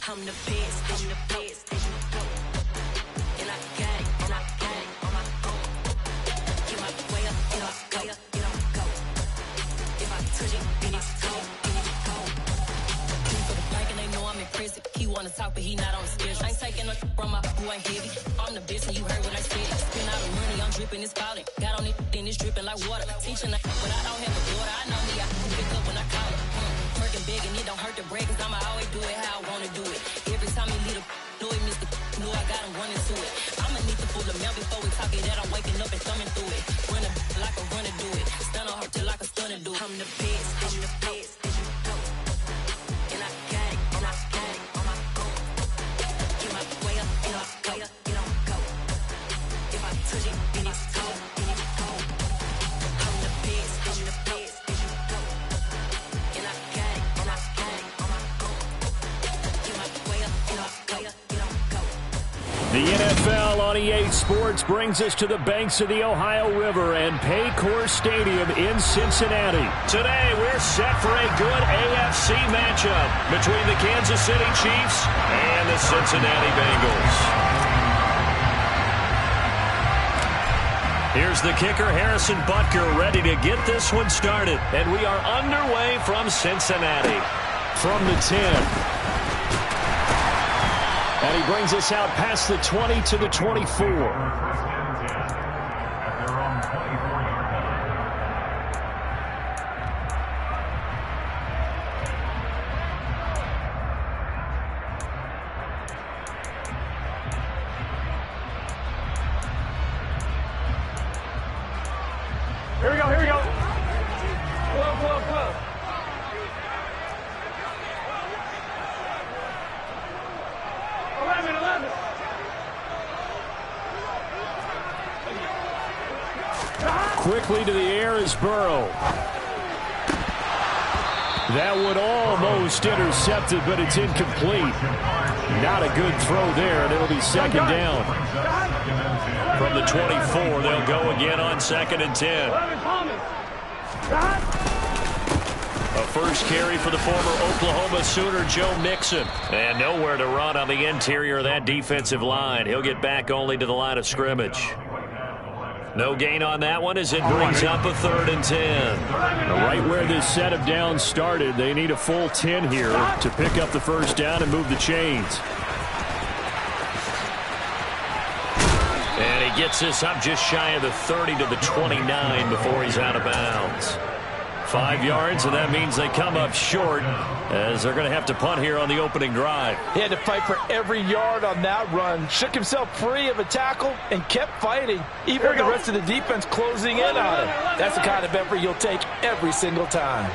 I'm the best, I'm the best, and I got it, and I got it on my own. Get my way up, and I go, and I go. If I touch it, then it's cold, then it's cold. Two for the bank and they know I'm impressive. He wanna talk, but he not on the schedule. I ain't taking a from my boy heavy. I'm the bitch, and you heard what I said. Spend all the money, I'm dripping, it's falling. Got on it, then it's dripping like water. Teaching, but I don't have a daughter. I know me, I can pick up when I call her. Working big and it don't hurt the break, cause I'ma always do it how I wanna do it. Every time he lead a know it, Mr. Know I got him running to it. I'ma need to pull the mail before we talk it that I'm waking up and thumbing through it. Run a like a runner do it. Stun on her till like a stunner do it. I'm the best, I'm the best, and I got it, and I got it on my own. Get my way up, and I go, and I go. If I touch it, then it's cold, then it's cold. I'm the best, I'm the best, and I got it, and I got it on my own. Get my way up, and I go, and I go. The NFL on EA Sports brings us to the banks of the Ohio River and Paycor Stadium in Cincinnati. Today, we're set for a good AFC matchup between the Kansas City Chiefs and the Cincinnati Bengals. Here's the kicker, Harrison Butker, ready to get this one started. And we are underway from Cincinnati. From the 10. And he brings us out past the 20 to the 24. Here we go, here we go. Pull up, pull up, pull up. Quickly to the air is Burrow. That would almost intercepted, but it's incomplete. Not a good throw there, and it'll be second down. From the 24, they'll go again on 2nd and 10. A first carry for the former Oklahoma Sooner, Joe Mixon. And nowhere to run on the interior of that defensive line. He'll get back only to the line of scrimmage. No gain on that one as it brings up a 3rd and 10. Right where this set of downs started, they need a full 10 here to pick up the first down and move the chains. And he gets this up just shy of the 30 to the 29 before he's out of bounds. 5 yards, and that means they come up short as they're going to have to punt here on the opening drive. He had to fight for every yard on that run. Shook himself free of a tackle and kept fighting, even with the rest of the defense closing in on him. That's the kind of effort you'll take every single time.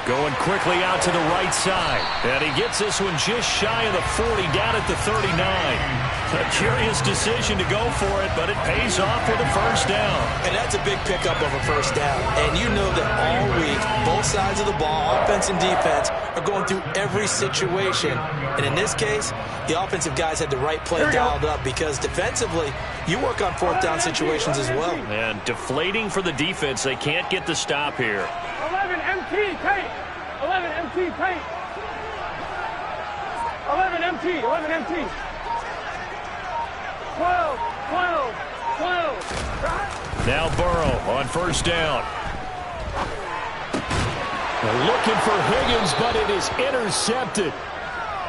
Going quickly out to the right side. And he gets this one just shy of the 40, down at the 39. A curious decision to go for it, but it pays off with a first down. And that's a big pickup of a first down. And you know that all week, both sides of the ball, offense and defense, are going through every situation. And in this case, the offensive guys had the right play dialed up because defensively, you work on 4th down situations as well. And deflating for the defense. They can't get the stop here. 11 MT paint. 11 MT paint. 11 MT. 11 MT. 12. 12. 12. Now Burrow on first down. Looking for Higgins, but it is intercepted.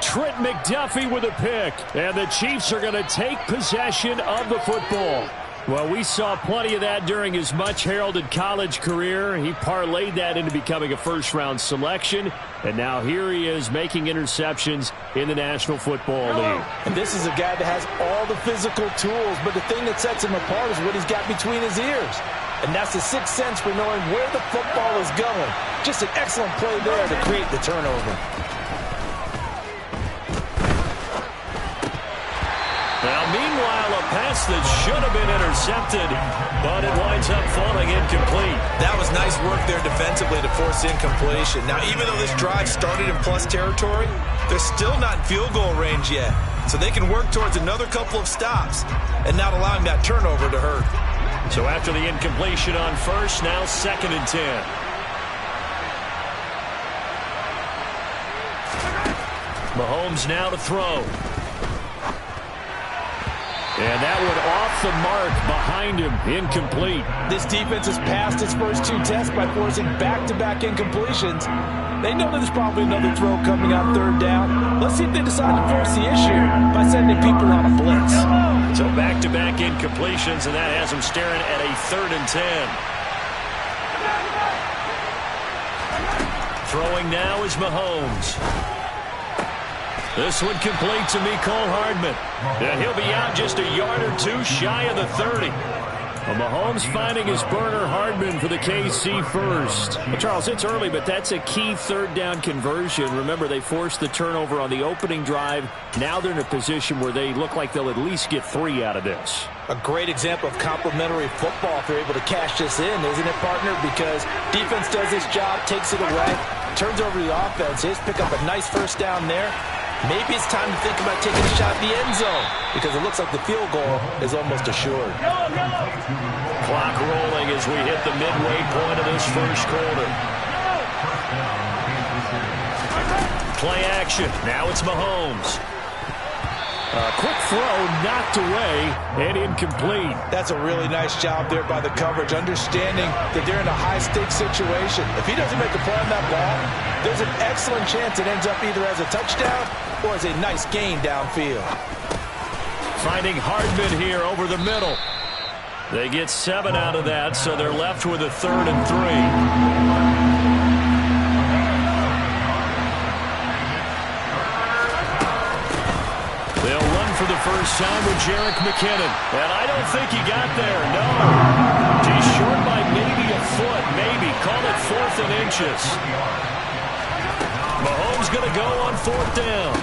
Trent McDuffie with a pick. And the Chiefs are going to take possession of the football. Well, we saw plenty of that during his much-heralded college career. He parlayed that into becoming a first-round selection. And now here he is making interceptions in the National Football League. And this is a guy that has all the physical tools, but the thing that sets him apart is what he's got between his ears. And that's the sixth sense for knowing where the football is going. Just an excellent play there to create the turnover. Now, meanwhile, a pass that should have been intercepted, but it winds up falling incomplete. That was nice work there defensively to force incompletion. Now, even though this drive started in plus territory, they're still not in field goal range yet. So they can work towards another couple of stops and not allowing that turnover to hurt. So after the incompletion on first, now 2nd and 10. Mahomes now to throw. And that one off the mark behind him, incomplete. This defense has passed its first 2 tests by forcing back-to-back incompletions. They know that there's probably another throw coming on 3rd down. Let's see if they decide to force the issue by sending people on a blitz. So back-to-back incompletions, and that has them staring at a 3rd and 10. Throwing now is Mahomes. This one complete to Mecole Hardman. And he'll be out just a yard or 2 shy of the 30. Well, Mahomes finding his burner, Hardman, for the KC first. Well, Charles, it's early, but that's a key 3rd down conversion. Remember, they forced the turnover on the opening drive. Now they're in a position where they look like they'll at least get 3 out of this. A great example of complementary football if they're able to cash this in, isn't it, partner? Because defense does this job, takes it away, turns over the offense. They just pick up a nice 1st down there. Maybe it's time to think about taking a shot at the end zone because it looks like the field goal is almost assured. Clock rolling as we hit the midway point of this 1st quarter. Play action. Now it's Mahomes. Quick throw, knocked away, and incomplete. That's a really nice job there by the coverage, understanding that they're in a high-stakes situation. If he doesn't make the play on that ball, there's an excellent chance it ends up either as a touchdown or as a nice gain downfield. Finding Hardman here over the middle. They get 7 out of that, so they're left with a 3rd and 3. They'll run for the first time with Jerick McKinnon. And I don't think he got there, no. He's short by maybe a foot, maybe. Call it 4th and inches. Mahomes going to go on 4th down.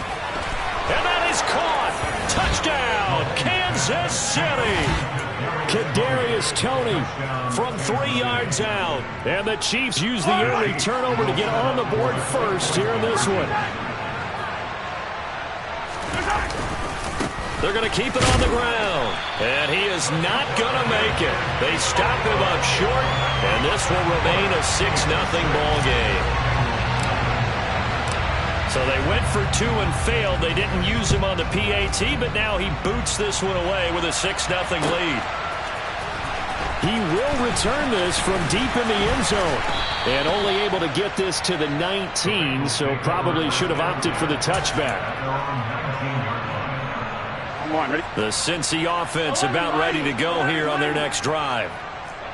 And that is caught. Touchdown, Kansas City. Kadarius Toney from 3 yards out. And the Chiefs use the early turnover to get on the board first here in this one. They're going to keep it on the ground. And he is not going to make it. They stop him up short, and this will remain a 6-0 ball game. So they went for 2 and failed. They didn't use him on the PAT, but now he boots this one away with a 6-0 lead. He will return this from deep in the end zone. And only able to get this to the 19, so probably should have opted for the touchback. The Cincy offense about ready to go here on their next drive.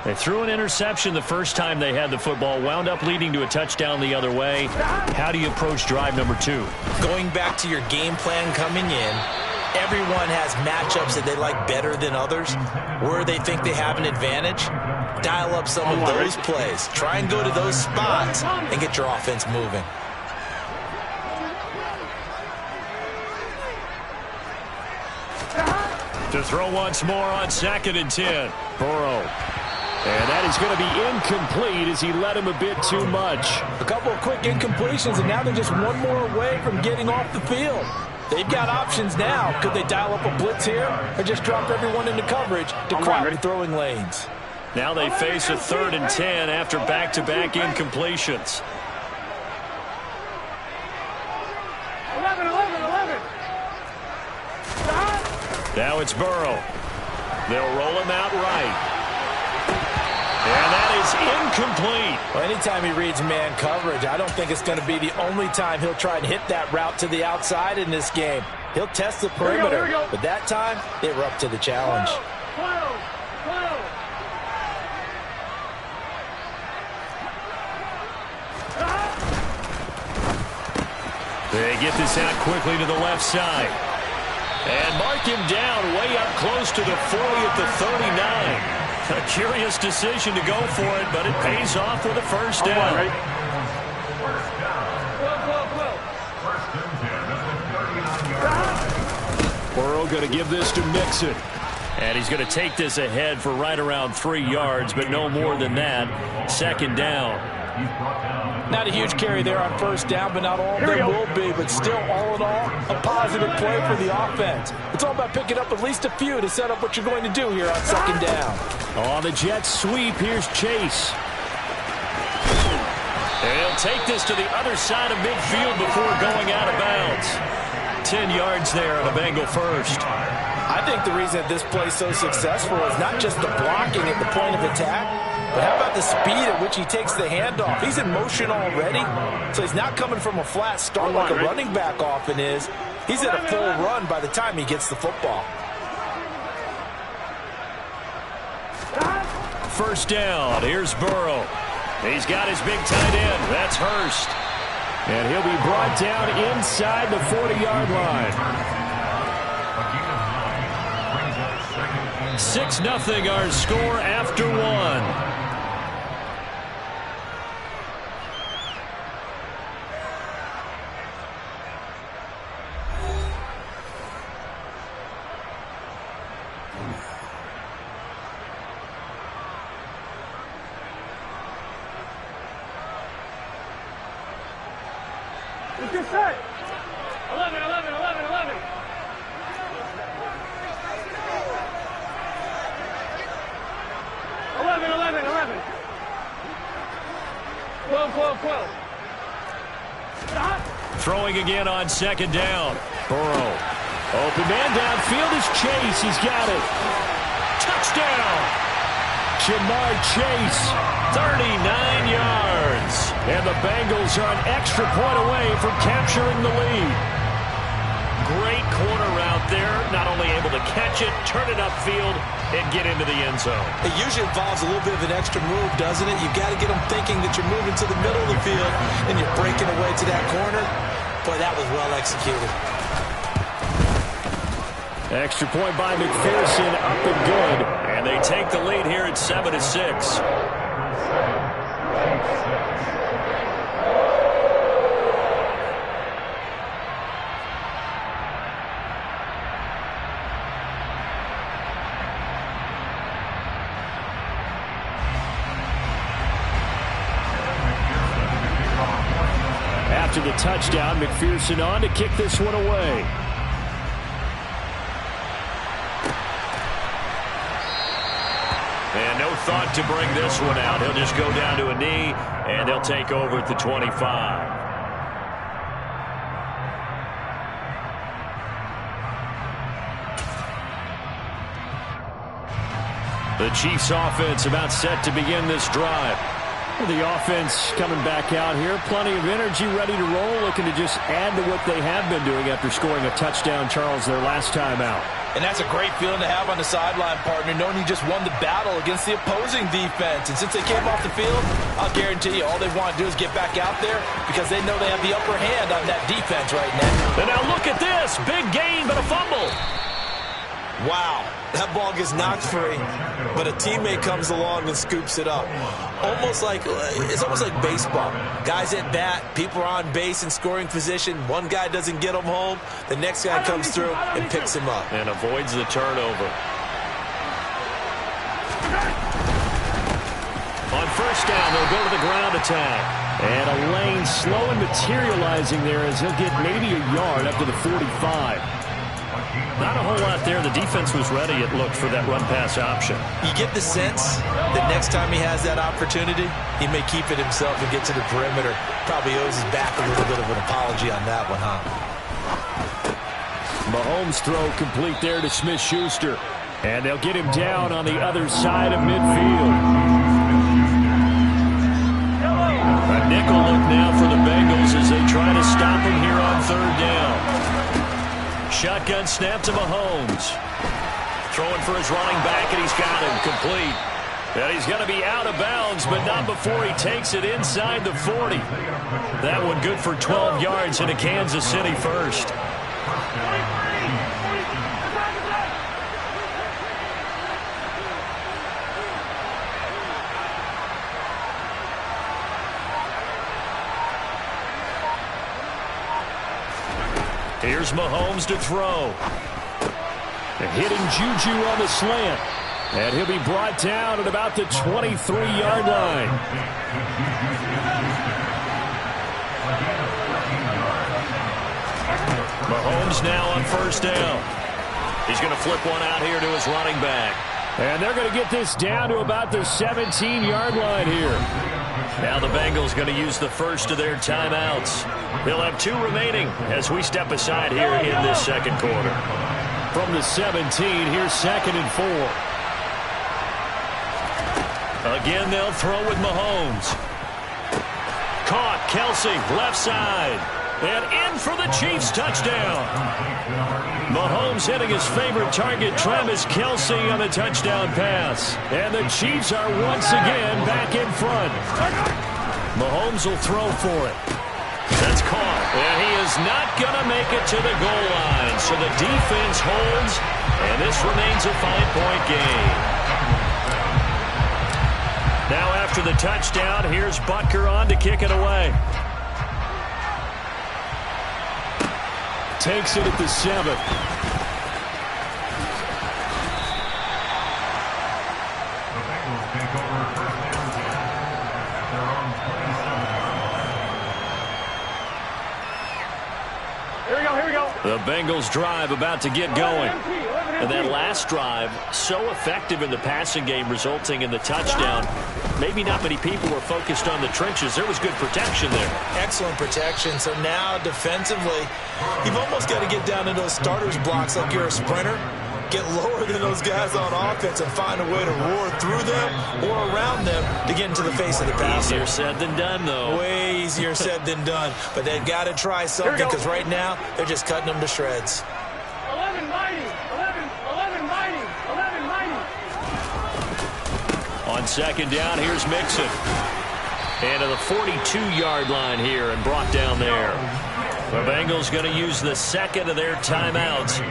They threw an interception the first time they had the football, wound up leading to a touchdown the other way. How do you approach drive number 2? Going back to your game plan coming in, everyone has matchups that they like better than others, where they think they have an advantage. Dial up some of those plays. Try and go to those spots and get your offense moving. To throw once more on 2nd and 10. Burrow. And that is going to be incomplete as he led him a bit too much. A couple of quick incompletions, and now they're just one more away from getting off the field. They've got options now. Could they dial up a blitz here or just drop everyone into coverage to crowd the throwing lanes? Now they face a 3rd and 10 after back-to-back incompletions. 11. Now it's Burrow. They'll roll him out right. And that is incomplete. Well, anytime he reads man coverage, I don't think it's going to be the only time he'll try and hit that route to the outside in this game. He'll test the perimeter, but that time, they were up to the challenge. 12. They get this out quickly to the left side. And mark him down way up close to the 40 at the 39. A curious decision to go for it, but it pays off with a first down. Burrow going to give this to Mixon. And he's going to take this ahead for right around 3 yards, but no more than that. 2nd down. Not a huge carry there on first down, but not all of them will be. But still, all in all, a positive play for the offense. It's all about picking up at least a few to set up what you're going to do here on 2nd down. On the jet sweep, here's Chase. He'll They'll take this to the other side of midfield before going out of bounds. 10 yards there and a Bengal first. I think the reason that this play is so successful is not just the blocking at the point of attack, but how about the speed at which he takes the handoff? He's in motion already, so he's not coming from a flat start like a running back often is. He's at a full run by the time he gets the football. First down. Here's Burrow. He's got his big tight end. That's Hurst. And he'll be brought down inside the 40-yard line. 6-0 our score after one. What's your set? 11, 11, 11, 11. 11, 11, 11. 12, 12, 12. Throwing again on second down. Burrow. Open man downfield is Chase. He's got it. Touchdown. Jamar Chase. 39 yards. And the Bengals are an extra point away from capturing the lead. Great corner route there. Not only able to catch it, turn it upfield, and get into the end zone. It usually involves a little bit of an extra move, doesn't it? You've got to get them thinking that you're moving to the middle of the field and you're breaking away to that corner. Boy, that was well executed. Extra point by McPherson, up and good. And they take the lead here at 7-6. After the touchdown, McPherson on to kick this one away. And no thought to bring this one out. He'll just go down to a knee, and they'll take over at the 25. The Chiefs offense about set to begin this drive. The offense coming back out here. Plenty of energy, ready to roll, looking to just add to what they have been doing after scoring a touchdown, Charles, their last time out. And that's a great feeling to have on the sideline, partner, knowing you just won the battle against the opposing defense. And since they came off the field, I'll guarantee you all they want to do is get back out there because they know they have the upper hand on that defense right now. And now look at this. Big gain, but a fumble. Wow, that ball gets knocked free, but a teammate comes along and scoops it up. It's almost like baseball. Guys at bat, people are on base in scoring position. One guy doesn't get him home. The next guy comes through and picks him up. And avoids the turnover. On first down, they'll go to the ground attack. And a lane slow and materializing there as he'll get maybe a yard up to the 45. Not a whole lot there. The defense was ready, it looked, for that run-pass option. You get the sense that next time he has that opportunity, he may keep it himself and get to the perimeter. Probably owes his back a little bit of an apology on that one, huh? Mahomes' throw complete there to Smith-Schuster. And they'll get him down on the other side of midfield. A nickel look now for the Bengals as they try to stop him here on third down. Shotgun snap to Mahomes. Throwing for his running back, and he's got him complete. And he's going to be out of bounds, but not before he takes it inside the 40. That one good for 12 yards into Kansas City first. Here's Mahomes to throw. And hitting Juju on the slant. And he'll be brought down at about the 23-yard line. Mahomes now on first down. He's going to flip one out here to his running back. And they're going to get this down to about the 17-yard line here. Now the Bengals going to use the first of their timeouts. They'll have 2 remaining as we step aside here in this second quarter. From the 17, here's 2nd and 4. Again, they'll throw with Mahomes. Caught, Kelsey, left side. And in for the Chiefs touchdown. Mahomes hitting his favorite target, Travis Kelsey, on the touchdown pass. And the Chiefs are once again back in front. Mahomes will throw for it. That's caught. And he is not going to make it to the goal line. So the defense holds, and this remains a 5-point game. Now after the touchdown, here's Butker on to kick it away. Takes it at the 7. Here we go. The Bengals drive about to get going. And that last drive, so effective in the passing game, resulting in the touchdown. Maybe not many people were focused on the trenches. There was good protection there. Excellent protection. So now defensively, you've almost got to get down to those starters blocks like you're a sprinter. Get lower than those guys on offense and find a way to roar through them or around them to get into the face of the passer. Easier said than done, though. Way easier said than done. But they've got to try something because right now they're just cutting them to shreds. 11 mighty. On second down, here's Mixon. And to the 42-yard line here and brought down there. The Bengals going to use the second of their timeouts.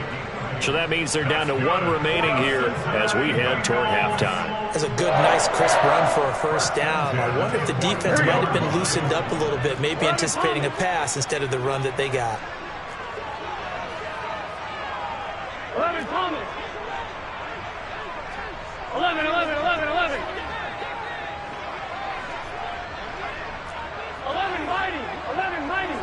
So that means they're down to 1 remaining here as we head toward halftime. That's a good, nice, crisp run for a first down. I wonder if the defense might have been loosened up a little bit, maybe anticipating a pass instead of the run that they got. 11 Thomas. 11. 11 mighty.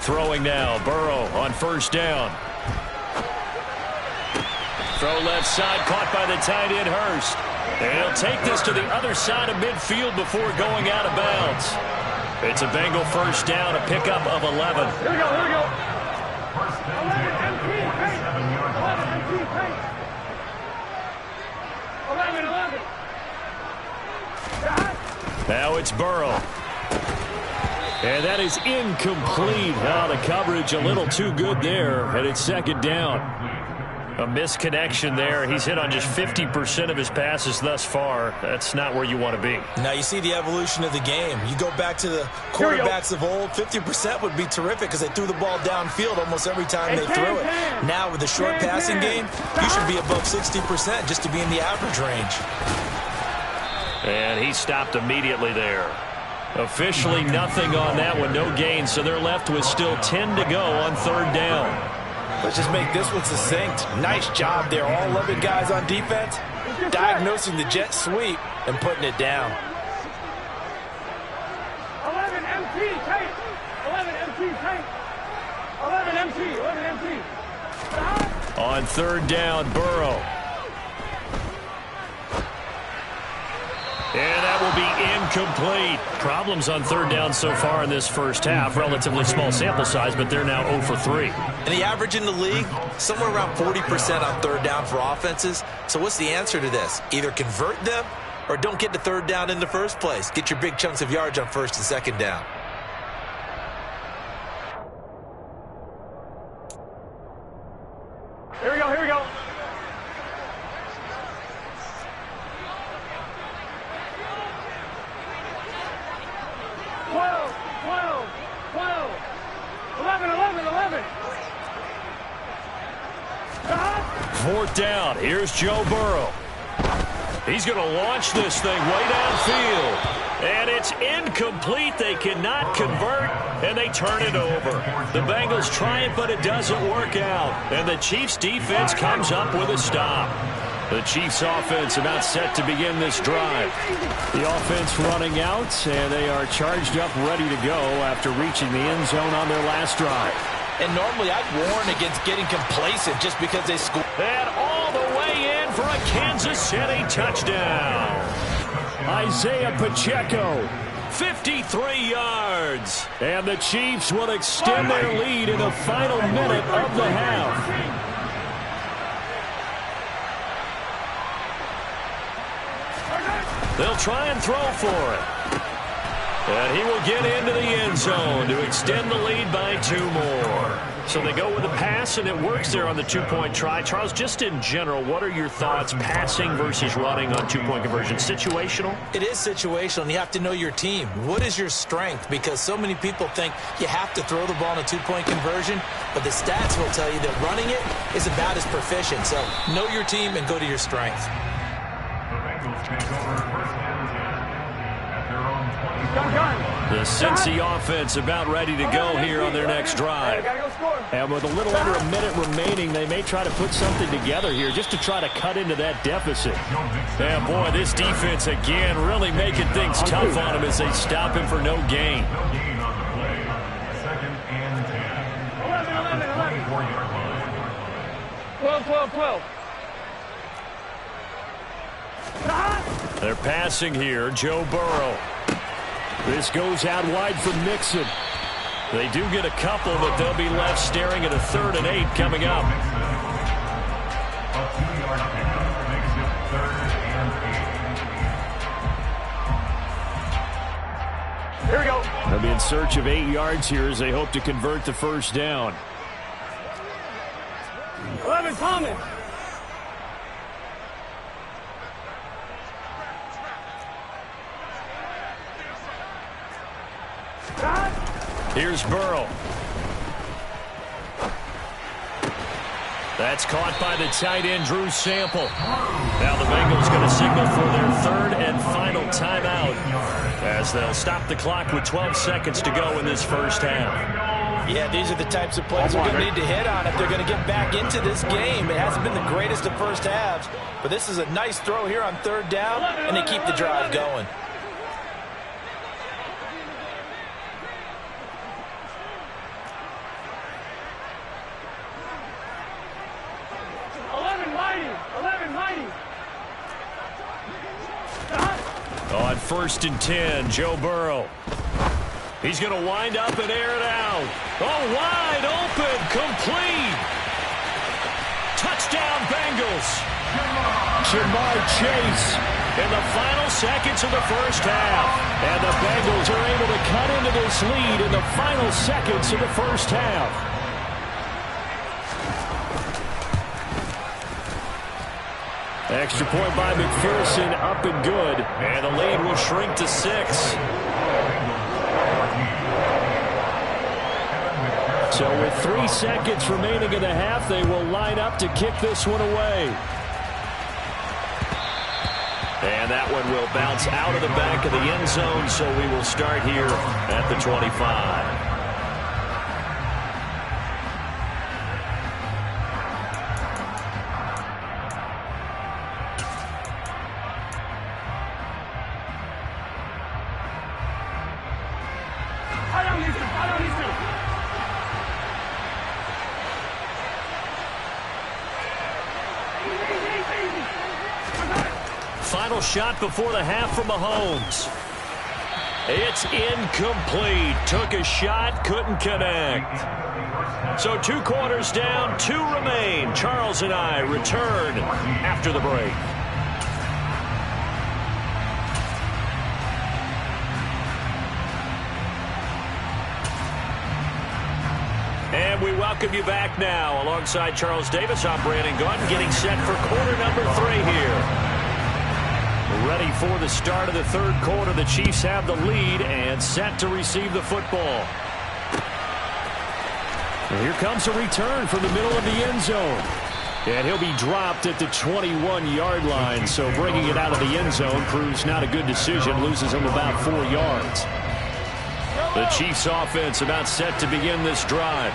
Throwing now, Burrow on first down. Throw left side, caught by the tight end Hurst. And he'll take this to the other side of midfield before going out of bounds. It's a Bengal first down, a pickup of 11. Here we go. 11 MP, pace. 11 MP, pace. 11. Now it's Burrow. And that is incomplete. Now the coverage a little too good there, and it's second down. A misconnection there. He's hit on just 50% of his passes thus far. That's not where you want to be. Now you see the evolution of the game. You go back to the quarterbacks of old, 50% would be terrific because they threw the ball downfield almost every time they threw it. Now with the short passing game, you should be above 60% just to be in the average range. And he stopped immediately there. Officially nothing on that one, no gain, so they're left with still 10 to go on third down. Let's just make this one succinct. Nice job there, all 11 guys on defense, diagnosing the jet sweep and putting it down. 11 MP, tape. 11 MP, tape. 11 MP. On third down, Burrow. And that will be incomplete. Problems on third down so far in this first half. Relatively small sample size, but they're now 0 for 3. And the average in the league, somewhere around 40% on third down for offenses. So what's the answer to this? Either convert them or don't get to third down in the first place. Get your big chunks of yards on first and second down. Here we go. 11. Fourth down. Here's Joe Burrow. He's going to launch this thing way downfield. And it's incomplete. They cannot convert, and they turn it over. The Bengals try it, but it doesn't work out. And the Chiefs' defense comes up with a stop. The Chiefs' offense about set to begin this drive. The offense running out, and they are charged up, ready to go after reaching the end zone on their last drive. And normally I'd warn against getting complacent just because they score. And all the way in for Kansas City touchdown. Isaiah Pacheco. 53 yards. And the Chiefs will extend their lead in the final minute of the half. They'll try and throw for it. And he will get into the end zone to extend the lead by 2 more. So they go with a pass, and it works there on the 2-point try. Charles, just in general, what are your thoughts passing versus running on 2-point conversion? Situational? It is situational, and you have to know your team. What is your strength? Because so many people think you have to throw the ball in a 2-point conversion, but the stats will tell you that running it is about as proficient. So know your team and go to your strength. The Bengals take over first and 10 at their own 20. The Cincy offense about ready to go here on their next drive. And with a little under a minute remaining, they may try to put something together here just to try to cut into that deficit. Yeah, boy, this defense again really making things tough on him as they stop him for no gain. No gain on the play. Second and 10. 24-yard line. 12. They're passing here. Joe Burrow. This goes out wide for Mixon. They do get a couple, but they'll be left staring at a 3rd and 8 coming up. A 2-yard pickup makes it 3rd and 8. Here we go. They'll be in search of 8 yards here as they hope to convert the first down. 11 coming. Here's Burrow. That's caught by the tight end, Drew Sample. Now the Bengals going to signal for their 3rd and final timeout as they'll stop the clock with 12 seconds to go in this first half. Yeah, these are the types of plays they're going to need to hit on if they're going to get back into this game. It hasn't been the greatest of first halves, but this is a nice throw here on 3rd down, and they keep the drive going. On 1st and 10, Joe Burrow. He's going to wind up and air it out. Oh, wide open, complete. Touchdown, Bengals. Jamar Chase In the final seconds of the first half. And the Bengals are able to cut into this lead in the final seconds of the first half. Extra point by McPherson, up and good. And the lead will shrink to 6. So with 3 seconds remaining in the half, they will line up to kick this one away. And that one will bounce out of the back of the end zone, so we will start here at the 25. Final shot before the half from Mahomes. It's incomplete. Took a shot, couldn't connect. So 2 quarters down, 2 remain. Charles and I return after the break. And we welcome you back now. Alongside Charles Davis, I'm Brandon Gunn, getting set for quarter number 3 here. Ready for the start of the 3rd quarter. The Chiefs have the lead and set to receive the football. And here comes a return from the middle of the end zone. And he'll be dropped at the 21-yard line. So bringing it out of the end zone proves not a good decision. Loses him about 4 yards. The Chiefs offense about set to begin this drive.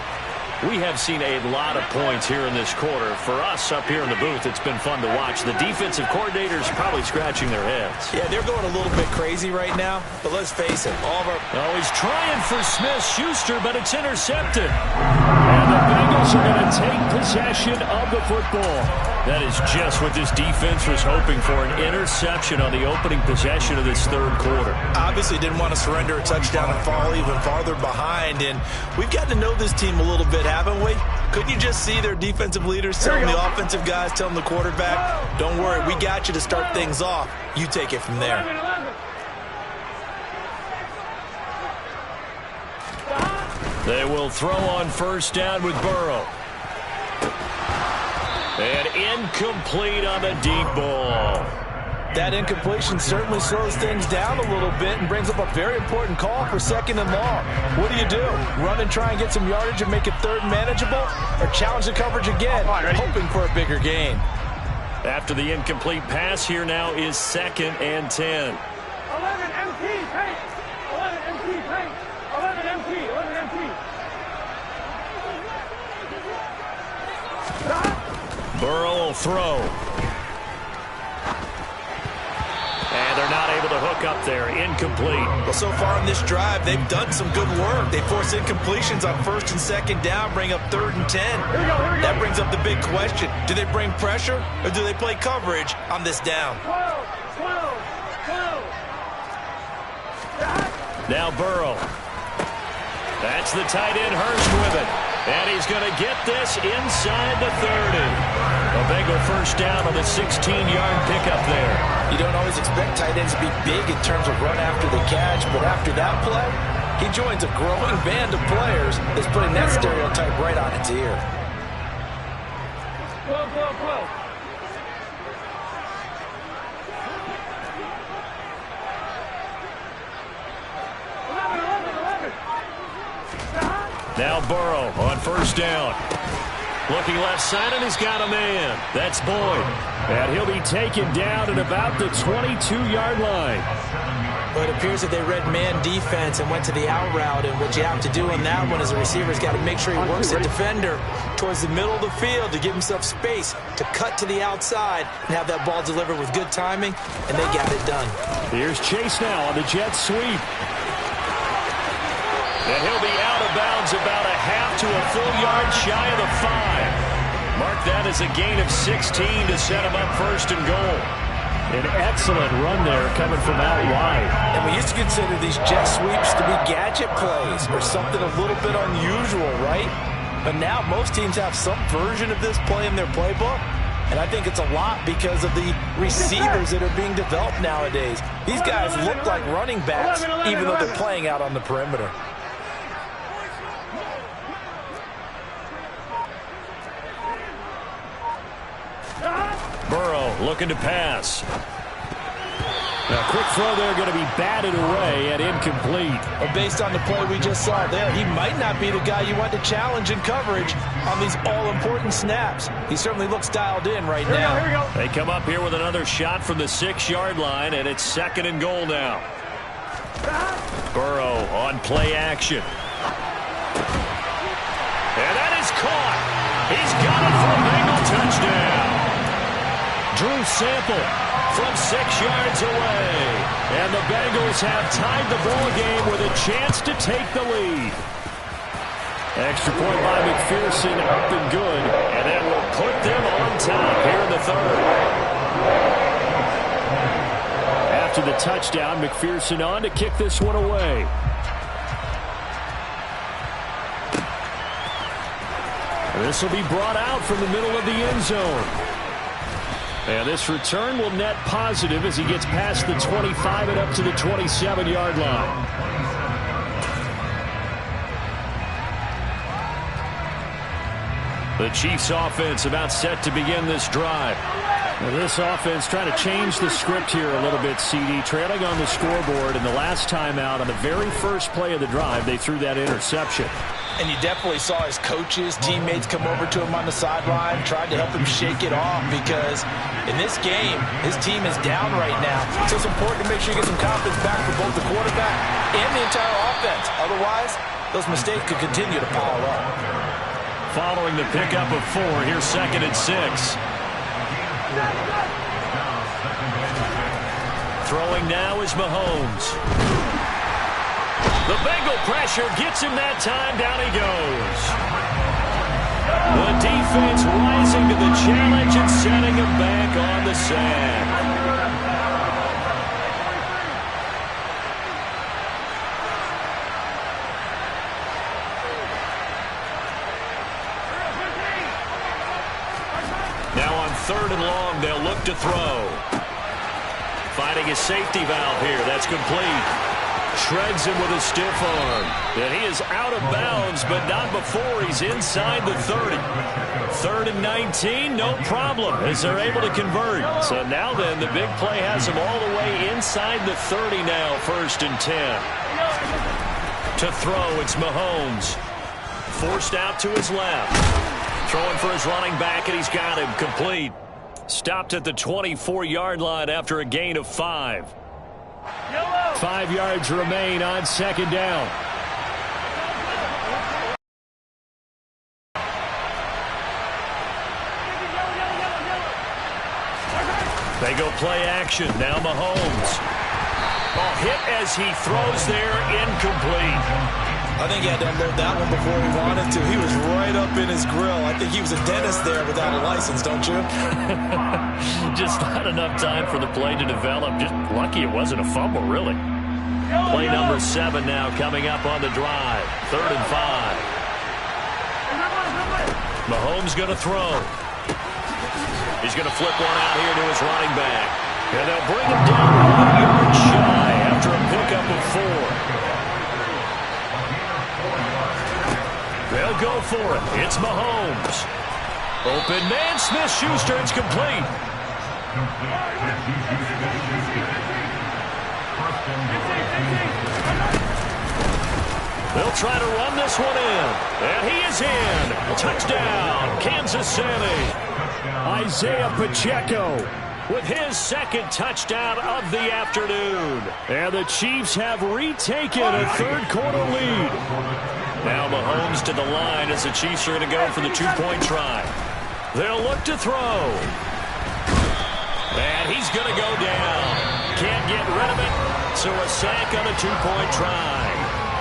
We have seen a lot of points here in this quarter. For us up here in the booth, it's been fun to watch. The defensive coordinators probably scratching their heads. Yeah, they're going a little bit crazy right now, but let's face it, all of our... Oh, he's trying for Smith-Schuster, but it's intercepted. And the Bengals are going to take possession of the football. That is just what this defense was hoping for, an interception on the opening possession of this third quarter. Obviously didn't want to surrender a touchdown and fall even farther behind, and we've got to know this team a little bit, haven't we? Couldn't you just see their defensive leaders telling the offensive guys, telling the quarterback, don't worry, we got you to start things off. You take it from there. They will throw on first down with Burrow. And incomplete on the deep ball. That incompletion certainly slows things down a little bit and brings up a very important call for second and long. What do? Run and try and get some yardage and make it third manageable? Or challenge the coverage again, hoping for a bigger gain? After the incomplete pass, here now is 2nd and 10. 11 MT, paint. 11 MT, paint. 11 MT, 11 MT. Burrow will throw. And they're not able to hook up there. Incomplete. Well, so far in this drive, they've done some good work. They force incompletions on 1st and 2nd down, bring up 3rd and 10. Here we go. That brings up the big question. Do they bring pressure or do they play coverage on this down? 12. Now Burrow. That's the tight end, Hurst, with it. And he's going to get this inside the 30. A Bengal first down on the 16-yard pickup there. You don't always expect tight ends to be big in terms of run after the catch, but after that play, he joins a growing band of players that's putting that stereotype right on its ear. 12. Now Burrow on first down. Looking left side, and he's got a man. That's Boyd. And he'll be taken down at about the 22-yard line. But it appears that they read man defense and went to the out route, and what you have to do on that one is the receiver's got to make sure he works the defender towards the middle of the field to give himself space to cut to the outside and have that ball delivered with good timing, and they got it done. Here's Chase now on the jet sweep. And he'll be out of bounds about a half to a full yard shy of the 5. Mark that as a gain of 16 to set him up 1st and goal. An excellent run there coming from out wide. And we used to consider these jet sweeps to be gadget plays or something a little bit unusual, right? But now most teams have some version of this play in their playbook. And I think it's a lot because of the receivers that are being developed nowadays. These guys look like running backs even though they're playing out on the perimeter. Burrow looking to pass. A quick throw there going to be batted away and incomplete. Well, based on the play we just saw there, he might not be the guy you want to challenge in coverage on these all-important snaps. He certainly looks dialed in right now. Here we go. They come up here with another shot from the 6-yard line, and it's 2nd and goal now. Burrow on play action. And that is caught. He's got it for a Bengal touchdown. Drew Sample from 6 yards away. And the Bengals have tied the ball game with a chance to take the lead. Extra point by McPherson, up and good. And that will put them on top here in the 3rd. After the touchdown, McPherson on to kick this one away. This will be brought out from the middle of the end zone. And this return will net positive as he gets past the 25 and up to the 27-yard line. The Chiefs offense about set to begin this drive. Well, this offense trying to change the script here a little bit, CD. Trailing on the scoreboard, and the last time out on the very first play of the drive, they threw that interception. And you definitely saw his coaches, teammates come over to him on the sideline, tried to help him shake it off because in this game, his team is down right now. So it's important to make sure you get some confidence back for both the quarterback and the entire offense. Otherwise, those mistakes could continue to pile up. Following the pickup of 4, here's 2nd and 6. Throwing now is Mahomes. The Bengal pressure gets him that time. Down he goes. The defense rising to the challenge and setting him back on the sand. Now on 3rd and long, they'll look to throw. Finding his safety valve here. That's complete. Shreds him with a stiff arm. And he is out of bounds, but not before he's inside the 30. 3rd and 19, no problem, as they're able to convert. So now then, the big play has him all the way inside the 30 now, 1st and 10. To throw, it's Mahomes. Forced out to his left. Throwing for his running back, and he's got him complete. Stopped at the 24-yard line after a gain of 5. 5 yards remain on 2nd down. They go play action. Now Mahomes. Oh, hit as he throws there, incomplete. I think he had to unload that one before he wanted to. He was right up in his grill. I think he was a dentist there without a license, don't you? Just not enough time for the play to develop. Just lucky it wasn't a fumble, really. Play number 7 now coming up on the drive. 3rd and 5. Mahomes going to throw. He's going to flip one out here to his running back. And they'll bring him down 1 yard shy after a pickup of 4. They'll go for it. It's Mahomes. Open man, Smith-Schuster. It's complete. They'll try to run this one in. And he is in. Touchdown, Kansas City. Isaiah Pacheco with his 2nd touchdown of the afternoon. And the Chiefs have retaken a 3rd quarter lead. Now Mahomes to the line as the Chiefs are going to go for the 2-point try. They'll look to throw. And he's going to go down. Can't get rid of it, so a sack on a 2-point try.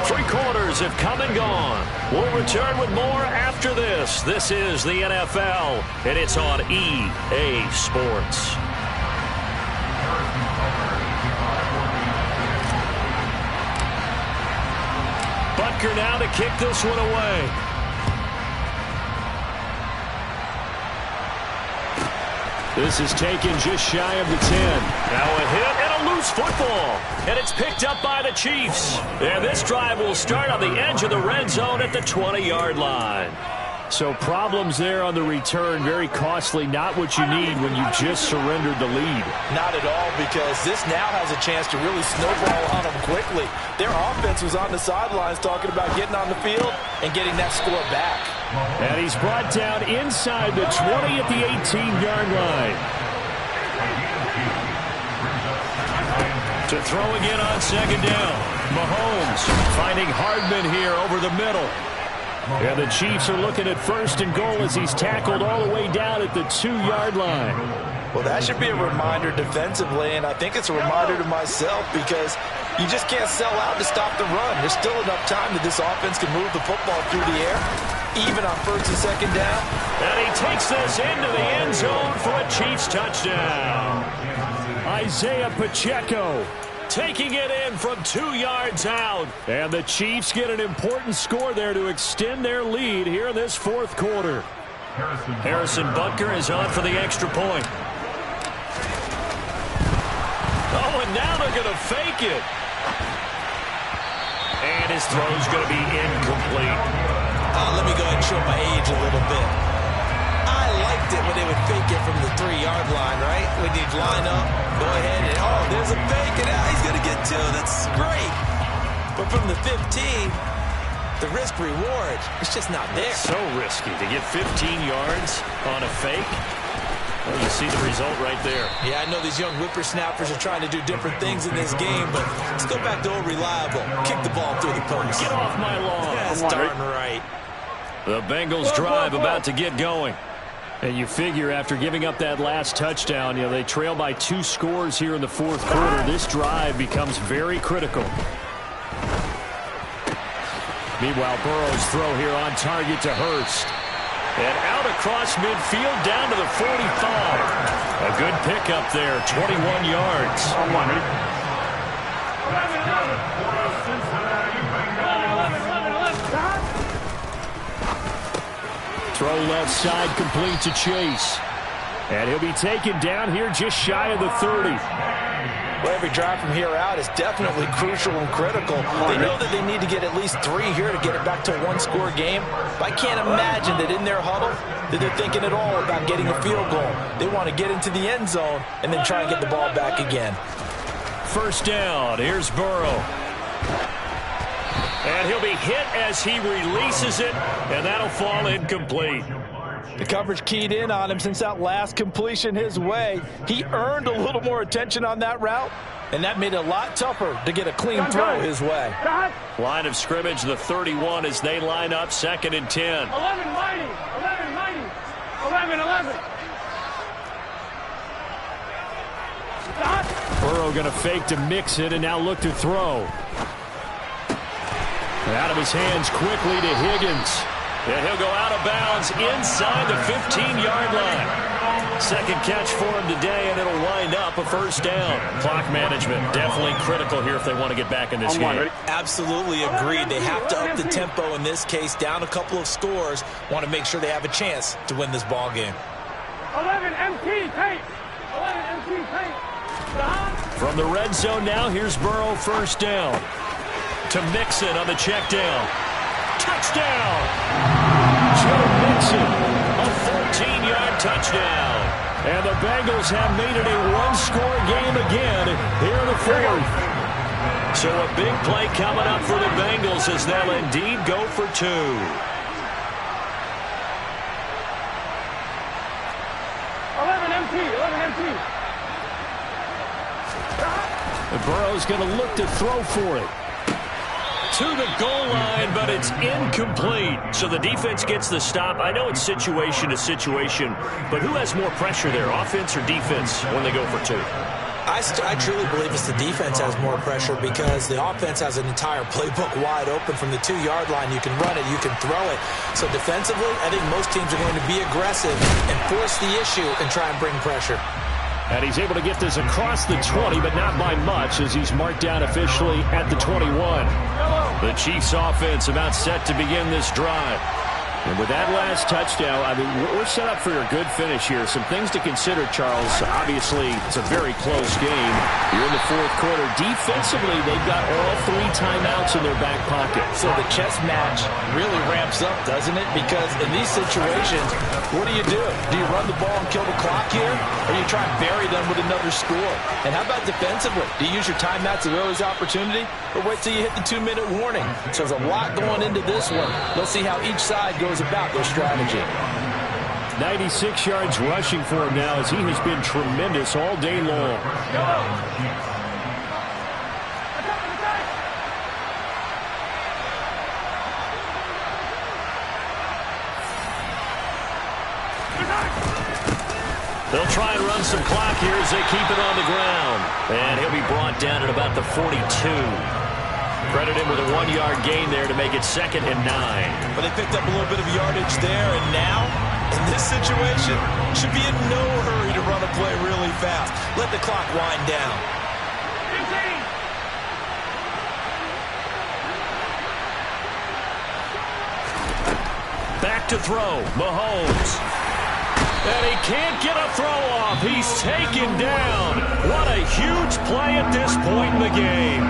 3 quarters have come and gone. We'll return with more after this. This is the NFL, and it's on EA Sports. Butker now to kick this one away. This is taken just shy of the 10. Now a hit and a loose football. And it's picked up by the Chiefs. And this drive will start on the edge of the red zone at the 20-yard line. So problems there on the return. Very costly. Not what you need when you just surrendered the lead. Not at all, because this now has a chance to really snowball on them quickly. Their offense was on the sidelines talking about getting on the field and getting that score back. And he's brought down inside the 20 at the 18-yard line. To throw again on 2nd down. Mahomes finding Hardman here over the middle. And the Chiefs are looking at 1st and goal as he's tackled all the way down at the 2-yard line. Well, that should be a reminder defensively, and I think it's a reminder to myself, because you just can't sell out to stop the run. There's still enough time that this offense can move the football through the air, even on 1st and 2nd down. And he takes this into the end zone for a Chiefs touchdown. Isaiah Pacheco taking it in from 2 yards out. And the Chiefs get an important score there to extend their lead here in this 4th quarter. Harrison Butker is on for the extra point. Oh, and now they're going to fake it. And his throw's going to be incomplete. Let me go ahead and show my age a little bit. I liked it when they would fake it from the 3-yard line, right? When you'd line up, go ahead and, oh, there's a fake, and he's going to get 2. That's great. But from the 15, the risk-reward, it's just not there. So risky to get 15 yards on a fake. Well, you see the result right there. Yeah, I know these young whippersnappers are trying to do different things in this game, but let's go back to old reliable. Kick the ball through the post. Get off my lawn. That's darn right. The Bengals drive about to get going. And you figure after giving up that last touchdown, you know, they trail by 2 scores here in the 4th quarter. This drive becomes very critical. Meanwhile, Burrow's throw here on target to Hurst. And out across midfield down to the 45. A good pickup there, 21 yards. Throw left side, complete to Chase. And he'll be taken down here just shy of the 30. Well, every drive from here out is definitely crucial and critical. They know that they need to get at least 3 here to get it back to a one-score game. But I can't imagine that in their huddle that they're thinking at all about getting a field goal. They want to get into the end zone and then try and get the ball back again. First down, here's Burrow. And he'll be hit as he releases it, and that'll fall incomplete. The coverage keyed in on him since that last completion his way. He earned a little more attention on that route, and that made it a lot tougher to get a clean throw his way. Line of scrimmage, the 31 as they line up, 2nd and 10. 11 mighty, 11 mighty, 11. Burrow going to fake to mix it and now look to throw. Out of his hands quickly to Higgins. And he'll go out of bounds inside the 15-yard line. Second catch for him today, and it'll wind up a first down. Clock management definitely critical here if they want to get back in this game. Absolutely agreed. They have to up the tempo in this case, down a couple of scores. Want to make sure they have a chance to win this ball game. 11 MT tape. 11 MT tape. From the red zone now, here's Burrow, first down. To Mixon on the check down. Touchdown! Joe Mixon. A 14-yard touchdown. And the Bengals have made it a one-score game again here in the fourth. So a big play coming up for the Bengals as they'll indeed go for 2. And Burrow's going to look to throw for it. To the goal line, but it's incomplete. So the defense gets the stop. I know it's situation to situation, but who has more pressure there, offense or defense, when they go for 2? I truly believe it's the defense has more pressure because the offense has an entire playbook wide open from the 2-yard line. You can run it, you can throw it. So defensively, I think most teams are going to be aggressive and force the issue and try and bring pressure. And he's able to get this across the 20, but not by much as he's marked down officially at the 21. The Chiefs offense about set to begin this drive. And with that last touchdown, I mean, we're set up for a good finish here. Some things to consider, Charles. Obviously, it's a very close game. You're in the fourth quarter. Defensively, they've got all 3 timeouts in their back pocket. So the chess match really ramps up, doesn't it? Because in these situations, what do? Do you run the ball and kill the clock here? Or do you try and bury them with another score? And how about defensively? Do you use your timeouts at early opportunity? Or wait till you hit the 2-minute warning? So there's a lot going into this one. Let's see how each side goes about their strategy. 96 yards rushing for him now as he has been tremendous all day long. They'll try and run some clock here as they keep it on the ground. And he'll be brought down at about the 42. Credit him with a 1-yard gain there to make it 2nd and 9. But they picked up a little bit of yardage there, and now, in this situation, should be in no hurry to run a play really fast. Let the clock wind down. Back to throw, Mahomes. And he can't get a throw off. He's taken down. What a huge play at this point in the game.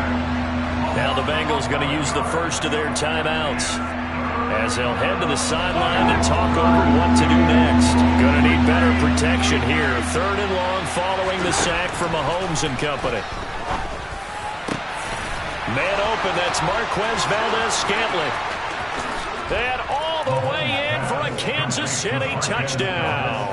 Now the Bengals going to use the first of their timeouts as they'll head to the sideline to talk over what to do next. Going to need better protection here. 3rd and long following the sack from Mahomes and company. Man open, that's Marquez Valdez-Scantling. And all the way in for a Kansas City touchdown.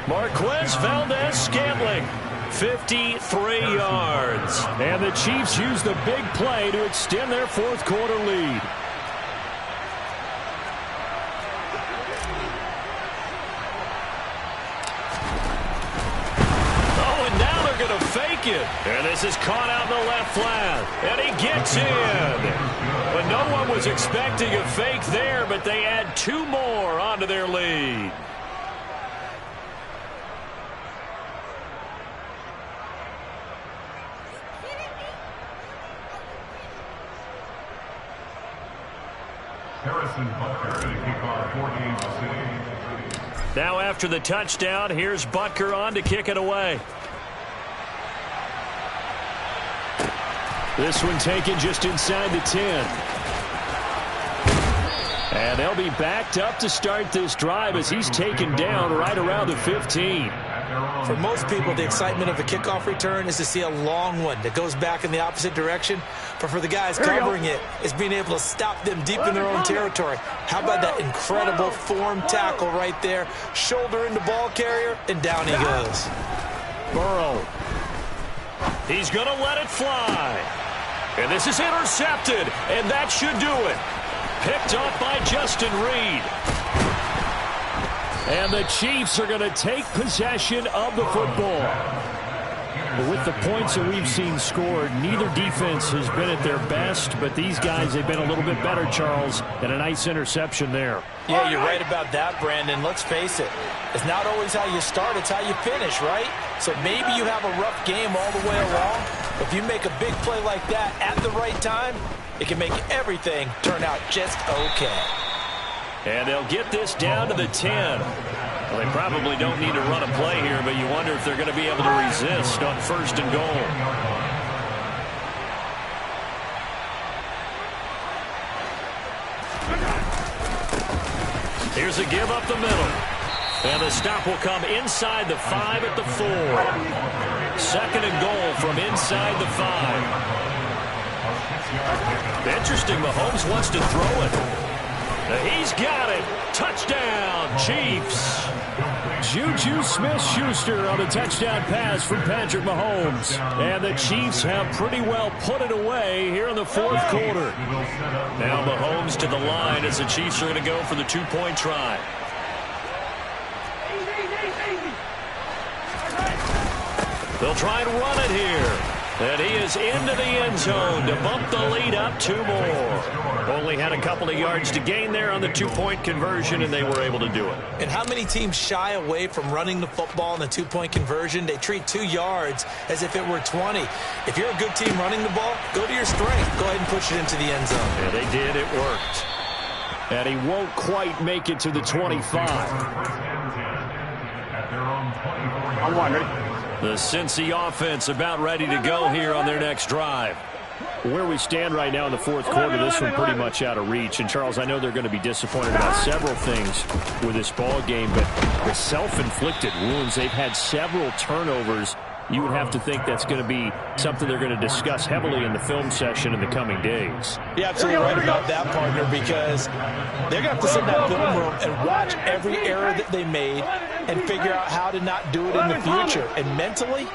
Marquez Valdez-Scantling, 53 yards. And the Chiefs use the big play to extend their fourth quarter lead. Oh, and now they're going to fake second. And this is caught out in the left flat. And he gets in. But no one was expecting a fake there, but they add 2 more onto their lead. Harrison Butker to kick off 4 games today. Now after the touchdown, here's Butker on to kick it away. This one taken just inside the 10. And they'll be backed up to start this drive as he's taken down right around the 15. For most people, the excitement of the kickoff return is to see a long one that goes back in the opposite direction. But for the guys covering it, it's being able to stop them deep in their own territory. How about that incredible form tackle right there? Shoulder into ball carrier, and down he goes. Burrow. He's going to let it fly. And this is intercepted, and that should do it. Picked off by Justin Reed. And the Chiefs are going to take possession of the football. But with the points that we've seen scored, neither defense has been at their best, but these guys have been a little bit better, Charles, and a nice interception there. Yeah, you're right about that, Brandon. Let's face it. It's not always how you start, it's how you finish, right? So maybe you have a rough game all the way along. If you make a big play like that at the right time, it can make everything turn out just okay. And they'll get this down to the 10. Well, they probably don't need to run a play here, but you wonder if they're going to be able to resist on 1st and goal. Here's a give up the middle. And the stop will come inside the 5 at the 4. 2nd and goal from inside the 5. Interesting, Mahomes wants to throw it. He's got it. Touchdown, Chiefs. Juju Smith-Schuster on the touchdown pass from Patrick Mahomes. And the Chiefs have pretty well put it away here in the 4th quarter. Now Mahomes to the line as the Chiefs are going to go for the 2-point try. They'll try and run it here. And he is into the end zone to bump the lead up 2 more. Only had a couple of yards to gain there on the 2-point conversion, and they were able to do it. And how many teams shy away from running the football in the 2-point conversion? They treat 2 yards as if it were 20. If you're a good team running the ball, go to your strength. Go ahead and push it into the end zone. Yeah, they did. It worked. And he won't quite make it to the 25. I'm wondering. The Cincy offense about ready to go here on their next drive. Where we stand right now in the 4th quarter, this one pretty much out of reach. And, Charles, I know they're going to be disappointed about several things with this ball game, but the self-inflicted wounds, they've had several turnovers. You would have to think that's going to be something they're going to discuss heavily in the film session in the coming days. You're absolutely right about that, partner, because they're going to have to sit in that film room and watch every error that they made and figure out how to not do it in the future. And mentally,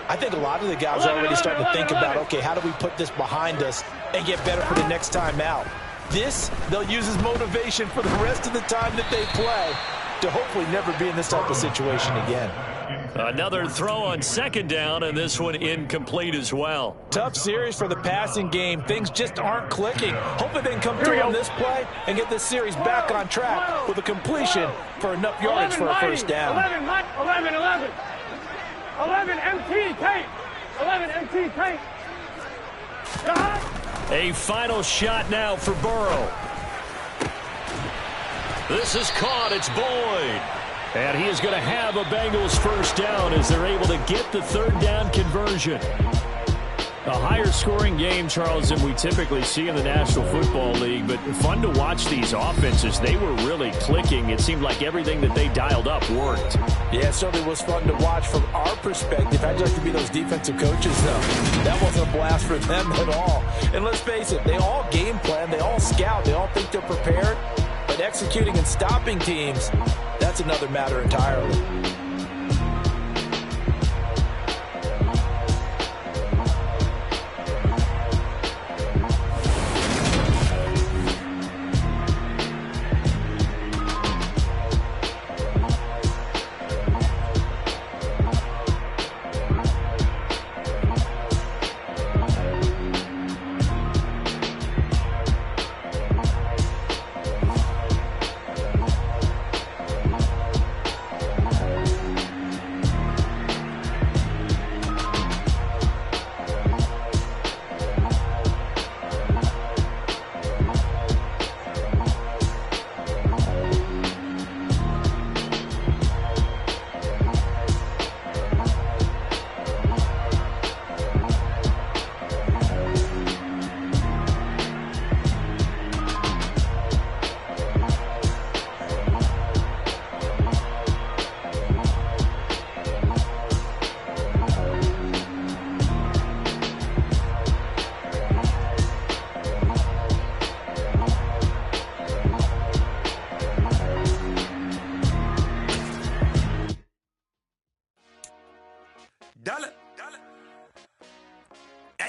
I think a lot of the guys are already starting to think about, okay, how do we put this behind us and get better for the next time out? This, they'll use as motivation for the rest of the time that they play to hopefully never be in this type of situation again. Another throw on 2nd down, and this one incomplete as well. Tough series for the passing game. Things just aren't clicking. Hopefully they can come through on this play and get this series back on track with a completion for enough yards for a 1st down. 11 MT tape. 11 MT tape. A final shot now for Burrow. This is caught. It's Boyd. And he is going to have a Bengals 1st down as they're able to get the 3rd down conversion. A higher scoring game, Charles, than we typically see in the National Football League, but fun to watch these offenses. They were really clicking. It seemed like everything that they dialed up worked. Yeah, it certainly was fun to watch from our perspective. How'd you like to be those defensive coaches, though? That wasn't a blast for them at all. And let's face it, they all game plan, they all scout, they all think they're prepared, but executing and stopping teams, that's another matter entirely.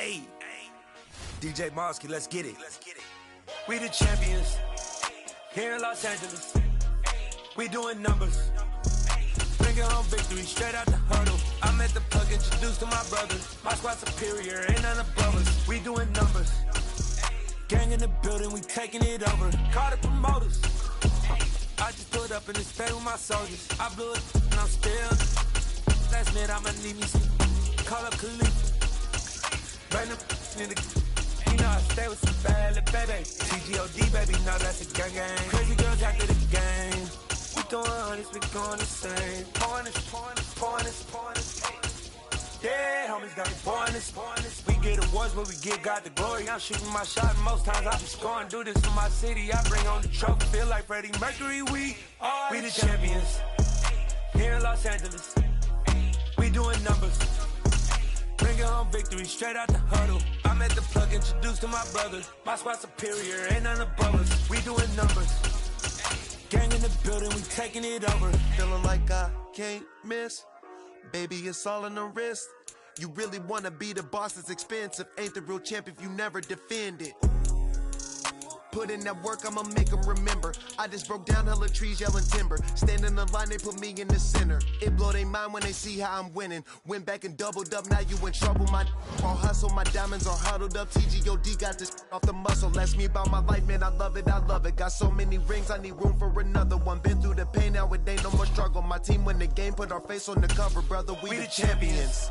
Hey, DJ Mosky, let's get it. We the champions here in Los Angeles. We doing numbers. Bringing home victory straight out the huddle. I'm at the plug, introduced to my brothers. My squad superior, ain't none above us. We doing numbers. Gang in the building, we taking it over. Call the promoters. I just put up in this state with my soldiers. I blew it and I'm still. Last minute I'ma need me some. Call up Khalid. Bring them in the. You know I stay with some bad little baby. TGOD baby, know that's a gang gang. Crazy girls after the game. We doing honest, we going the same. Pouring this. Yeah, homies got me pouring this. We get awards, but we give God the glory. I'm shooting my shot, and most times I be scoring. Do this for my city, I bring on the trophy. Feel like Freddie Mercury, we the champions. Here in Los Angeles, we doing numbers. Bringing home victory straight out the huddle. I'm at the plug, introduced to my brothers. My squad superior, ain't none above us. We doing numbers. Gang in the building, we taking it over. Feeling like I can't miss. Baby, it's all in the wrist. You really wanna be the boss, it's expensive. Ain't the real champ if you never defend it. Put in that work, I'ma make them remember. I just broke down hella trees, yelling timber. Stand in the line, they put me in the center. It blow their mind when they see how I'm winning. Went back and doubled up, now you in trouble. My all hustle, my diamonds are huddled up. TGOD got this off the muscle. Ask me about my life, man, I love it. Got so many rings, I need room for another one. Been through the pain, now it ain't no more struggle. My team win the game, put our face on the cover, brother. We the champions.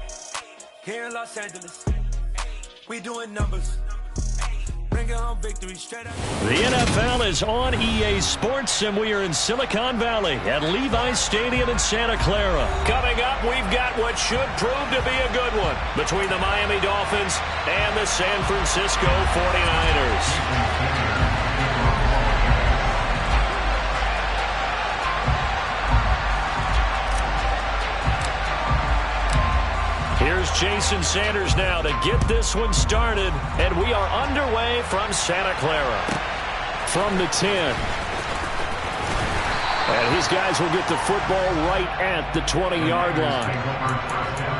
Here in Los Angeles, we doing numbers. Bringing home victory straight up. The NFL is on EA Sports, and we are in Silicon Valley at Levi's Stadium in Santa Clara. Coming up, we've got what should prove to be a good one between the Miami Dolphins and the San Francisco 49ers. Here's Jason Sanders now to get this one started, and we are underway from Santa Clara. From the 10. And his guys will get the football right at the 20-yard line.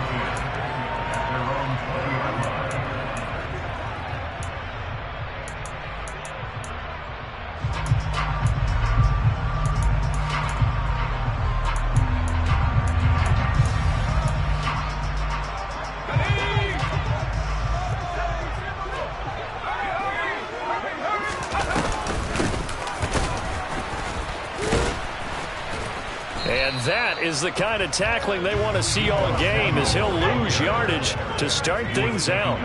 And that is the kind of tackling they want to see all game, as he'll lose yardage to start things out.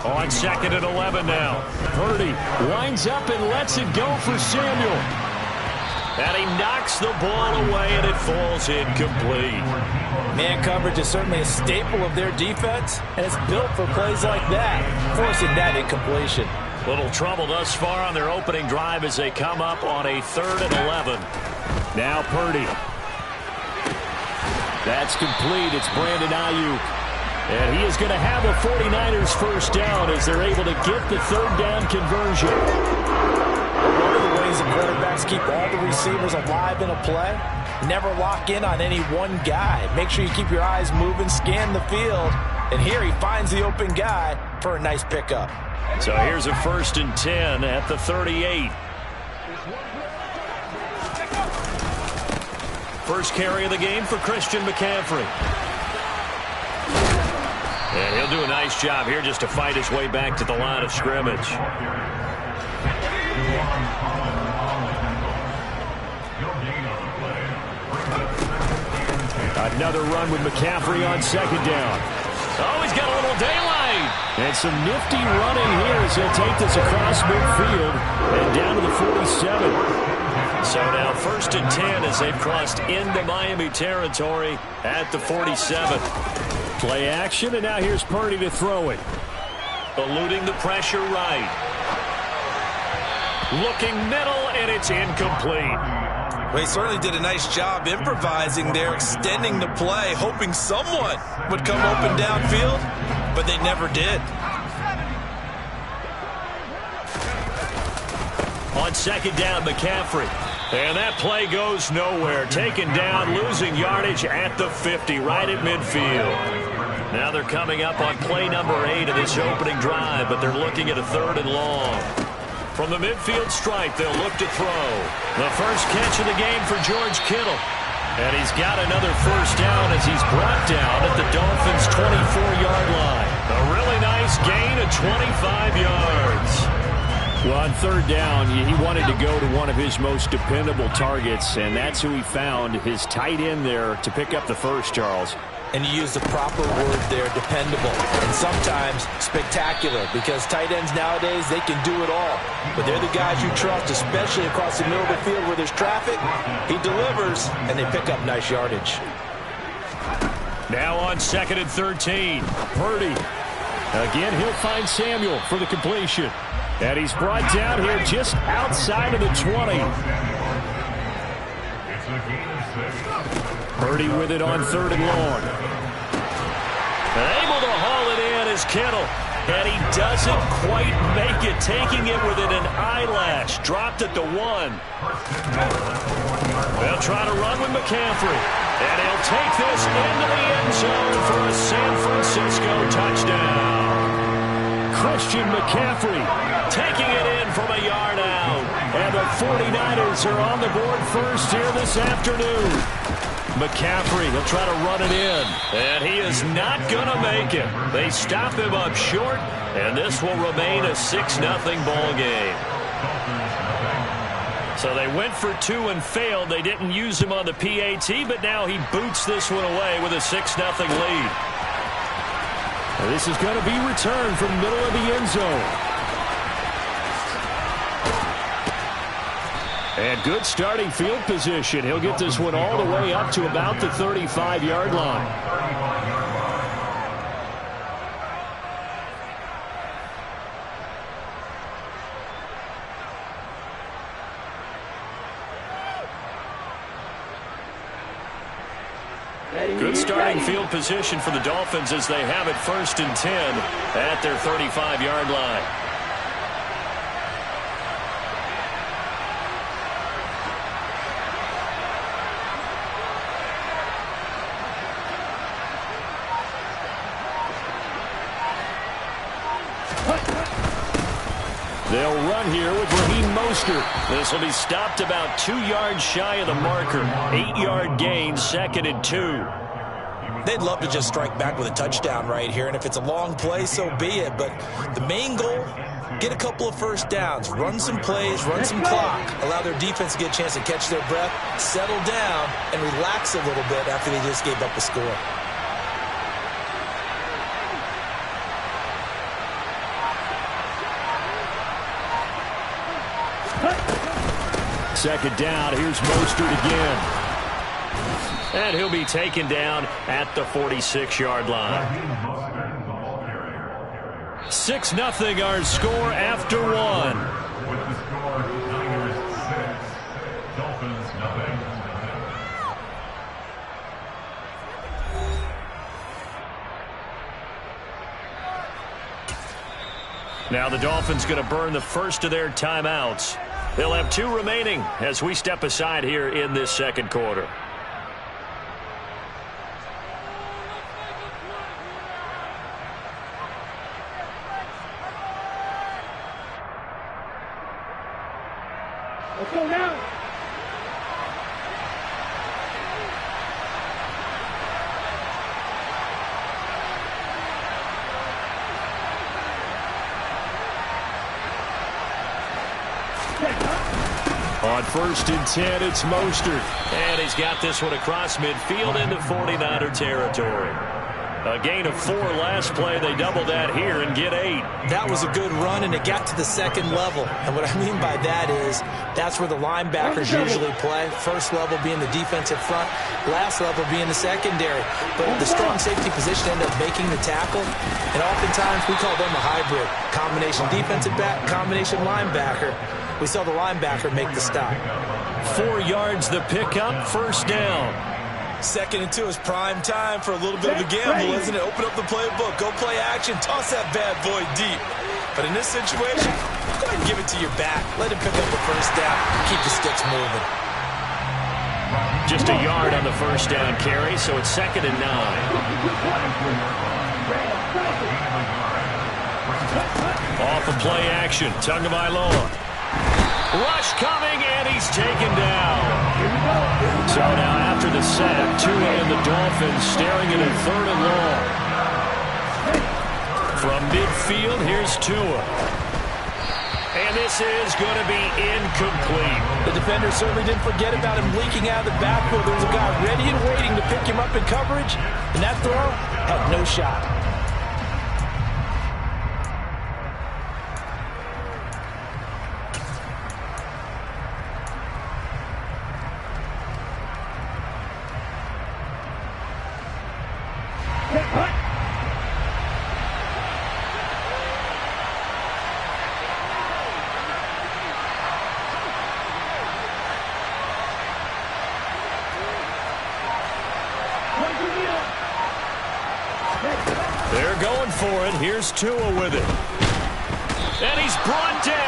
On 2nd and 11 now. Purdy lines up and lets it go for Samuel. And he knocks the ball away, and it falls incomplete. Man coverage is certainly a staple of their defense, and it's built for plays like that, forcing that incompletion. Little trouble thus far on their opening drive as they come up on a 3rd and 11. Now Purdy. That's complete. It's Brandon Ayuk. And he is going to have a 49ers first down as they're able to get the 3rd down conversion. One of the ways the quarterbacks keep all the receivers alive in a play, never lock in on any one guy. Make sure you keep your eyes moving, scan the field. And here he finds the open guy for a nice pickup. So here's a 1st and 10 at the 38. First carry of the game for Christian McCaffrey. And he'll do a nice job here just to fight his way back to the line of scrimmage. Another run with McCaffrey on 2nd down. Oh, he's got a little daylight. And some nifty running here as he'll take this across midfield and down to the 47. So now 1st and 10 as they've crossed into Miami territory at the 47. Play action, and now here's Purdy to throw it. Eluding the pressure right. Looking middle, and it's incomplete. Well, he certainly did a nice job improvising there, extending the play, hoping someone would come open downfield, but they never did. On 2nd down, McCaffrey. And that play goes nowhere. Taken down, losing yardage at the 50, right at midfield. Now they're coming up on play number 8 of this opening drive, but they're looking at a 3rd and long. From the midfield stripe, they'll look to throw. The first catch of the game for George Kittle. And he's got another first down as he's brought down at the Dolphins' 24-yard line. A really nice gain of 25 yards. Well, on 3rd down, he wanted to go to one of his most dependable targets, and that's who he found, his tight end there, to pick up the first, Charles. And you use the proper word there, dependable, and sometimes spectacular, because tight ends nowadays, they can do it all. But they're the guys you trust, especially across the middle of the field where there's traffic. He delivers, and they pick up nice yardage. Now on 2nd and 13, Purdy. Again, he'll find Samuel for the completion. And he's brought down here just outside of the 20. Purdy with it on 3rd and long. Able to haul it in is Kittle. And he doesn't quite make it, taking it within an eyelash. Dropped at the 1. They'll try to run with McCaffrey. And he'll take this into the end zone for a San Francisco touchdown. Christian McCaffrey taking it in from a yard out. And the 49ers are on the board first here this afternoon. McCaffrey, he'll try to run it in. And he is not going to make it. They stop him up short, and this will remain a 6-0 ball game. So they went for 2 and failed. They didn't use him on the PAT, but now he boots this one away with a 6-0 lead. This is going to be returned from the middle of the end zone. And good starting field position. He'll get this one all the way up to about the 35-yard line. Good starting field position for the Dolphins as they have it 1st and 10 at their 35-yard line. They'll run here with Raheem Mostert. This will be stopped about 2 yards shy of the marker. 8-yard gain, 2nd and 2. They'd love to just strike back with a touchdown right here, and if it's a long play, so be it. But the main goal, get a couple of first downs, run some plays, run some clock, allow their defense to get a chance to catch their breath, settle down, and relax a little bit after they just gave up a score. Second down, here's Mostert again. And he'll be taken down at the 46-yard line. 6-0 our score after 1. With the score, Niners 6, Dolphins 0. Now the Dolphins going to burn the first of their timeouts. They'll have 2 remaining as we step aside here in this second quarter. Let's go now. On 1st and 10, it's Mostert. And he's got this one across midfield into 49er territory. A gain of 4 last play. They double that here and get 8. That was a good run, and it got to the second level. And what I mean by that is that's where the linebackers usually play. First level being the defensive front, last level being the secondary. But the strong safety position ended up making the tackle. And oftentimes we call them a hybrid. Combination defensive back, combination linebacker. We saw the linebacker make the stop. 4 yards the pickup, first down. 2nd and 2 is prime time for a little bit of a gamble, isn't it? Open up the playbook, go play action, toss that bad boy deep. But in this situation, go ahead and give it to your back. Let him pick up the first down. Keep the sticks moving. Just a yard on the first down carry, so it's 2nd and 9. Off of play action, Tagovailoa. Rush coming, and he's taken down. So now after the sack, Tua and the Dolphins staring at a 3rd and long. From midfield, here's Tua. And this is going to be incomplete. The defender certainly didn't forget about him leaking out of the backfield. There was a guy ready and waiting to pick him up in coverage, and that throw had no shot. They're going for it. Here's Tua with it. And he's brought down.